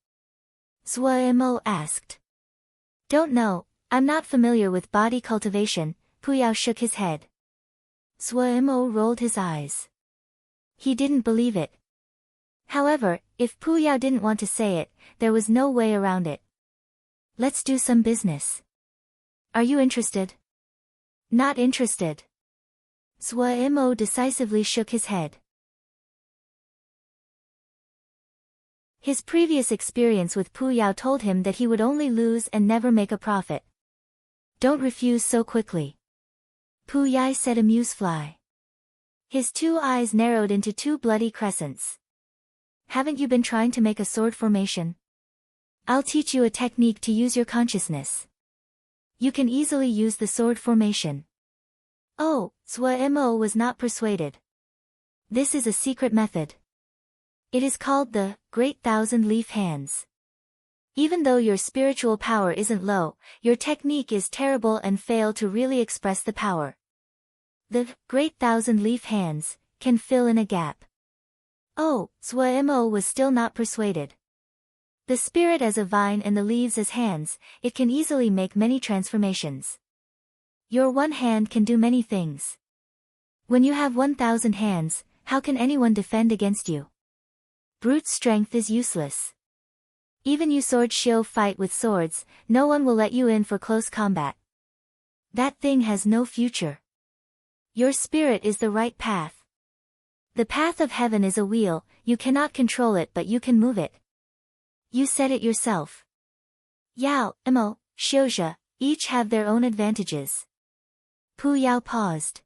Zuo asked. "Don't know, I'm not familiar with body cultivation." Pu Yao shook his head. Zuo rolled his eyes. He didn't believe it. However, if Pu Yao didn't want to say it, there was no way around it. "Let's do some business. Are you interested?" "Not interested." Zuo decisively shook his head. His previous experience with Pu Yao told him that he would only lose and never make a profit. "Don't refuse so quickly." Pu Yao said amusefly. His two eyes narrowed into two bloody crescents. "Haven't you been trying to make a sword formation? I'll teach you a technique to use your consciousness. You can easily use the sword formation." Oh, Zuo was not persuaded. "This is a secret method. It is called the Great Thousand Leaf Hands. Even though your spiritual power isn't low, your technique is terrible and fail to really express the power. The Great Thousand Leaf Hands can fill in a gap." Oh, Zuo was still not persuaded. The spirit as a vine and the leaves as hands, it can easily make many transformations. Your one hand can do many things. When you have 1,000 hands, how can anyone defend against you? Brute strength is useless. Even you sword shio fight with swords, no one will let you in for close combat. That thing has no future. Your spirit is the right path. The path of heaven is a wheel, you cannot control it but you can move it. You said it yourself. Yao, Mo, Xiuzhe, each have their own advantages. Pu Yao paused.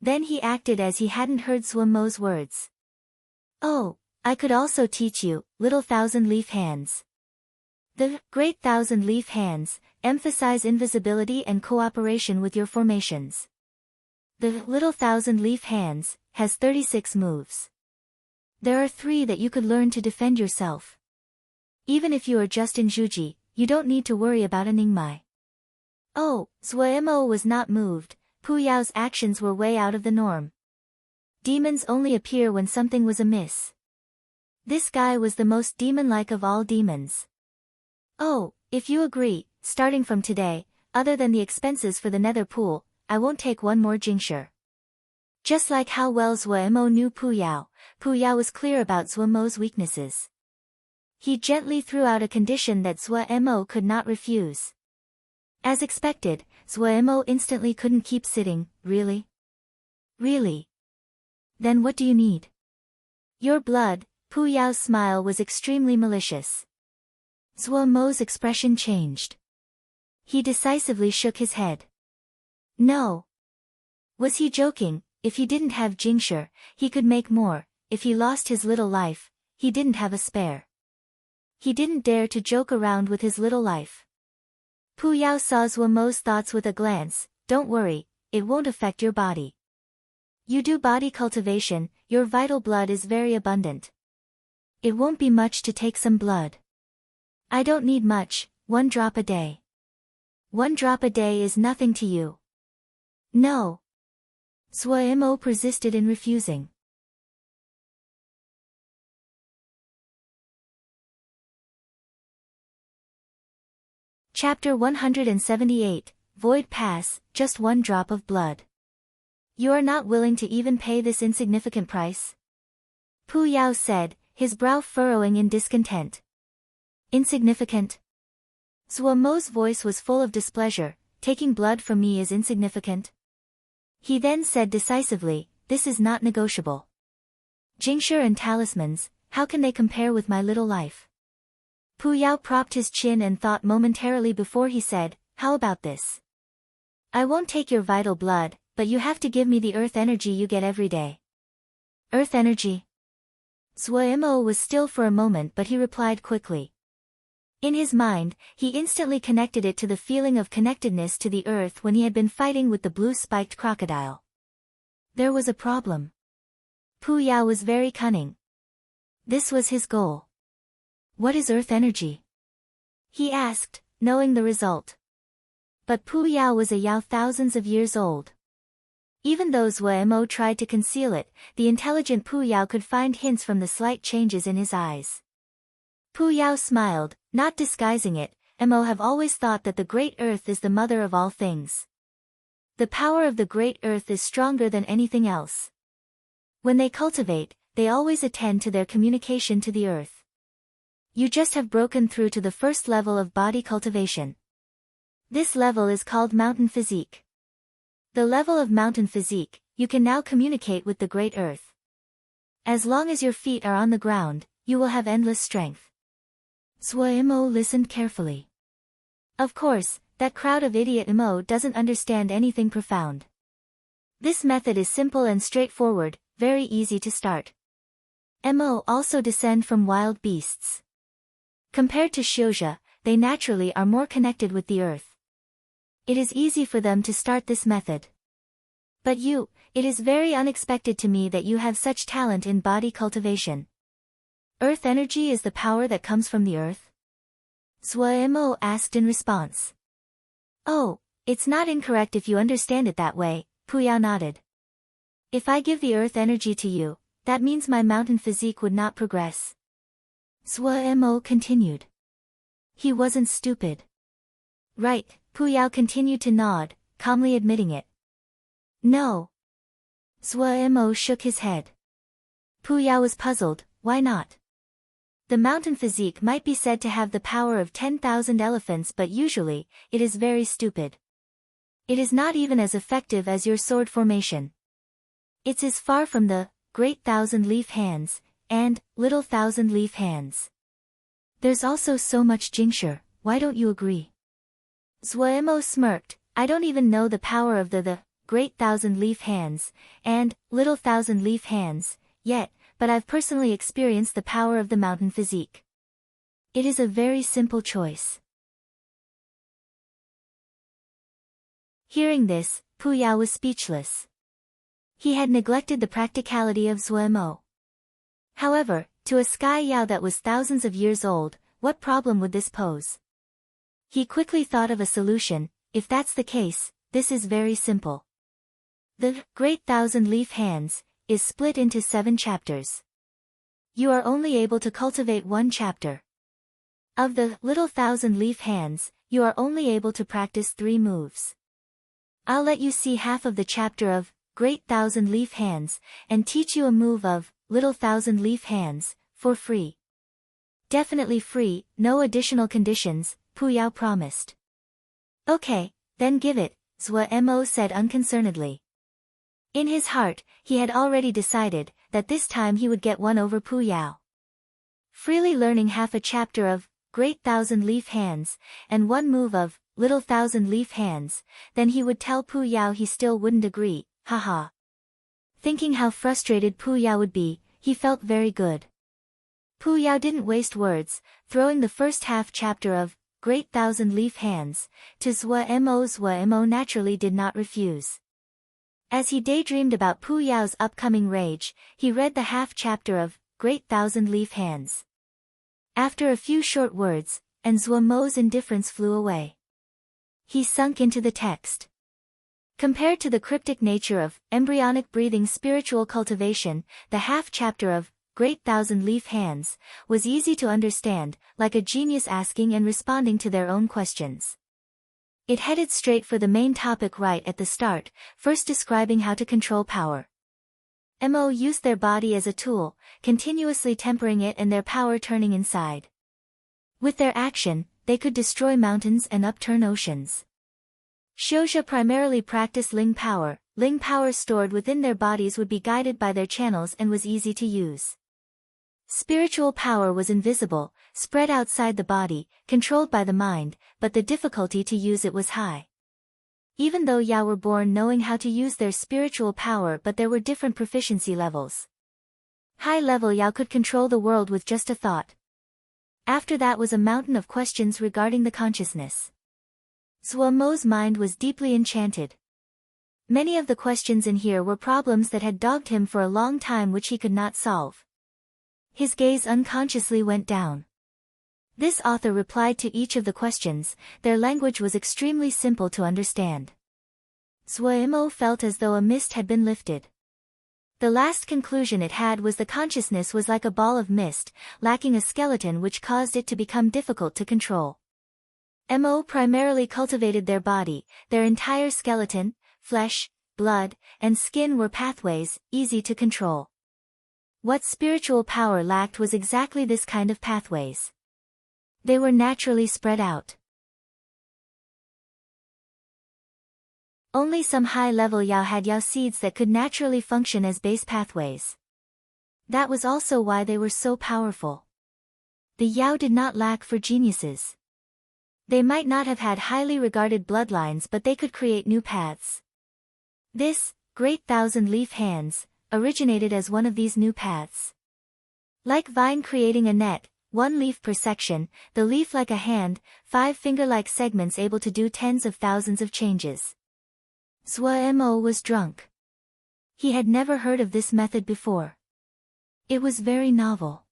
Then he acted as he hadn't heard Zuomo's words. "Oh, I could also teach you, little thousand leaf hands. The Great Thousand Leaf Hands emphasize invisibility and cooperation with your formations. The Little Thousand Leaf Hands has 36 moves. There are 3 that you could learn to defend yourself. Even if you are just in Juji, you don't need to worry about a Ningmai." Oh, Zuo was not moved. Pu Yao's actions were way out of the norm. Demons only appear when something was amiss. This guy was the most demon-like of all demons. "Oh, if you agree, starting from today, other than the expenses for the nether pool, I won't take one more jingsher." Just like how well Zuo knew Pu Yao was clear about Zuomo's weaknesses. He gently threw out a condition that Zuo could not refuse. As expected, Zuo instantly couldn't keep sitting. "Really? Really? Then what do you need?" "Your blood." Pu Yao's smile was extremely malicious. Zuomo's expression changed. He decisively shook his head. No. Was he joking? If he didn't have jingsher, he could make more. If he lost his little life, he didn't have a spare. He didn't dare to joke around with his little life. Pu Yao saw Zuomo's thoughts with a glance. "Don't worry, it won't affect your body. You do body cultivation, your vital blood is very abundant. It won't be much to take some blood. I don't need much, 1 drop a day. 1 drop a day is nothing to you." "No." Zuo persisted in refusing. Chapter 178, Void Pass, just 1 drop of blood. "You are not willing to even pay this insignificant price?" Pu Yao said, his brow furrowing in discontent. "Insignificant?" Zuomo's voice was full of displeasure. "Taking blood from me is insignificant?" He then said decisively, "This is not negotiable. Jingsher and talismans, how can they compare with my little life?" Pu Yao propped his chin and thought momentarily before he said, "How about this? I won't take your vital blood, but you have to give me the earth energy you get every day." Earth energy. Zhuo was still for a moment, but he replied quickly. In his mind, he instantly connected it to the feeling of connectedness to the earth when he had been fighting with the blue-spiked crocodile. There was a problem. Pu Yao was very cunning. This was his goal. What is earth energy? He asked, knowing the result. But Pu Yao was a Yao thousands of years old. Even though Zhuo tried to conceal it, the intelligent Pu Yao could find hints from the slight changes in his eyes. Pu Yao smiled, not disguising it. Mo have always thought that the Great Earth is the mother of all things. The power of the Great Earth is stronger than anything else. When they cultivate, they always attend to their communication to the earth. You just have broken through to the first level of body cultivation. This level is called mountain physique. The level of mountain physique, you can now communicate with the Great Earth. As long as your feet are on the ground, you will have endless strength. Zhuo listened carefully. Of course, that crowd of idiot Mo doesn't understand anything profound. This method is simple and straightforward, very easy to start. Mo also descend from wild beasts. Compared to Xiuzhe, they naturally are more connected with the earth. It is easy for them to start this method. But you, it is very unexpected to me that you have such talent in body cultivation. Earth energy is the power that comes from the earth? Zhuo asked in response. Oh, it's not incorrect if you understand it that way, Pu Yao nodded. If I give the earth energy to you, that means my mountain physique would not progress. Zhuo continued. He wasn't stupid. Right, Pu Yao continued to nod, calmly admitting it. No. Zhuo shook his head. Pu Yao was puzzled, why not? The mountain physique might be said to have the power of 10,000 elephants, but usually, it is very stupid. It is not even as effective as your sword formation. It's as far from the great thousand-leaf hands and little thousand-leaf hands. There's also so much Jingshi, why don't you agree? Zhuo smirked, I don't even know the power of the great thousand-leaf hands and little thousand-leaf hands yet, but I've personally experienced the power of the mountain physique. It is a very simple choice. Hearing this, Pu Yao was speechless. He had neglected the practicality of Zhuo. However, to a Sky Yao that was thousands of years old, what problem would this pose? He quickly thought of a solution. If that's the case, this is very simple. The Great Thousand-Leaf Hands is split into 7 chapters. You are only able to cultivate 1 chapter. Of the Little Thousand-Leaf Hands, you are only able to practice 3 moves. I'll let you see half of the chapter of Great Thousand-Leaf Hands and teach you a move of Little Thousand-Leaf Hands for free. Definitely free, no additional conditions, Pu Yao promised. Okay, then give it, Zhuo said unconcernedly. In his heart, he had already decided that this time he would get one over Pu Yao. Freely learning half a chapter of Great Thousand-Leaf Hands and 1 move of Little Thousand-Leaf Hands, then he would tell Pu Yao he still wouldn't agree, haha. Thinking how frustrated Pu Yao would be, he felt very good. Pu Yao didn't waste words, throwing the first half chapter of Great Thousand-Leaf Hands to Zhuo. Zhuo naturally did not refuse. As he daydreamed about Pu Yao's upcoming rage, he read the half chapter of Great Thousand-Leaf Hands. After a few short words, and Zhuo's indifference flew away. He sunk into the text. Compared to the cryptic nature of embryonic breathing spiritual cultivation, the half chapter of Great Thousand-Leaf Hands was easy to understand, like a genius asking and responding to their own questions. It headed straight for the main topic right at the start, first describing how to control power. Mo used their body as a tool, continuously tempering it and their power turning inside. With their action, they could destroy mountains and upturn oceans. Xiuzhe primarily practiced Ling power. Ling power stored within their bodies would be guided by their channels and was easy to use. Spiritual power was invisible, spread outside the body, controlled by the mind, but the difficulty to use it was high. Even though Yao were born knowing how to use their spiritual power, but there were different proficiency levels. High-level Yao could control the world with just a thought. After that was a mountain of questions regarding the consciousness. Zhuo Mo's mind was deeply enchanted. Many of the questions in here were problems that had dogged him for a long time which he could not solve. His gaze unconsciously went down. This author replied to each of the questions. Their language was extremely simple to understand. Zhuo Mo felt as though a mist had been lifted. The last conclusion it had was the consciousness was like a ball of mist, lacking a skeleton which caused it to become difficult to control. Mo primarily cultivated their body, their entire skeleton, flesh, blood, and skin were pathways, easy to control. What spiritual power lacked was exactly this kind of pathways. They were naturally spread out. Only some high-level Yao had Yao seeds that could naturally function as base pathways. That was also why they were so powerful. The Yao did not lack for geniuses. They might not have had highly regarded bloodlines, but they could create new paths. This, great thousand-leaf hands, originated as one of these new paths. Like vine creating a net, one leaf per section, the leaf like a hand, 5 finger-like segments able to do tens of thousands of changes. Zhuo Mo was drunk. He had never heard of this method before. It was very novel.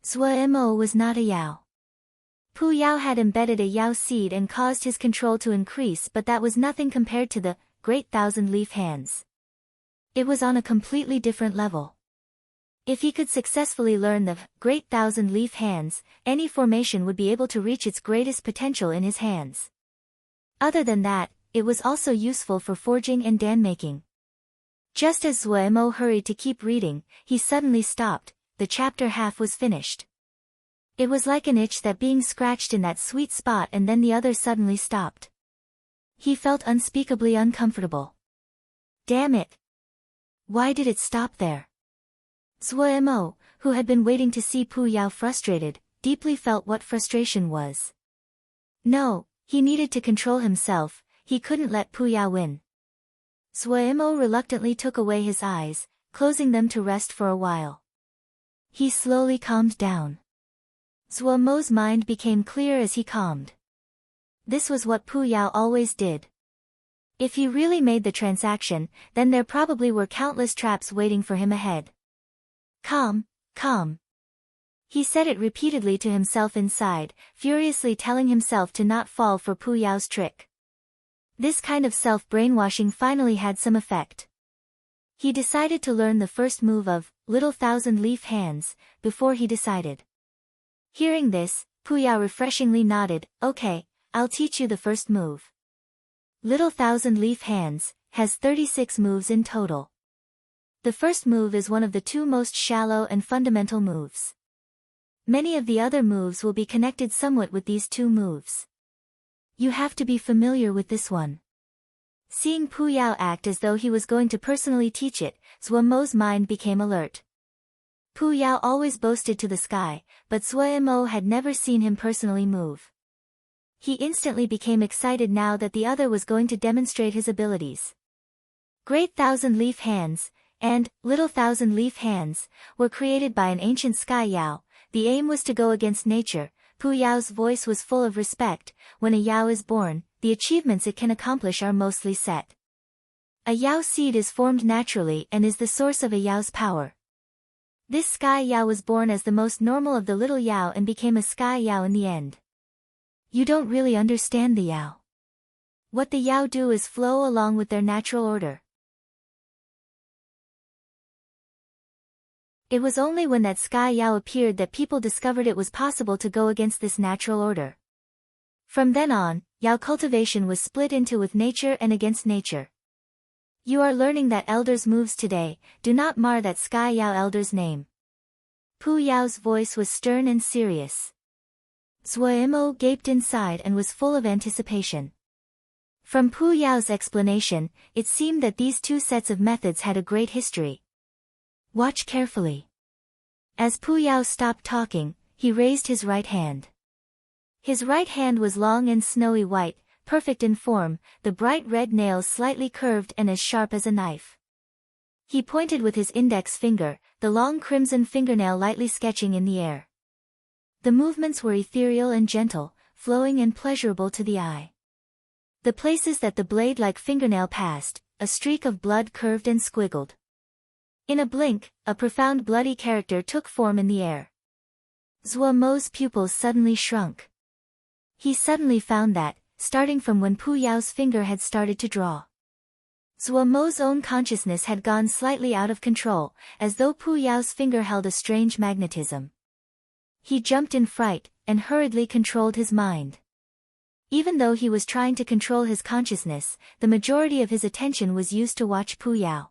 Zhuo Mo was not a Yao. Pu Yao had embedded a Yao seed and caused his control to increase, but that was nothing compared to the great thousand-leaf hands. It was on a completely different level. If he could successfully learn the great thousand-leaf hands, any formation would be able to reach its greatest potential in his hands. Other than that, it was also useful for forging and dan-making. Just as Zhuo Mo hurried to keep reading, he suddenly stopped. The chapter half was finished. It was like an itch that being scratched in that sweet spot, and then the other suddenly stopped. He felt unspeakably uncomfortable. Damn it! Why did it stop there? Zhuo Mo, who had been waiting to see Pu Yao frustrated, deeply felt what frustration was. No, he needed to control himself, he couldn't let Pu Yao win. Zhuo Mo reluctantly took away his eyes, closing them to rest for a while. He slowly calmed down. Zhuo Mo's mind became clear as he calmed. This was what Pu Yao always did. If he really made the transaction, then there probably were countless traps waiting for him ahead. Calm, calm. He said it repeatedly to himself inside, furiously telling himself to not fall for Pu Yao's trick. This kind of self-brainwashing finally had some effect. He decided to learn the first move of little thousand-leaf hands, before he decided. Hearing this, Pu Yao refreshingly nodded. Okay, I'll teach you the first move. Little thousand-leaf hands has 36 moves in total. The first move is one of the 2 most shallow and fundamental moves. Many of the other moves will be connected somewhat with these 2 moves. You have to be familiar with this one. Seeing Pu Yao act as though he was going to personally teach it, Zhuo Mo's mind became alert. Pu Yao always boasted to the sky, but Zhuo Mo had never seen him personally move. He instantly became excited now that the other was going to demonstrate his abilities. Great thousand-leaf hands, and little thousand-leaf hands, were created by an ancient sky Yao. The aim was to go against nature. Pu Yao's voice was full of respect. When a Yao is born, the achievements it can accomplish are mostly set. A Yao seed is formed naturally and is the source of a Yao's power. This sky Yao was born as the most normal of the little Yao and became a sky Yao in the end. You don't really understand the Yao. What the Yao do is flow along with their natural order. It was only when that sky Yao appeared that people discovered it was possible to go against this natural order. From then on, Yao cultivation was split into with nature and against nature. You are learning that elder's moves today, do not mar that sky Yao elder's name. Pu Yao's voice was stern and serious. Zhuo Mo gaped inside and was full of anticipation. From Pu Yao's explanation, it seemed that these 2 sets of methods had a great history. Watch carefully. As Pu Yao stopped talking, he raised his right hand. His right hand was long and snowy white, perfect in form, the bright red nails slightly curved and as sharp as a knife. He pointed with his index finger, the long crimson fingernail lightly sketching in the air. The movements were ethereal and gentle, flowing and pleasurable to the eye. The places that the blade-like fingernail passed, a streak of blood curved and squiggled. In a blink, a profound bloody character took form in the air. Zhuo Mo's pupils suddenly shrunk. He suddenly found that, starting from when Pu Yao's finger had started to draw, Zhuo Mo's own consciousness had gone slightly out of control, as though Pu Yao's finger held a strange magnetism. He jumped in fright, and hurriedly controlled his mind. Even though he was trying to control his consciousness, the majority of his attention was used to watch Pu Yao.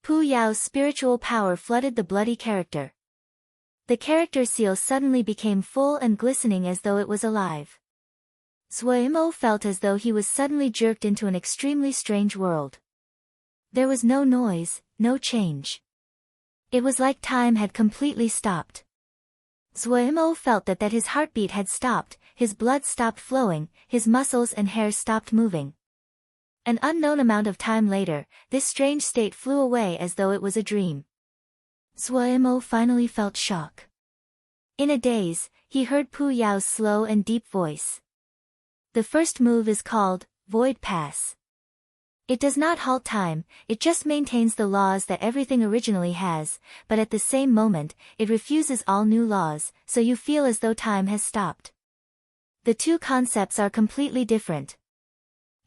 Pu Yao's spiritual power flooded the bloody character. The character seal suddenly became full and glistening as though it was alive. Zhuo Mo felt as though he was suddenly jerked into an extremely strange world. There was no noise, no change. It was like time had completely stopped. Zhuo Mo felt that his heartbeat had stopped, his blood stopped flowing, his muscles and hair stopped moving. An unknown amount of time later, this strange state flew away as though it was a dream. Zhuo Mo finally felt shock. In a daze, he heard Pu Yao's slow and deep voice. The first move is called Void Pass. It does not halt time, it just maintains the laws that everything originally has, but at the same moment, it refuses all new laws, so you feel as though time has stopped. The two concepts are completely different.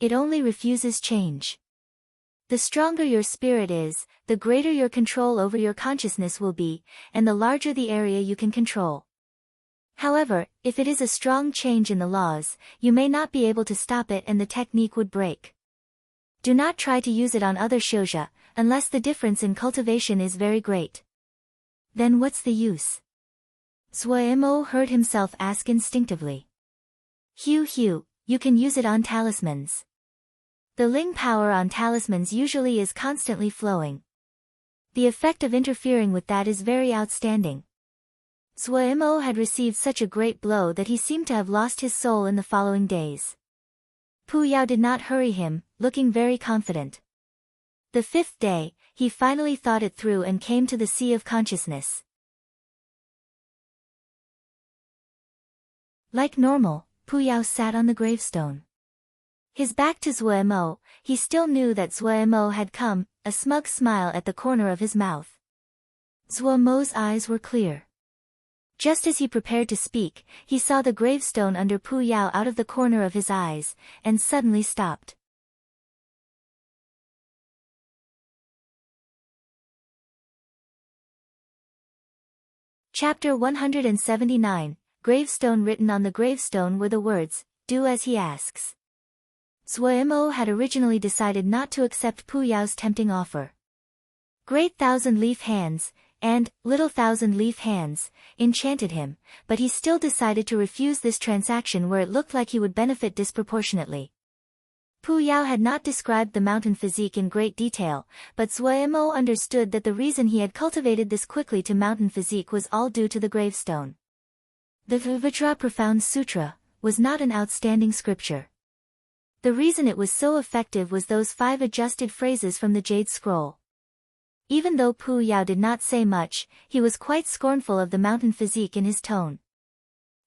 It only refuses change. The stronger your spirit is, the greater your control over your consciousness will be, and the larger the area you can control. However, if it is a strong change in the laws, you may not be able to stop it and the technique would break. Do not try to use it on other shouja, unless the difference in cultivation is very great. Then what's the use? Zhuo Mo heard himself ask instinctively. Hugh, you can use it on talismans. The Ling power on talismans usually is constantly flowing. The effect of interfering with that is very outstanding. Zhuo Mo had received such a great blow that he seemed to have lost his soul in the following days. Pu Yao did not hurry him, looking very confident. The fifth day, he finally thought it through and came to the Sea of Consciousness. Like normal, Pu Yao sat on the gravestone. His back to Zhuo Mo, he still knew that Zhuo Mo had come, a smug smile at the corner of his mouth. Zhuo Mo's eyes were clear. Just as he prepared to speak, he saw the gravestone under Pu Yao out of the corner of his eyes, and suddenly stopped. Chapter 179, Gravestone. Written on the gravestone were the words, "Do as he asks." Zhuo Mo had originally decided not to accept Pu Yao's tempting offer. Great thousand-leaf hands, and little thousand-leaf hands, enchanted him, but he still decided to refuse this transaction where it looked like he would benefit disproportionately. Pu Yao had not described the mountain physique in great detail, but Zhuo Mo understood that the reason he had cultivated this quickly to mountain physique was all due to the gravestone. The Vajra Profound Sutra was not an outstanding scripture. The reason it was so effective was those 5 adjusted phrases from the Jade Scroll. Even though Pu Yao did not say much, he was quite scornful of the mountain physique in his tone.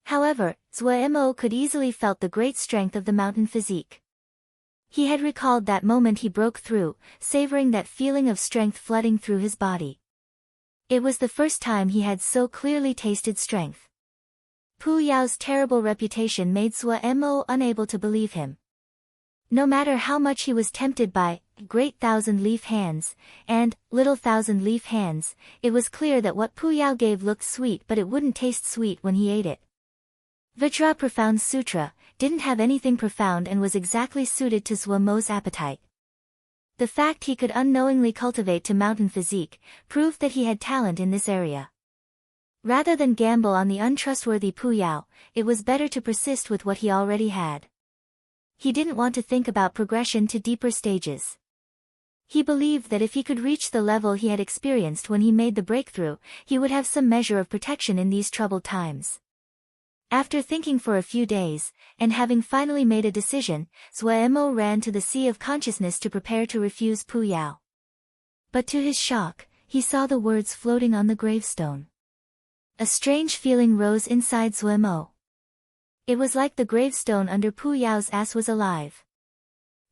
However, Zhuo Mo could easily felt the great strength of the mountain physique. He had recalled that moment he broke through, savoring that feeling of strength flooding through his body. It was the first time he had so clearly tasted strength. Pu Yao's terrible reputation made Zhuo Mo unable to believe him. No matter how much he was tempted by great thousand-leaf hands, and little thousand-leaf hands, it was clear that what Pu Yao gave looked sweet, but it wouldn't taste sweet when he ate it. Vajra Profound Sutra didn't have anything profound and was exactly suited to Zhuo Mo's appetite. The fact he could unknowingly cultivate to mountain physique proved that he had talent in this area. Rather than gamble on the untrustworthy Pu Yao, it was better to persist with what he already had. He didn't want to think about progression to deeper stages. He believed that if he could reach the level he had experienced when he made the breakthrough, he would have some measure of protection in these troubled times. After thinking for a few days, and having finally made a decision, Zhuo Mo ran to the Sea of Consciousness to prepare to refuse Pu Yao. But to his shock, he saw the words floating on the gravestone. A strange feeling rose inside Zuemo. It was like the gravestone under Pu Yao's ass was alive.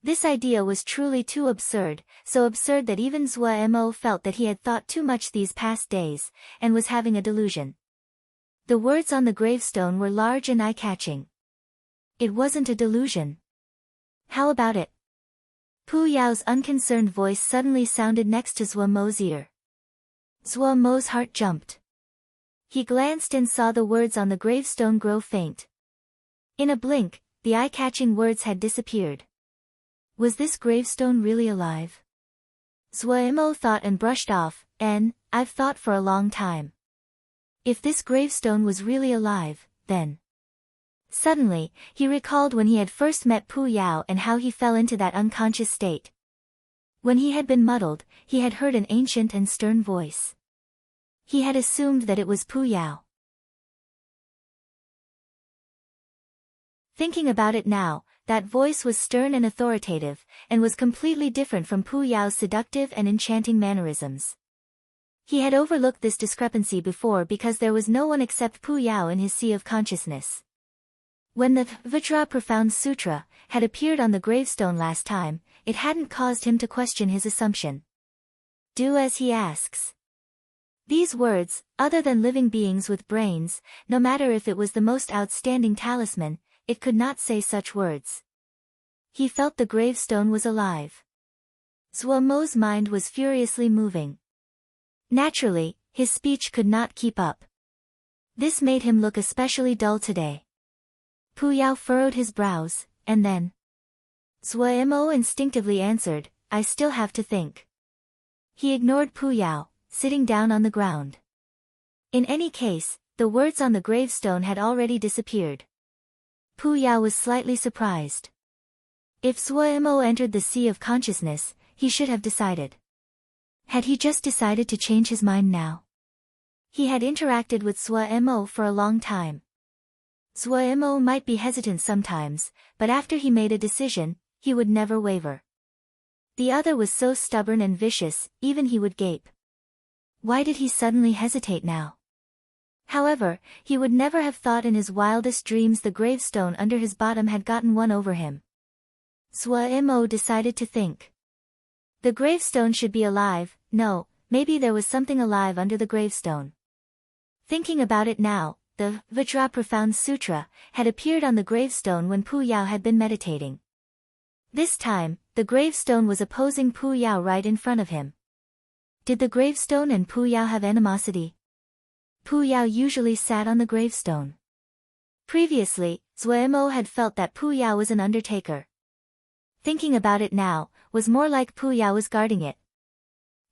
This idea was truly too absurd, so absurd that even Zuemo felt that he had thought too much these past days, and was having a delusion. The words on the gravestone were large and eye-catching. It wasn't a delusion. How about it? Pu Yao's unconcerned voice suddenly sounded next to Zuemo's ear. Zuemo's heart jumped. He glanced and saw the words on the gravestone grow faint. In a blink, the eye-catching words had disappeared. Was this gravestone really alive? Zuemo thought and brushed off, I've thought for a long time. If this gravestone was really alive, then... Suddenly, he recalled when he had first met Pu Yao and how he fell into that unconscious state. When he had been muddled, he had heard an ancient and stern voice. He had assumed that it was Pu Yao. Thinking about it now, that voice was stern and authoritative, and was completely different from Pu Yao's seductive and enchanting mannerisms. He had overlooked this discrepancy before because there was no one except Pu Yao in his sea of consciousness. When the Vajra Profound Sutra had appeared on the gravestone last time, it hadn't caused him to question his assumption. Do as he asks. These words, other than living beings with brains, no matter if it was the most outstanding talisman, it could not say such words. He felt the gravestone was alive. Zuemo's mind was furiously moving. Naturally, his speech could not keep up. This made him look especially dull today. Pu Yao furrowed his brows, and then... Zuemo instinctively answered, I still have to think. He ignored Pu Yao, sitting down on the ground. In any case, the words on the gravestone had already disappeared. Pu Yao was slightly surprised. If Zuemo entered the sea of consciousness, he should have decided. Had he just decided to change his mind now? He had interacted with Zuemo for a long time. Zuemo might be hesitant sometimes, but after he made a decision, he would never waver. The other was so stubborn and vicious, even he would gape. Why did he suddenly hesitate now? However, he would never have thought in his wildest dreams the gravestone under his bottom had gotten one over him. Zuemo decided to think. The gravestone should be alive, no, maybe there was something alive under the gravestone. Thinking about it now, the Vajra Profound Sutra had appeared on the gravestone when Pu Yao had been meditating. This time, the gravestone was opposing Pu Yao right in front of him. Did the gravestone and Pu Yao have animosity? Pu Yao usually sat on the gravestone. Previously, Zuemo had felt that Pu Yao was an undertaker. Thinking about it now, was more like Pu Yao was guarding it.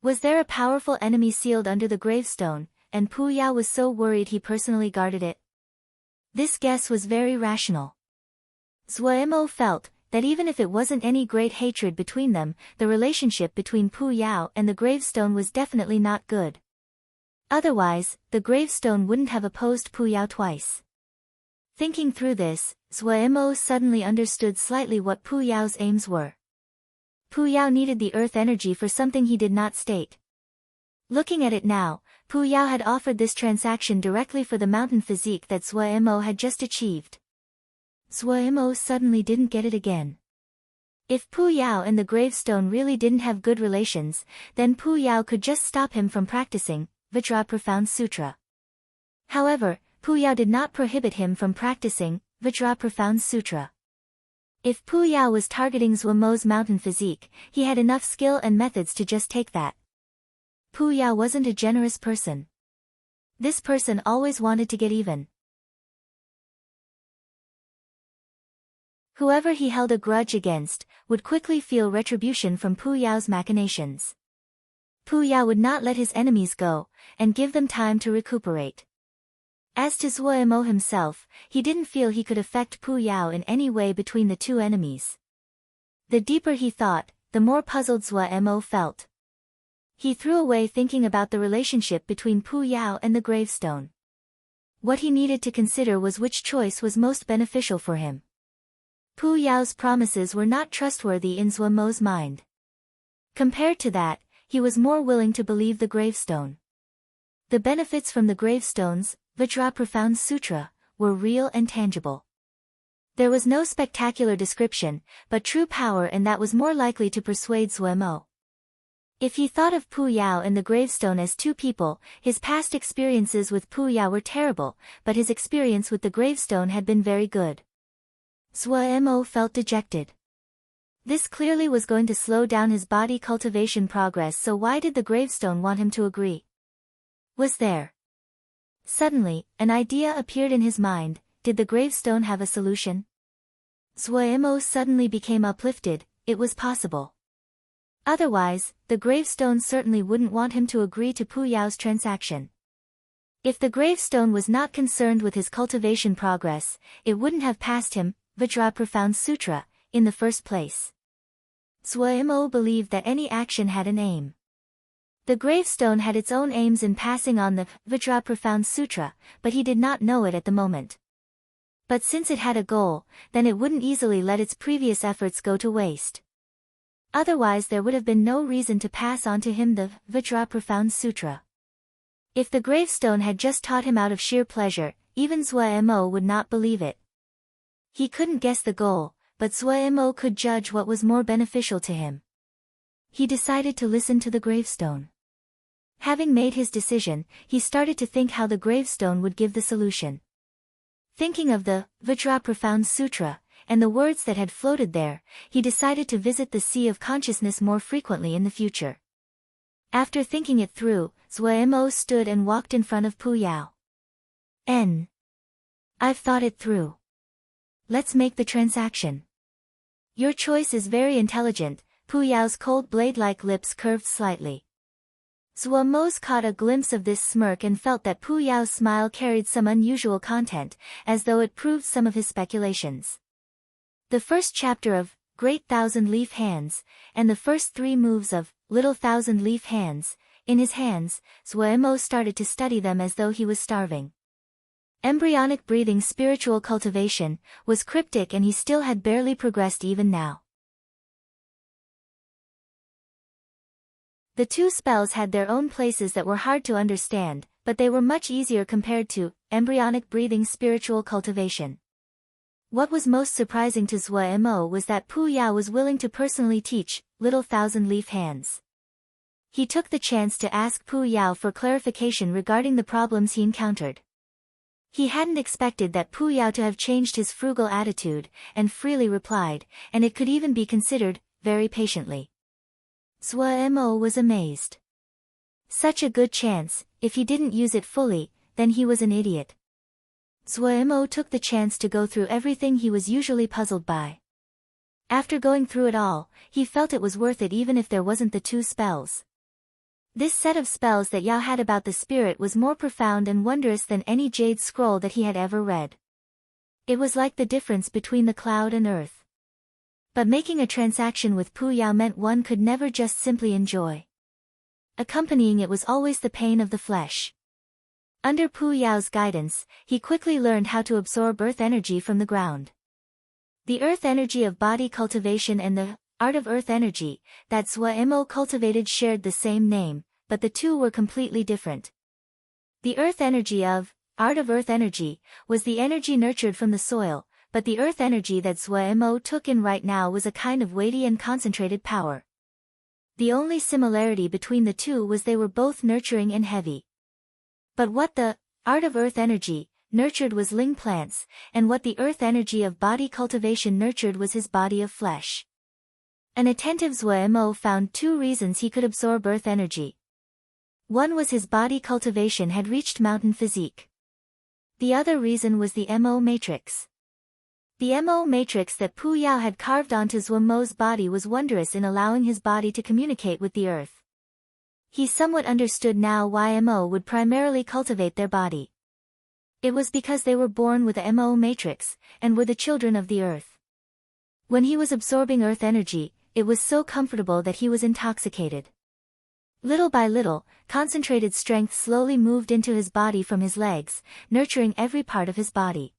Was there a powerful enemy sealed under the gravestone, and Pu Yao was so worried he personally guarded it? This guess was very rational. Zuemo felt that even if it wasn't any great hatred between them, the relationship between Pu Yao and the gravestone was definitely not good. Otherwise, the gravestone wouldn't have opposed Pu Yao twice. Thinking through this, Zuemo suddenly understood slightly what Pu Yao's aims were. Pu Yao needed the earth energy for something he did not state. Looking at it now, Pu Yao had offered this transaction directly for the mountain physique that Zuemo had just achieved. Zuemo suddenly didn't get it again. If Pu Yao and the gravestone really didn't have good relations, then Pu Yao could just stop him from practicing Vajra Profound Sutra. However, Pu Yao did not prohibit him from practicing Vajra Profound Sutra. If Pu Yao was targeting Zuemo's mountain physique, he had enough skill and methods to just take that. Pu Yao wasn't a generous person. This person always wanted to get even. Whoever he held a grudge against, would quickly feel retribution from Pu Yao's machinations. Pu Yao would not let his enemies go, and give them time to recuperate. As to Zuemo himself, he didn't feel he could affect Pu Yao in any way between the two enemies. The deeper he thought, the more puzzled Zuemo felt. He threw away thinking about the relationship between Pu Yao and the gravestone. What he needed to consider was which choice was most beneficial for him. Pu Yao's promises were not trustworthy in Zuemo's mind. Compared to that, he was more willing to believe the gravestone. The benefits from the gravestones, Vajra Profound Sutra, were real and tangible. There was no spectacular description, but true power, and that was more likely to persuade Zuemo. If he thought of Pu Yao and the gravestone as two people, his past experiences with Pu Yao were terrible, but his experience with the gravestone had been very good. Zuemo felt dejected. This clearly was going to slow down his body cultivation progress, so why did the gravestone want him to agree? Was there? Suddenly, an idea appeared in his mind. Did the gravestone have a solution? Zuemo suddenly became uplifted. It was possible. Otherwise, the gravestone certainly wouldn't want him to agree to Pu Yao's transaction. If the gravestone was not concerned with his cultivation progress, it wouldn't have passed him, Vajra Profound Sutra, in the first place. Zuemo believed that any action had an aim. The gravestone had its own aims in passing on the Vajra Profound Sutra, but he did not know it at the moment. But since it had a goal, then it wouldn't easily let its previous efforts go to waste. Otherwise there would have been no reason to pass on to him the Vajra Profound Sutra. If the gravestone had just taught him out of sheer pleasure, even Zuemo would not believe it. He couldn't guess the goal, but Zuemo could judge what was more beneficial to him. He decided to listen to the gravestone. Having made his decision, he started to think how the gravestone would give the solution. Thinking of the Vajra Profound Sutra, and the words that had floated there, he decided to visit the Sea of Consciousness more frequently in the future. After thinking it through, Zuemo stood and walked in front of Pu Yao. I've thought it through. Let's make the transaction. Your choice is very intelligent. Pu Yao's cold blade-like lips curved slightly. Zuemo caught a glimpse of this smirk and felt that Pu Yao's smile carried some unusual content, as though it proved some of his speculations. The first chapter of Great Thousand-Leaf Hands, and the first 3 moves of Little Thousand-Leaf Hands, in his hands, Zuemo started to study them as though he was starving. Embryonic breathing spiritual cultivation was cryptic, and he still had barely progressed even now. The 2 spells had their own places that were hard to understand, but they were much easier compared to embryonic breathing spiritual cultivation. What was most surprising to Zuemo was that Pu Yao was willing to personally teach Little Thousand-Leaf Hands. He took the chance to ask Pu Yao for clarification regarding the problems he encountered. He hadn't expected that Pu Yao to have changed his frugal attitude, and freely replied, and it could even be considered, very patiently. Zuemo was amazed. Such a good chance. If he didn't use it fully, then he was an idiot. Zuemo took the chance to go through everything he was usually puzzled by. After going through it all, he felt it was worth it even if there wasn't the 2 spells. This set of spells that Yao had about the spirit was more profound and wondrous than any jade scroll that he had ever read. It was like the difference between the cloud and earth. But making a transaction with Pu Yao meant one could never just simply enjoy. Accompanying it was always the pain of the flesh. Under Pu Yao's guidance, he quickly learned how to absorb earth energy from the ground. The earth energy of body cultivation and the art of earth energy that Zuemo cultivated shared the same name, but the 2 were completely different. The earth energy of art of earth energy was the energy nurtured from the soil, but the earth energy that Zuemo took in right now was a kind of weighty and concentrated power. The only similarity between the 2 was they were both nurturing and heavy. But what the art of earth energy nurtured was ling plants, and what the earth energy of body cultivation nurtured was his body of flesh. An attentive Zuemo found 2 reasons he could absorb earth energy. One was his body cultivation had reached mountain physique. The other reason was the Mo matrix. The Mo matrix that Pu Yao had carved onto Zuemo's body was wondrous in allowing his body to communicate with the earth. He somewhat understood now why Mo would primarily cultivate their body. It was because they were born with a Mo matrix, and were the children of the earth. When he was absorbing earth energy, it was so comfortable that he was intoxicated. Little by little, concentrated strength slowly moved into his body from his legs, nurturing every part of his body.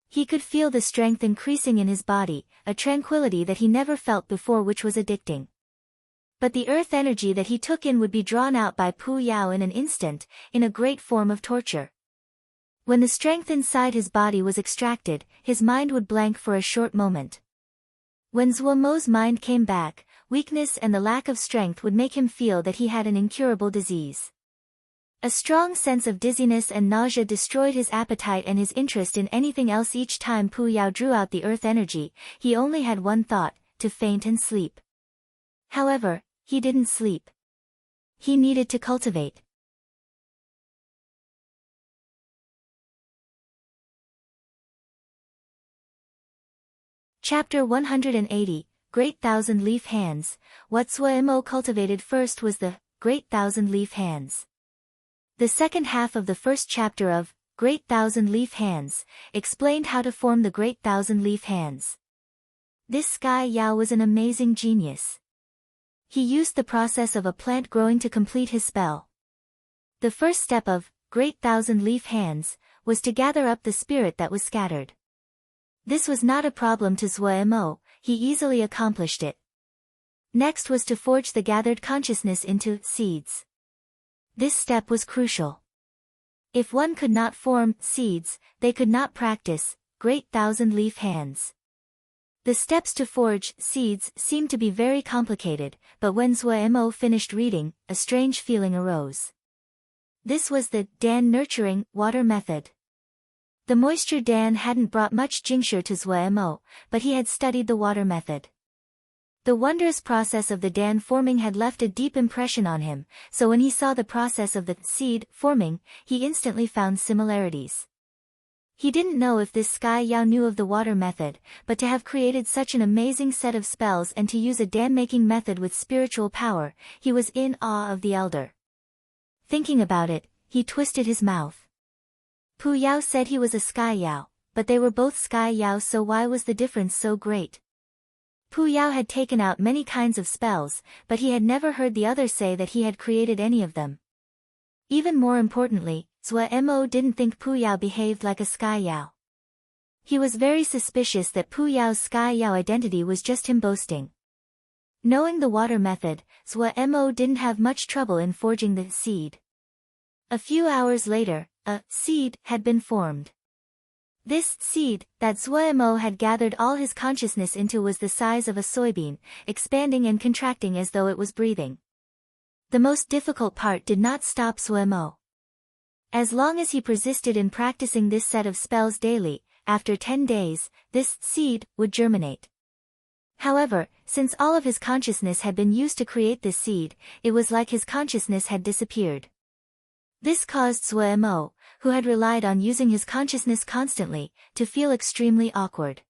He could feel the strength increasing in his body, a tranquility that he never felt before which was addicting. But the earth energy that he took in would be drawn out by Pu Yao in an instant, in a great form of torture. When the strength inside his body was extracted, his mind would blank for a short moment. When Zhuo Mo's mind came back, weakness and the lack of strength would make him feel that he had an incurable disease. A strong sense of dizziness and nausea destroyed his appetite and his interest in anything else. Each time Pu Yao drew out the earth energy, he only had one thought, to faint and sleep. However, he didn't sleep. He needed to cultivate. Chapter 180, Great Thousand Leaf Hands. What Zhuo Mo cultivated first was the Great Thousand Leaf Hands. The second half of the first chapter of Great Thousand Leaf Hands explained how to form the Great Thousand Leaf Hands. This Sky Yao was an amazing genius. He used the process of a plant growing to complete his spell. The first step of Great Thousand Leaf Hands was to gather up the spirit that was scattered. This was not a problem to Zhuo Mo, he easily accomplished it. Next was to forge the gathered consciousness into seeds. This step was crucial. If one could not form seeds, they could not practice Great Thousand Leaf Hands. The steps to forge seeds seemed to be very complicated, but when Zhuo Mo finished reading, a strange feeling arose. This was the Dan nurturing water method. The moisture Dan hadn't brought much jingshu to Zhuo Mo, but he had studied the water method. The wondrous process of the Dan forming had left a deep impression on him, so when he saw the process of the seed forming, he instantly found similarities. He didn't know if this Sky Yao knew of the water method, but to have created such an amazing set of spells and to use a Dan-making method with spiritual power, he was in awe of the elder. Thinking about it, he twisted his mouth. Pu Yao said he was a Sky Yao, but they were both Sky Yao, so why was the difference so great? Pu Yao had taken out many kinds of spells, but he had never heard the other say that he had created any of them. Even more importantly, Zhuo Mo didn't think Pu Yao behaved like a Sky Yao. He was very suspicious that Pu Yao's Sky Yao identity was just him boasting. Knowing the water method, Zhuo Mo didn't have much trouble in forging the seed. A few hours later, a seed had been formed. This seed that Zhuo Mo had gathered all his consciousness into was the size of a soybean, expanding and contracting as though it was breathing. The most difficult part did not stop Zhuo Mo. As long as he persisted in practicing this set of spells daily, after 10 days, this seed would germinate. However, since all of his consciousness had been used to create this seed, it was like his consciousness had disappeared. This caused Zhuo Mo, who had relied on using his consciousness constantly, to feel extremely awkward.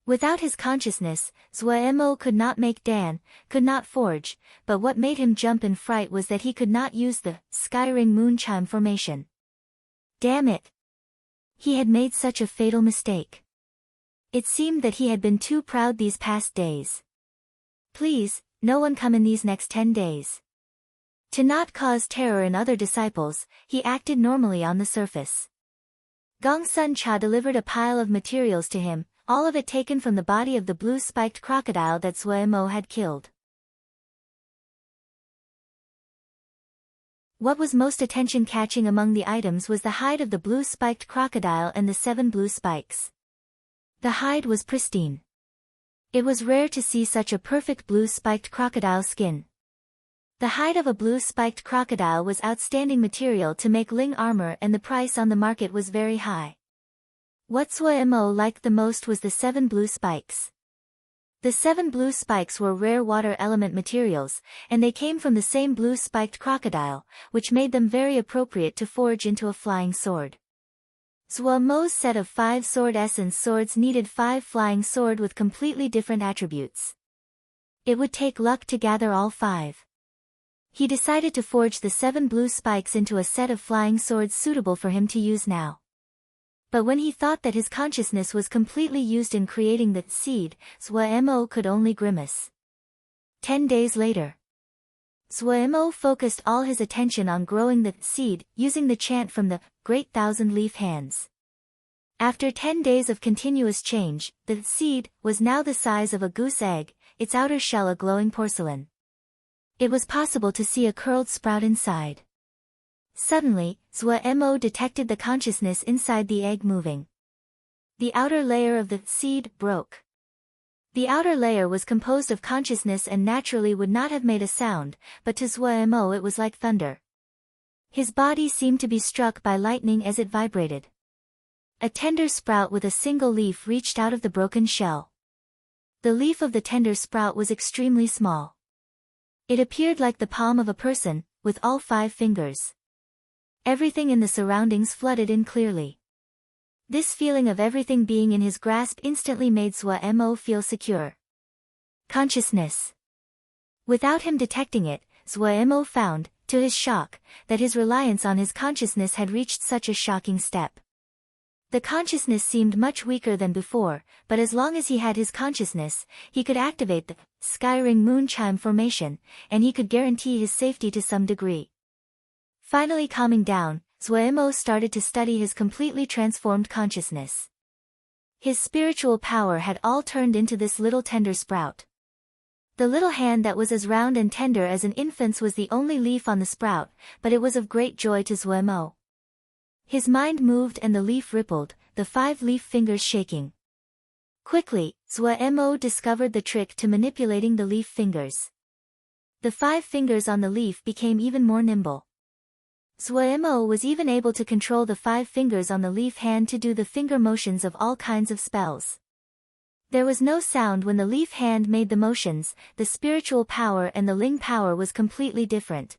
Without his consciousness, Zhuo Mo could not make Dan, could not forge, but what made him jump in fright was that he could not use the Skyring Moonchime formation. Damn it! He had made such a fatal mistake. It seemed that he had been too proud these past days. Please, no one come in these next 10 days. To not cause terror in other disciples, he acted normally on the surface. Gong Sun Cha delivered a pile of materials to him, all of it taken from the body of the blue-spiked crocodile that Zhuo Mo had killed. What was most attention-catching among the items was the hide of the blue-spiked crocodile and the 7 blue spikes. The hide was pristine. It was rare to see such a perfect blue-spiked crocodile skin. The hide of a blue-spiked crocodile was outstanding material to make Ling armor, and the price on the market was very high. What Zhuo Mo liked the most was the 7 blue spikes. The 7 blue spikes were rare water element materials, and they came from the same blue-spiked crocodile, which made them very appropriate to forge into a flying sword. Zhuo Mo's set of 5 sword essence swords needed 5 flying sword with completely different attributes. It would take luck to gather all 5. He decided to forge the 7 blue spikes into a set of flying swords suitable for him to use now. But when he thought that his consciousness was completely used in creating the seed, Zhuo Mo could only grimace. 10 days later, Zhuo Mo focused all his attention on growing the seed, using the chant from the Great Thousand Leaf Hands. After 10 days of continuous change, the seed was now the size of a goose egg, its outer shell a glowing porcelain. It was possible to see a curled sprout inside. Suddenly, Mo detected the consciousness inside the egg moving. The outer layer of the seed broke. The outer layer was composed of consciousness and naturally would not have made a sound, but to Mo it was like thunder. His body seemed to be struck by lightning as it vibrated. A tender sprout with a single leaf reached out of the broken shell. The leaf of the tender sprout was extremely small. It appeared like the palm of a person, with all 5 fingers. Everything in the surroundings flooded in clearly. This feeling of everything being in his grasp instantly made Mo feel secure. Consciousness. Without him detecting it, Mo found, to his shock, that his reliance on his consciousness had reached such a shocking step. The consciousness seemed much weaker than before, but as long as he had his consciousness, he could activate the sky-ring moon chime formation, and he could guarantee his safety to some degree. Finally calming down, Mo started to study his completely transformed consciousness. His spiritual power had all turned into this little tender sprout. The little hand that was as round and tender as an infant's was the only leaf on the sprout, but it was of great joy to Mo. His mind moved and the leaf rippled, the 5 leaf fingers shaking. Quickly, Mo discovered the trick to manipulating the leaf fingers. The 5 fingers on the leaf became even more nimble. Mo was even able to control the 5 fingers on the leaf hand to do the finger motions of all kinds of spells. There was no sound when the leaf hand made the motions, the spiritual power and the ling power was completely different.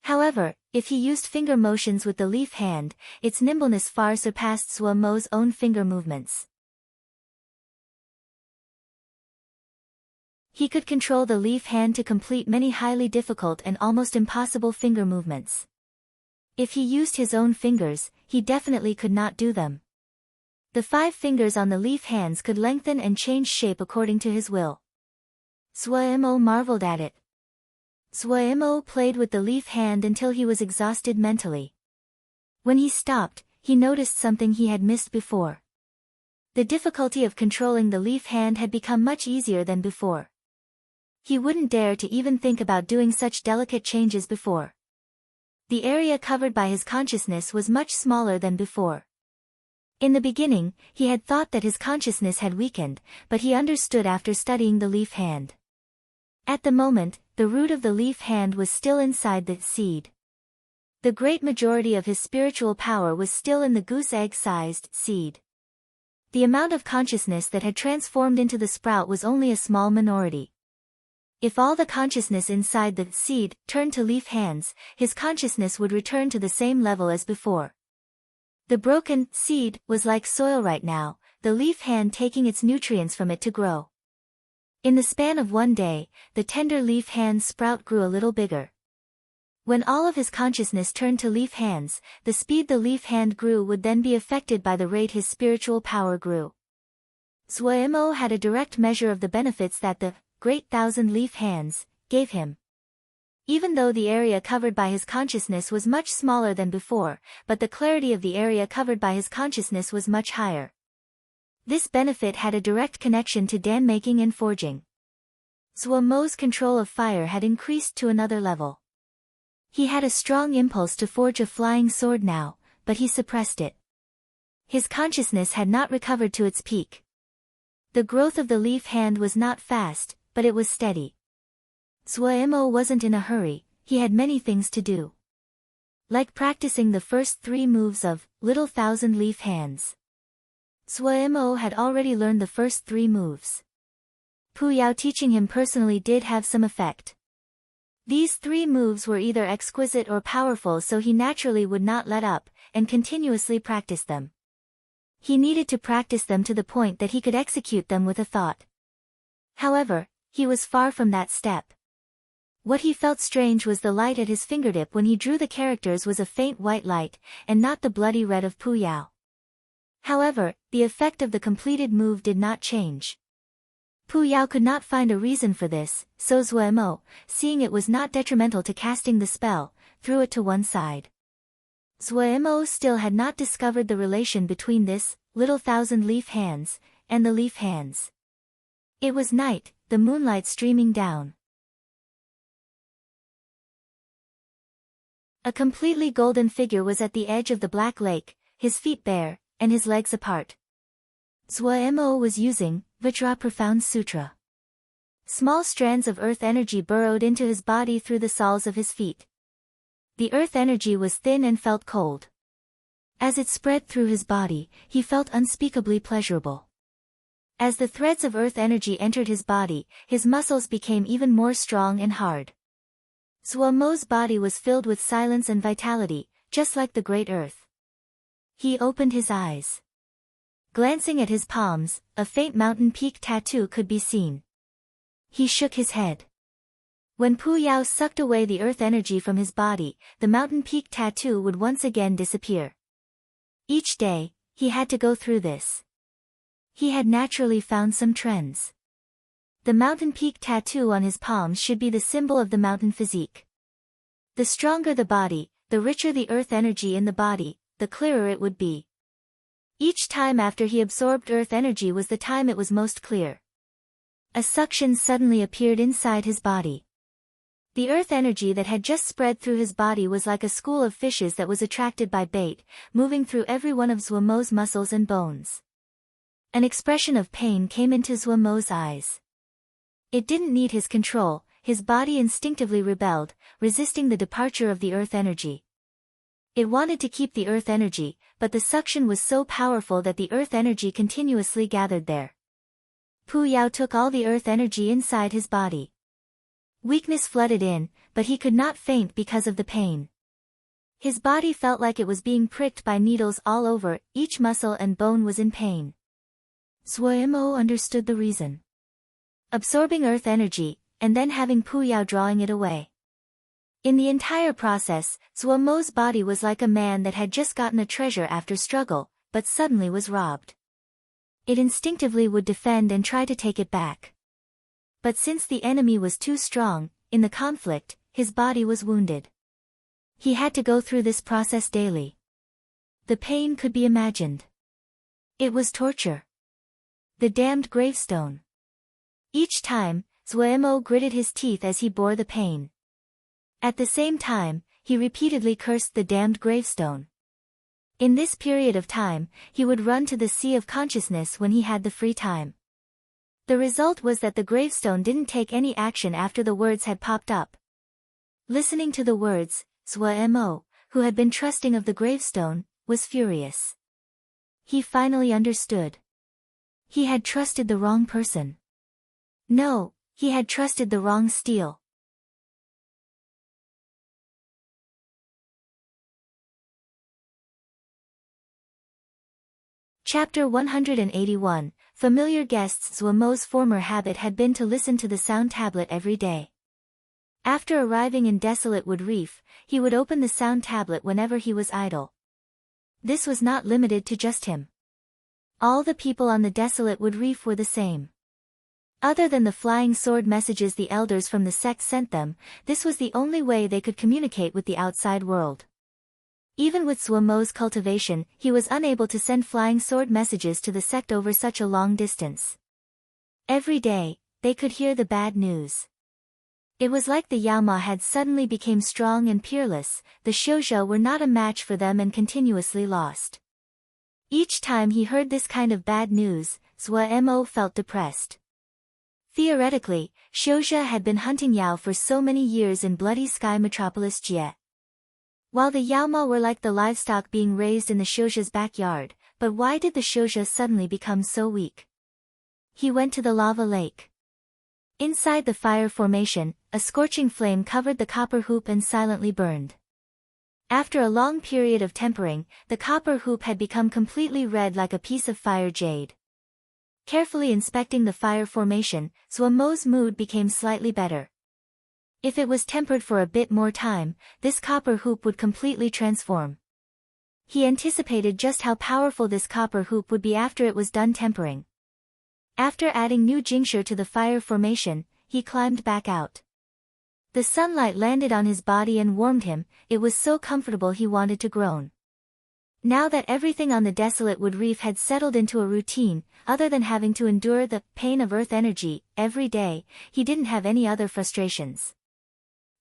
However, if he used finger motions with the leaf hand, its nimbleness far surpassed Mo's own finger movements. He could control the leaf hand to complete many highly difficult and almost impossible finger movements. If he used his own fingers, he definitely could not do them. The 5 fingers on the leaf hands could lengthen and change shape according to his will. Mo marveled at it. Mo played with the leaf hand until he was exhausted mentally. When he stopped, he noticed something he had missed before. The difficulty of controlling the leaf hand had become much easier than before. He wouldn't dare to even think about doing such delicate changes before. The area covered by his consciousness was much smaller than before. In the beginning, he had thought that his consciousness had weakened, but he understood after studying the leaf hand. At the moment, the root of the leaf hand was still inside the seed. The great majority of his spiritual power was still in the goose egg-sized seed. The amount of consciousness that had transformed into the sprout was only a small minority. If all the consciousness inside the seed turned to leaf hands, his consciousness would return to the same level as before. The broken seed was like soil right now, the leaf hand taking its nutrients from it to grow. In the span of one day, the tender leaf hand sprout grew a little bigger. When all of his consciousness turned to leaf hands, the speed the leaf hand grew would then be affected by the rate his spiritual power grew. Mo had a direct measure of the benefits that the great 1,000 leaf hands gave him. Even though the area covered by his consciousness was much smaller than before, but the clarity of the area covered by his consciousness was much higher. This benefit had a direct connection to dan making and forging. Mo's control of fire had increased to another level. He had a strong impulse to forge a flying sword now, but he suppressed it. His consciousness had not recovered to its peak. The growth of the leaf hand was not fast, but it was steady. Mo wasn't in a hurry, he had many things to do. Like practicing the first 3 moves of Little 1,000 Leaf Hands. Mo had already learned the first 3 moves. Pu Yao teaching him personally did have some effect. These 3 moves were either exquisite or powerful, so he naturally would not let up, and continuously practice them. He needed to practice them to the point that he could execute them with a thought. However, he was far from that step. What he felt strange was the light at his fingertip when he drew the characters was a faint white light, and not the bloody red of Pu Yao. However, the effect of the completed move did not change. Pu Yao could not find a reason for this, so Mo, seeing it was not detrimental to casting the spell, threw it to one side. Mo still had not discovered the relation between this Little 1,000 Leaf Hands and the leaf hands. It was night, the moonlight streaming down. A completely golden figure was at the edge of the black lake, his feet bare, and his legs apart. Zhuo was using Vajra Profound Sutra. Small strands of earth energy burrowed into his body through the soles of his feet. The earth energy was thin and felt cold. As it spread through his body, he felt unspeakably pleasurable. As the threads of earth energy entered his body, his muscles became even more strong and hard. Zhuo's body was filled with silence and vitality, just like the great earth. He opened his eyes. Glancing at his palms, a faint mountain peak tattoo could be seen. He shook his head. When Pu Yao sucked away the earth energy from his body, the mountain peak tattoo would once again disappear. Each day, he had to go through this. He had naturally found some trends. The mountain peak tattoo on his palms should be the symbol of the mountain physique. The stronger the body, the richer the earth energy in the body, the clearer it would be. Each time after he absorbed earth energy was the time it was most clear. A suction suddenly appeared inside his body. The earth energy that had just spread through his body was like a school of fishes that was attracted by bait, moving through every one of Zhuo's muscles and bones. An expression of pain came into Zhuo's eyes. It didn't need his control, his body instinctively rebelled, resisting the departure of the earth energy. It wanted to keep the earth energy, but the suction was so powerful that the earth energy continuously gathered there. Pu Yao took all the earth energy inside his body. Weakness flooded in, but he could not faint because of the pain. His body felt like it was being pricked by needles all over, each muscle and bone was in pain. Zhuo understood the reason. Absorbing earth energy, and then having Pu Yao drawing it away. In the entire process, Zhuo's body was like a man that had just gotten a treasure after struggle, but suddenly was robbed. It instinctively would defend and try to take it back. But since the enemy was too strong, in the conflict, his body was wounded. He had to go through this process daily. The pain could be imagined. It was torture. The damned gravestone. Each time, Zhuo gritted his teeth as he bore the pain. At the same time, he repeatedly cursed the damned gravestone. In this period of time, he would run to the sea of consciousness when he had the free time. The result was that the gravestone didn't take any action after the words had popped up. Listening to the words, Zhuo, who had been trusting of the gravestone, was furious. He finally understood. He had trusted the wrong person. No, he had trusted the wrong steel. Chapter 181, Familiar Guests. Zhuo's former habit had been to listen to the sound tablet every day. After arriving in Desolate Wood Reef, he would open the sound tablet whenever he was idle. This was not limited to just him. All the people on the Desolate Wood Reef were the same. Other than the flying sword messages the elders from the sect sent them, this was the only way they could communicate with the outside world. Even with Zhuo's cultivation, he was unable to send flying sword messages to the sect over such a long distance. Every day, they could hear the bad news. It was like the Yaoma had suddenly become strong and peerless, the Shoujo were not a match for them and continuously lost. Each time he heard this kind of bad news, Zhuo felt depressed. Theoretically, Shoujo had been hunting Yao for so many years in Bloody Sky Metropolis Jie. While the Yaoma were like the livestock being raised in the Shoujo's backyard, but why did the Shoujo suddenly become so weak? He went to the lava lake. Inside the fire formation, a scorching flame covered the copper hoop and silently burned. After a long period of tempering, the copper hoop had become completely red like a piece of fire jade. Carefully inspecting the fire formation, Zhuo's mood became slightly better. If it was tempered for a bit more time, this copper hoop would completely transform. He anticipated just how powerful this copper hoop would be after it was done tempering. After adding new jingsher to the fire formation, he climbed back out. The sunlight landed on his body and warmed him, it was so comfortable he wanted to groan. Now that everything on the Desolate Wood Reef had settled into a routine, other than having to endure the pain of earth energy every day, he didn't have any other frustrations.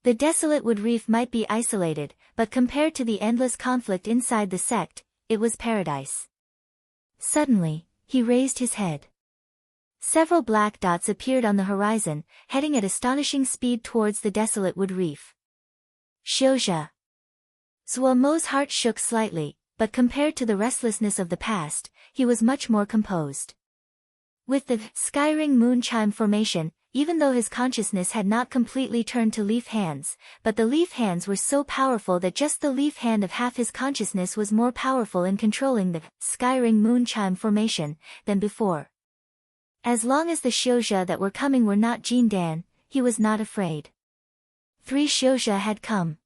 The desolate wood reef might be isolated, but compared to the endless conflict inside the sect, it was paradise. Suddenly, he raised his head. Several black dots appeared on the horizon, heading at astonishing speed towards the desolate wood reef. Xiuzhe. Zhuo Mo's heart shook slightly, but compared to the restlessness of the past, he was much more composed. With the sky-ring moon chime formation, even though his consciousness had not completely turned to leaf hands, but the leaf hands were so powerful that just the leaf hand of half his consciousness was more powerful in controlling the sky-ring moon chime formation than before. As long as the Xiuzhe that were coming were not Jindan, he was not afraid. 3 Xiuzhe had come.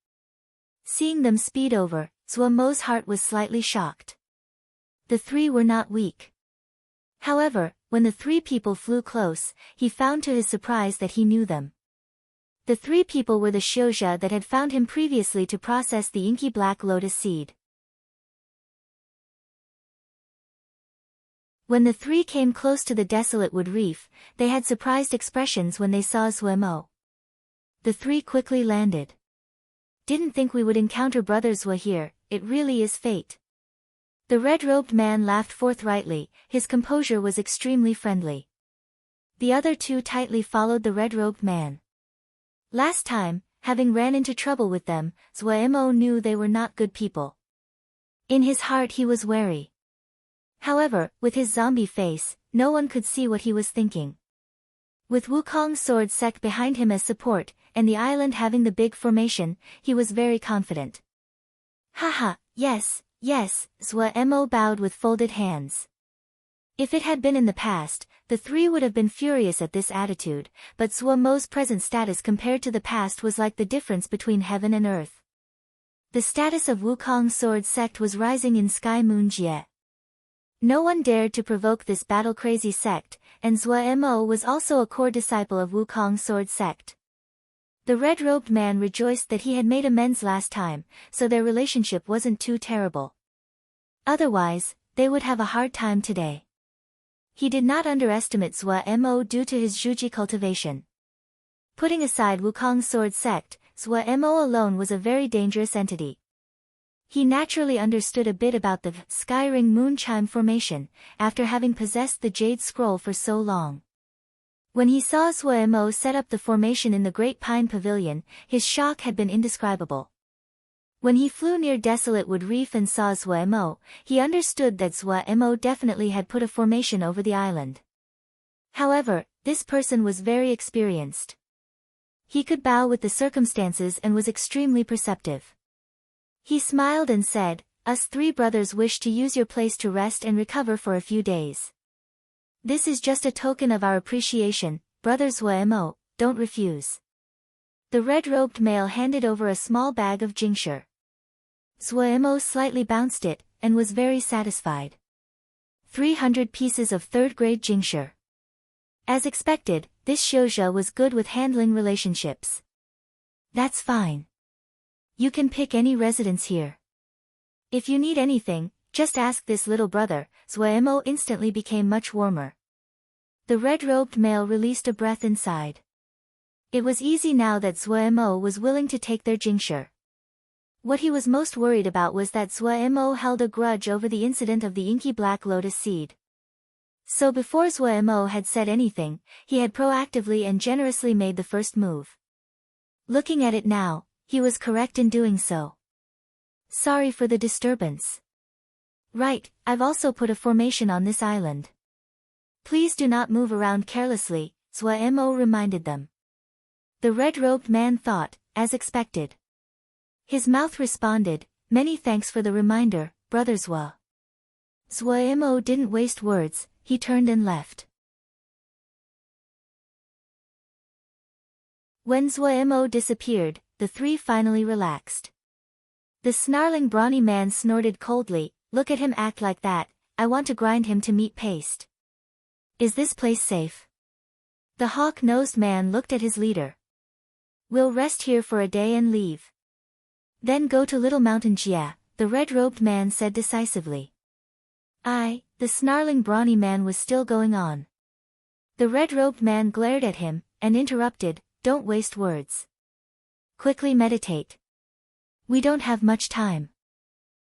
Seeing them speed over, Zhuo Mo's heart was slightly shocked. The 3 were not weak. However, when the 3 people flew close, he found to his surprise that he knew them. The 3 people were the Xiuzhe that had found him previously to process the inky black lotus seed. When the 3 came close to the desolate wood reef, they had surprised expressions when they saw Zhuo Mo. The 3 quickly landed. Didn't think we would encounter Brother Zhuo here, it really is fate. The red-robed man laughed forthrightly, his composure was extremely friendly. The other 2 tightly followed the red-robed man. Last time, having ran into trouble with them, Zhuo Mo knew they were not good people. In his heart he was wary. However, with his zombie face, no one could see what he was thinking. With Wukong's sword sect behind him as support, and the island having the big formation, he was very confident. Haha, yes, Zhuo Mo bowed with folded hands. If it had been in the past, the 3 would have been furious at this attitude, but Zhuo Mo's present status compared to the past was like the difference between heaven and earth. The status of Wukong's sword sect was rising in Sky Moon Jie. No one dared to provoke this battle-crazy sect, and Zhuo Mo was also a core disciple of Wukong's sword sect. The red-robed man rejoiced that he had made amends last time, so their relationship wasn't too terrible. Otherwise, they would have a hard time today. He did not underestimate Zhuo Mo due to his Zhuji cultivation. Putting aside Wukong's sword sect, Zhuo Mo alone was a very dangerous entity. He naturally understood a bit about the sky-ring moon chime formation, after having possessed the Jade Scroll for so long. When he saw Zhuo Mo set up the formation in the Great Pine Pavilion, his shock had been indescribable. When he flew near Desolate Wood Reef and saw Zhuo Mo, he understood that Zhuo Mo definitely had put a formation over the island. However, this person was very experienced. He could bow with the circumstances and was extremely perceptive. He smiled and said, "Us 3 brothers wish to use your place to rest and recover for a few days. This is just a token of our appreciation, Brother Zhuo Mo, don't refuse." The red-robed male handed over a small bag of jingsher. Zhuo Mo slightly bounced it, and was very satisfied. 300 pieces of 3rd-grade jingsher. As expected, this Xiuzhe was good with handling relationships. That's fine. You can pick any residence here. If you need anything, just ask this little brother. Zhuo Mo instantly became much warmer. The red-robed male released a breath inside. It was easy now that Zhuo Mo was willing to take their jingsher. What he was most worried about was that Zhuo Mo held a grudge over the incident of the inky black lotus seed. So before Zhuo Mo had said anything, he had proactively and generously made the first move. Looking at it now, he was correct in doing so. Sorry for the disturbance. Right, I've also put a formation on this island. Please do not move around carelessly, Zhuo Mo reminded them. The red-robed man thought, as expected. His mouth responded, "Many thanks for the reminder, Brother Zhuo." Zhuo Mo didn't waste words, he turned and left. When Zhuo Mo disappeared, the 3 finally relaxed. The snarling brawny man snorted coldly, "Look at him act like that, I want to grind him to meat paste. Is this place safe?" The hawk-nosed man looked at his leader. "We'll rest here for a day and leave. Then go to Little Mountain Jia," the red-robed man said decisively. The snarling brawny man was still going on. The red-robed man glared at him, and interrupted, "Don't waste words. quickly meditate. We don't have much time.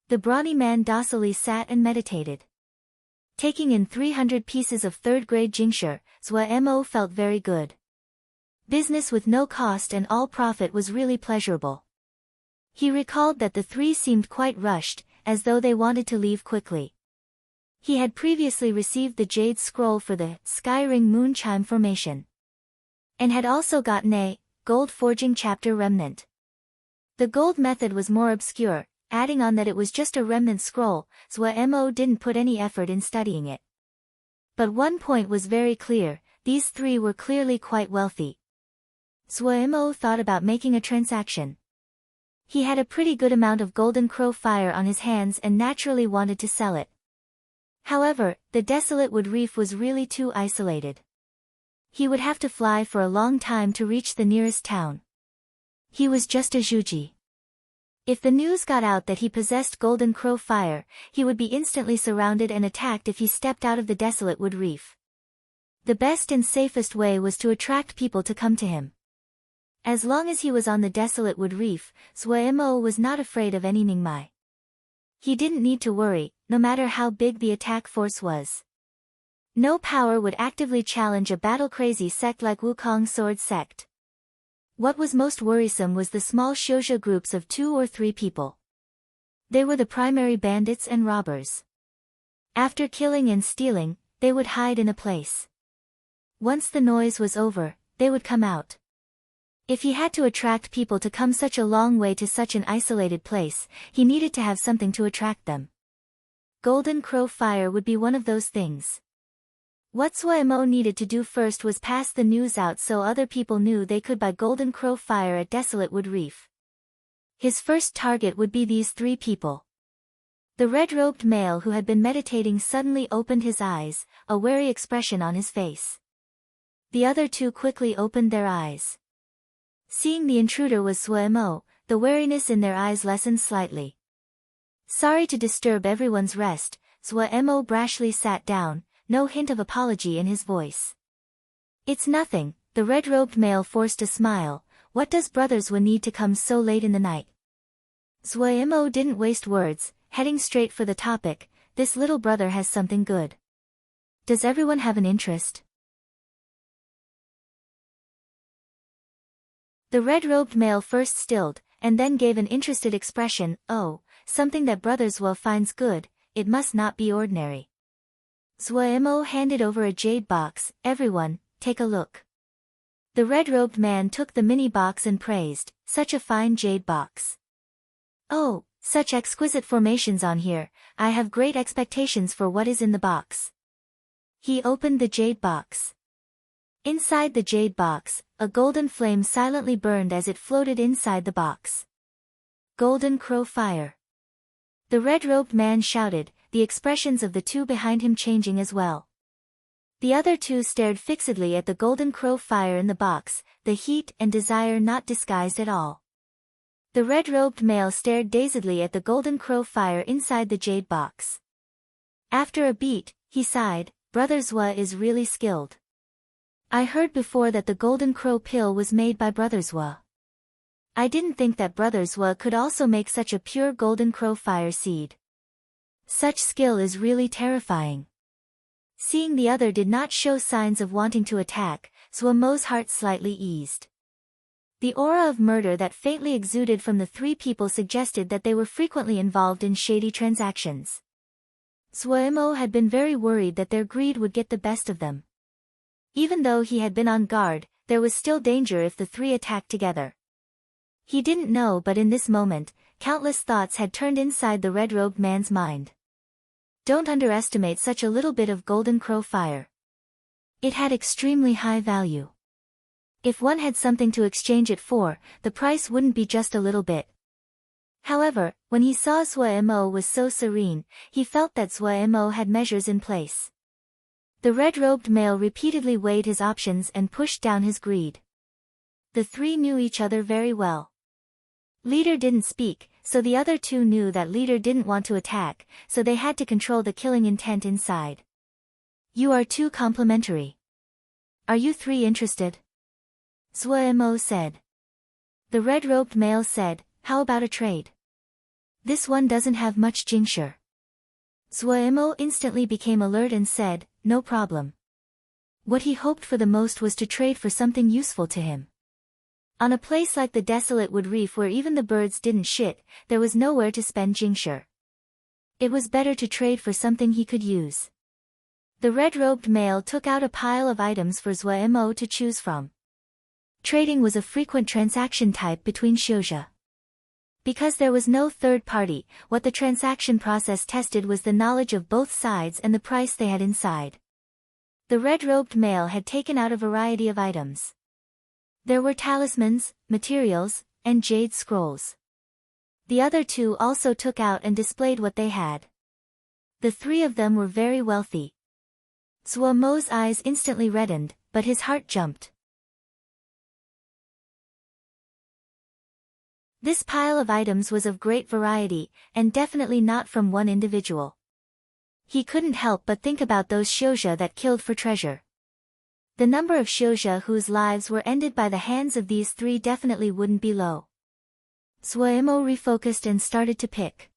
The brawny man docilely sat and meditated. Taking in 300 pieces of third-grade jingshe, Zhuo felt very good. Business with no cost and all profit was really pleasurable. He recalled that the three seemed quite rushed, as though they wanted to leave quickly. He had previously received the Jade Scroll for the Sky Ring Moon Chime formation, and had also gotten a gold forging chapter remnant. The gold method was more obscure, adding on that it was just a remnant scroll, Zhuo didn't put any effort in studying it. But one point was very clear, these three were clearly quite wealthy. Zhuo thought about making a transaction. He had a pretty good amount of golden crow fire on his hands and naturally wanted to sell it. However, the desolate wood reef was really too isolated. He would have to fly for a long time to reach the nearest town. He was just a Zhuji. If the news got out that he possessed golden crow fire, he would be instantly surrounded and attacked if he stepped out of the desolate wood reef. The best and safest way was to attract people to come to him. As long as he was on the desolate wood reef, Zhuo was not afraid of any Ningmai. He didn't need to worry, no matter how big the attack force was. No power would actively challenge a battle-crazy sect like Wukong Sword Sect. What was most worrisome was the small shoujo groups of 2 or 3 people. They were the primary bandits and robbers. After killing and stealing, they would hide in a place. Once the noise was over, they would come out. If he had to attract people to come such a long way to such an isolated place, he needed to have something to attract them. Golden crow fire would be one of those things. What Zhuo needed to do first was pass the news out so other people knew they could buy golden crow fire at Desolate Wood Reef. His first target would be these 3 people. The red-robed male who had been meditating suddenly opened his eyes, a wary expression on his face. The other 2 quickly opened their eyes. Seeing the intruder was Zhuo, the wariness in their eyes lessened slightly. Sorry to disturb everyone's rest, Zhuo brashly sat down, no hint of apology in his voice. It's nothing, the red-robed male forced a smile, what does Brother Zhuo need to come so late in the night? Zhuo didn't waste words, heading straight for the topic, this little brother has something good. Does everyone have an interest? The red-robed male first stilled, and then gave an interested expression, oh, something that Brother Zhuo finds good, it must not be ordinary. Zhuo handed over a jade box, everyone, take a look. The red-robed man took the mini box and praised, such a fine jade box. Oh, such exquisite formations on here, I have great expectations for what is in the box. He opened the jade box. Inside the jade box, a golden flame silently burned as it floated inside the box. Golden crow fire. The red-robed man shouted, the expressions of the 2 behind him changing as well. The other 2 stared fixedly at the golden crow fire in the box, the heat and desire not disguised at all. The red-robed male stared dazedly at the golden crow fire inside the jade box. After a beat, he sighed, Brother Zhuo is really skilled. I heard before that the golden crow pill was made by Brother Zhuo. I didn't think that Brother Zhuo could also make such a pure golden crow fire seed. Such skill is really terrifying. Seeing the other did not show signs of wanting to attack, Zhuo's heart slightly eased. The aura of murder that faintly exuded from the 3 people suggested that they were frequently involved in shady transactions. Zhuo had been very worried that their greed would get the best of them. Even though he had been on guard, there was still danger if the 3 attacked together. He didn't know, but in this moment, countless thoughts had turned inside the red-robed man's mind. Don't underestimate such a little bit of golden crow fire. It had extremely high value. If one had something to exchange it for, the price wouldn't be just a little bit. However, when he saw Zhuo was so serene, he felt that Zhuo had measures in place. The red-robed male repeatedly weighed his options and pushed down his greed. The 3 knew each other very well. Leader didn't speak, so the other 2 knew that leader didn't want to attack, so they had to control the killing intent inside. You are too complimentary. Are you 3 interested? Zhuo said. The red-robed male said, "How about a trade? This one doesn't have much jingsher." Zuomo instantly became alert and said, "No problem." What he hoped for the most was to trade for something useful to him. On a place like the desolate wood reef where even the birds didn't shit, there was nowhere to spend jingsher. It was better to trade for something he could use. The red-robed male took out a pile of items for Zuomo to choose from. Trading was a frequent transaction type between shouja. Because there was no third party, what the transaction process tested was the knowledge of both sides and the price they had inside. The red-robed male had taken out a variety of items. There were talismans, materials, and jade scrolls. The other two also took out and displayed what they had. The three of them were very wealthy. Zuomo's eyes instantly reddened, but his heart jumped. This pile of items was of great variety, and definitely not from one individual. He couldn't help but think about those shouja that killed for treasure. The number of shouja whose lives were ended by the hands of these three definitely wouldn't be low. Zuomo refocused and started to pick.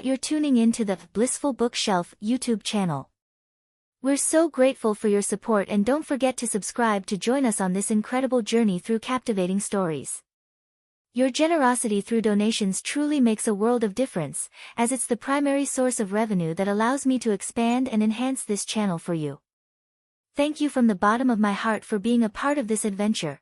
You're tuning in to the Blissful Bookshelf YouTube channel. We're so grateful for your support, and don't forget to subscribe to join us on this incredible journey through captivating stories. Your generosity through donations truly makes a world of difference, as it's the primary source of revenue that allows me to expand and enhance this channel for you. Thank you from the bottom of my heart for being a part of this adventure.